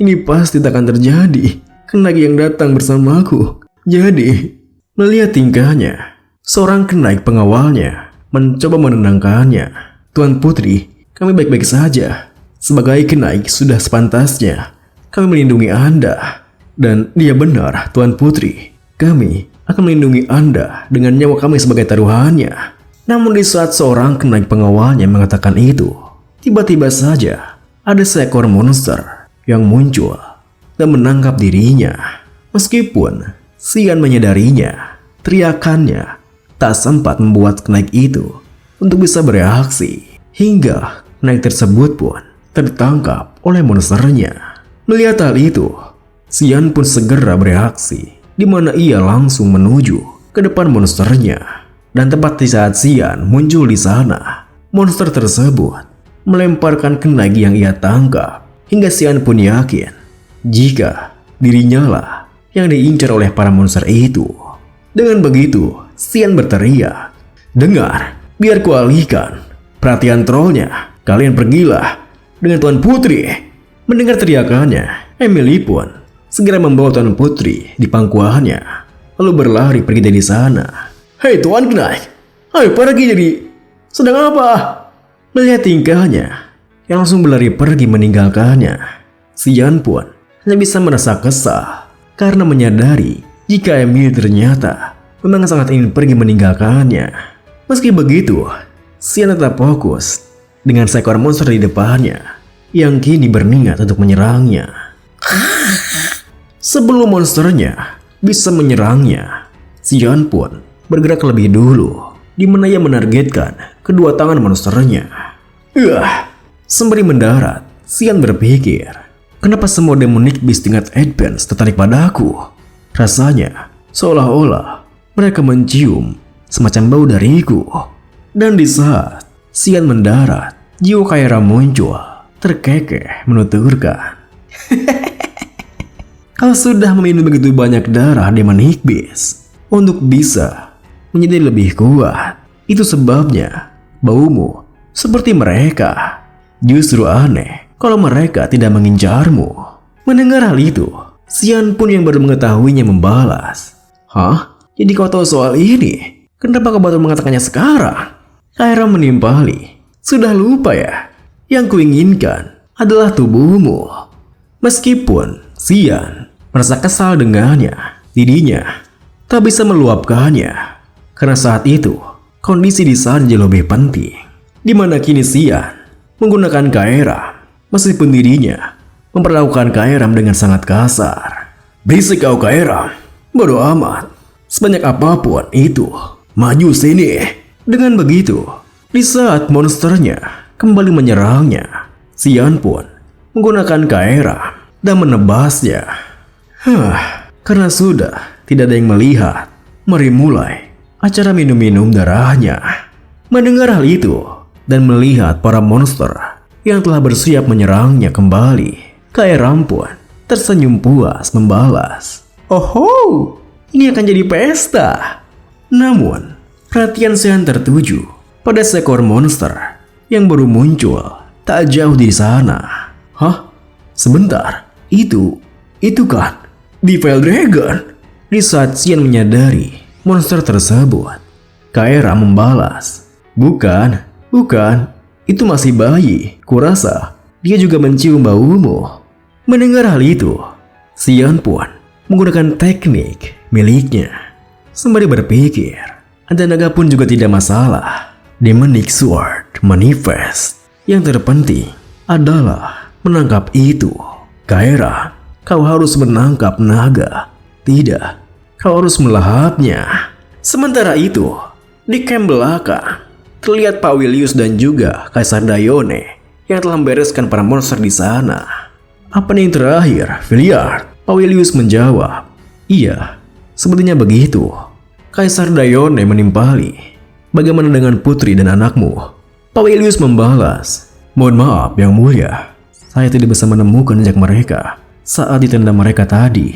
ini pasti tak akan terjadi. Knight yang datang bersamaku. Jadi, melihat tingkahnya, seorang Knight pengawalnya mencoba menenangkannya. Tuan Putri, kami baik-baik saja. Sebagai Knight sudah sepantasnya kami melindungi Anda. Dan dia benar, Tuan Putri. Kami akan melindungi Anda dengan nyawa kami sebagai taruhannya. Namun di saat seorang Knight pengawalnya mengatakan itu, tiba-tiba saja ada seekor monster yang muncul dan menangkap dirinya. Meskipun Xian menyadarinya, teriakannya tak sempat membuat Knight itu untuk bisa bereaksi. Hingga Knight tersebut pun tertangkap oleh monsternya. Melihat hal itu, Xian pun segera bereaksi, di mana ia langsung menuju ke depan monsternya. Dan tepat di saat Xian muncul di sana, monster tersebut melemparkan Knight yang ia tangkap. Hingga Xian pun yakin jika dirinya lah yang diincar oleh para monster itu. Dengan begitu, Xian berteriak, dengar, biar kualihkan perhatian trollnya. Kalian pergilah dengan Tuan Putri. Mendengar teriakannya, Emily pun segera membawa Tuan Putri di pangkuannya, lalu berlari pergi dari sana. Hei Tuan Knight, ayo pergi jadi. Sedang apa? Melihat tingkahnya yang langsung berlari pergi meninggalkannya, Xian pun hanya bisa merasa kesal karena menyadari jika Emily ternyata memang sangat ingin pergi meninggalkannya. Meski begitu, Xian tetap fokus dengan seekor monster di depannya yang kini berniat untuk menyerangnya. Sebelum monsternya bisa menyerangnya, Xian pun bergerak lebih dulu, di mana ia menargetkan kedua tangan monsternya. Sembari mendarat, Xian berpikir, kenapa semua demonic beast tingkat advance tertarik padaku? Rasanya seolah-olah mereka mencium semacam bau dariku. Dan di saat Xian mendarat, jiwa Kyra muncul, terkekeh menuturkan, kau sudah meminum begitu banyak darah demonic beast untuk bisa menjadi lebih kuat. Itu sebabnya baumu seperti mereka. Justru aneh kalau mereka tidak mengincarmu. Mendengar hal itu, Xian pun yang baru mengetahuinya membalas, Jadi kau tahu soal ini? Kenapa kau baru mengatakannya sekarang? Kyra menimpali, sudah lupa ya? Yang kuinginkan adalah tubuhmu. Meskipun Xian merasa kesal dengannya, dirinya tak bisa meluapkannya. Karena saat itu, kondisi di sana jauh lebih penting. Di mana kini Xian menggunakan Kyra, meskipun dirinya memperlakukan Kyra dengan sangat kasar. Berisik kau Kyra, bodoh amat. Sebanyak apapun itu, maju sini. Dengan begitu, di saat monsternya kembali menyerangnya, Xian pun menggunakan Kyra dan menebasnya. Karena sudah tidak ada yang melihat, mari mulai acara minum-minum darahnya. Mendengar hal itu dan melihat para monster yang telah bersiap menyerangnya kembali, Kaeram pun tersenyum puas membalas. "Oh, ini akan jadi pesta." Namun, perhatian Sean tertuju pada seekor monster yang baru muncul tak jauh di sana. "Hah? Sebentar, itu kan Devil Dragon." Di saat Sean menyadari monster tersebut, Kaeram membalas, Bukan, itu masih bayi. Kurasa dia juga mencium baumu." Mendengar hal itu, Sean pun menggunakan teknik miliknya. Sembari berpikir, ada naga pun juga tidak masalah. Demonic Sword Manifest. Yang terpenting adalah menangkap itu. "Kaeram, kau harus menangkap naga. Tidak, kau harus melahapnya." Sementara itu, di camp belakang, terlihat Pak Willius dan juga Kaisar Dayone yang telah membereskan para monster di sana. "Apa nih yang terakhir, Villiard?" Pak Willius menjawab, "Iya, sepertinya begitu." Kaisar Dayone menimpali, "Bagaimana dengan putri dan anakmu?" Pak Willius membalas, "Mohon maaf, Yang Mulia. Saya tidak bisa menemukan jejak mereka saat di tenda mereka tadi."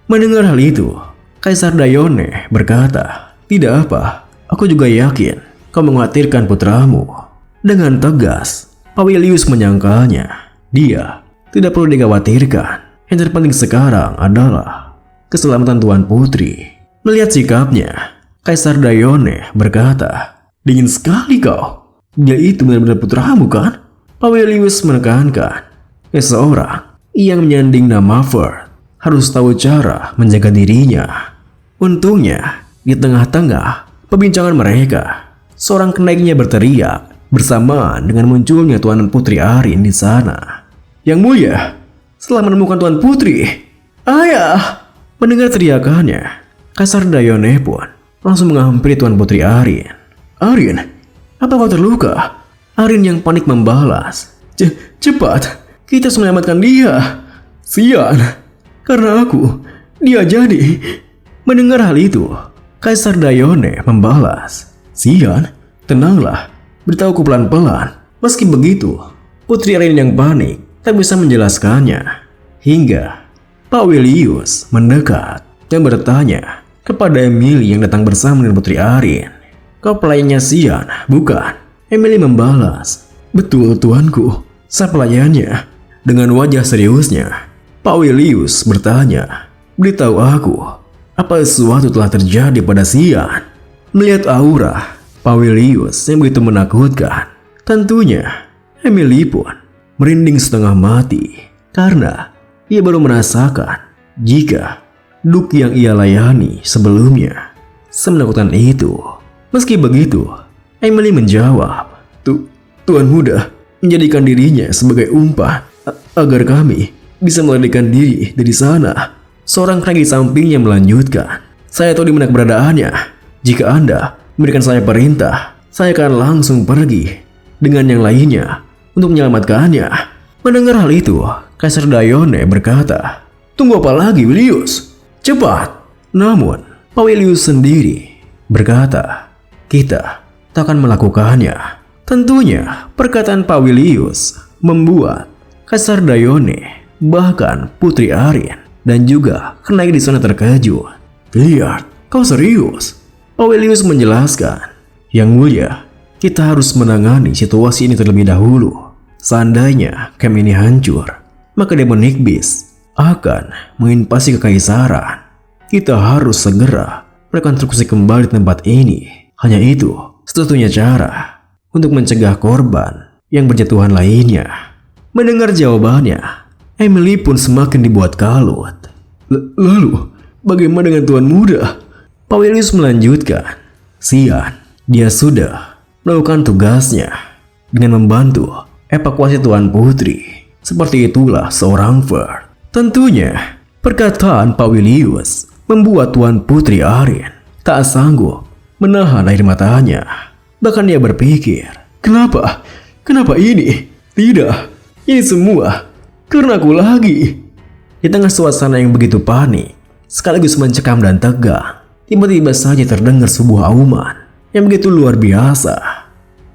Mendengar hal itu, Kaisar Dayone berkata, "Tidak apa, aku juga yakin kau mengkhawatirkan putramu." Dengan tegas, Pak Willius menyangkalnya. Dia tidak perlu dikhawatirkan. Yang terpenting sekarang adalah keselamatan Tuan Putri. Melihat sikapnya, Kaisar Dayone berkata, "Dingin sekali kau. Dia itu benar-benar putramu kan?" Pak Willius menekankan, "Seseorang yang menyanding nama Ferd harus tahu cara menjaga dirinya." Untungnya, di tengah-tengah perbincangan mereka, seorang kenaiknya berteriak bersamaan dengan munculnya Tuan Putri Arin di sana. "Yang Mulia, setelah menemukan Tuan Putri." "Ayah!" Mendengar teriakannya, Kaisar Dayone pun langsung menghampiri Tuan Putri Arin. "Arin, apa kau terluka?" Arin yang panik membalas, "Cepat, kita harus menyelamatkan dia. Sian, karena aku, dia jadi." Mendengar hal itu, Kaisar Dayone membalas, "Sian, tenanglah, beritahuku pelan-pelan." Meski begitu, Putri Arin yang panik tak bisa menjelaskannya. Hingga Pak Willius mendekat dan bertanya kepada Emily yang datang bersama dengan Putri Arin, "Kau pelayannya Sian, bukan?" Emily membalas, "Betul tuanku, saya pelayannya." Dengan wajah seriusnya, Pak Willius bertanya, "Beritahu aku, apa sesuatu telah terjadi pada Sian?" Melihat aura Pak Willius yang begitu menakutkan, tentunya Emily pun merinding setengah mati karena ia baru merasakan jika duk yang ia layani sebelumnya semenakutkan itu. Meski begitu, Emily menjawab, Tuan muda menjadikan dirinya sebagai umpan agar kami bisa melarikan diri dari sana." Seorang krai di sampingnya melanjutkan, "Saya tahu di mana keberadaannya. Jika Anda memberikan saya perintah, saya akan langsung pergi dengan yang lainnya untuk menyelamatkannya." Mendengar hal itu, Kaisar Dayone berkata, "Tunggu apa lagi, Willius? Cepat!" Namun, Pak Willius sendiri berkata, "Kita tak akan melakukannya." Tentunya, perkataan Pak Willius membuat Kaisar Dayone, bahkan Putri Arin, dan juga kenaik di sana terkejut. "Lihat, kau serius?" Pak Willius menjelaskan, "Yang Mulia, kita harus menangani situasi ini terlebih dahulu. Seandainya camp ini hancur, maka Demonic Beast akan menginvasi kekaisaran. Kita harus segera rekonstruksi kembali tempat ini. Hanya itu satu-satunya cara untuk mencegah korban yang berjatuhan lainnya." Mendengar jawabannya, Emily pun semakin dibuat kalut. Lalu, bagaimana dengan Tuan Muda?" Pak Willius melanjutkan, "Sian, dia sudah melakukan tugasnya dengan membantu evakuasi Tuan Putri. Seperti itulah seorang Ferd." Tentunya, perkataan Pak Willius membuat Tuan Putri Arin tak sanggup menahan air matanya. Bahkan dia berpikir, Kenapa ini? Tidak, ini semua karena aku lagi." Di tengah suasana yang begitu panik, sekaligus mencekam dan tegang, tiba-tiba saja terdengar sebuah auman yang begitu luar biasa.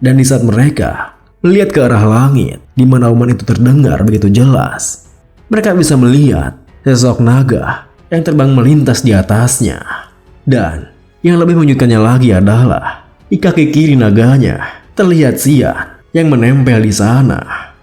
Dan di saat mereka melihat ke arah langit, di mana auman itu terdengar begitu jelas, mereka bisa melihat sesosok naga yang terbang melintas di atasnya. Dan yang lebih menyukainya lagi adalah di kaki kiri naganya terlihat Xian yang menempel di sana.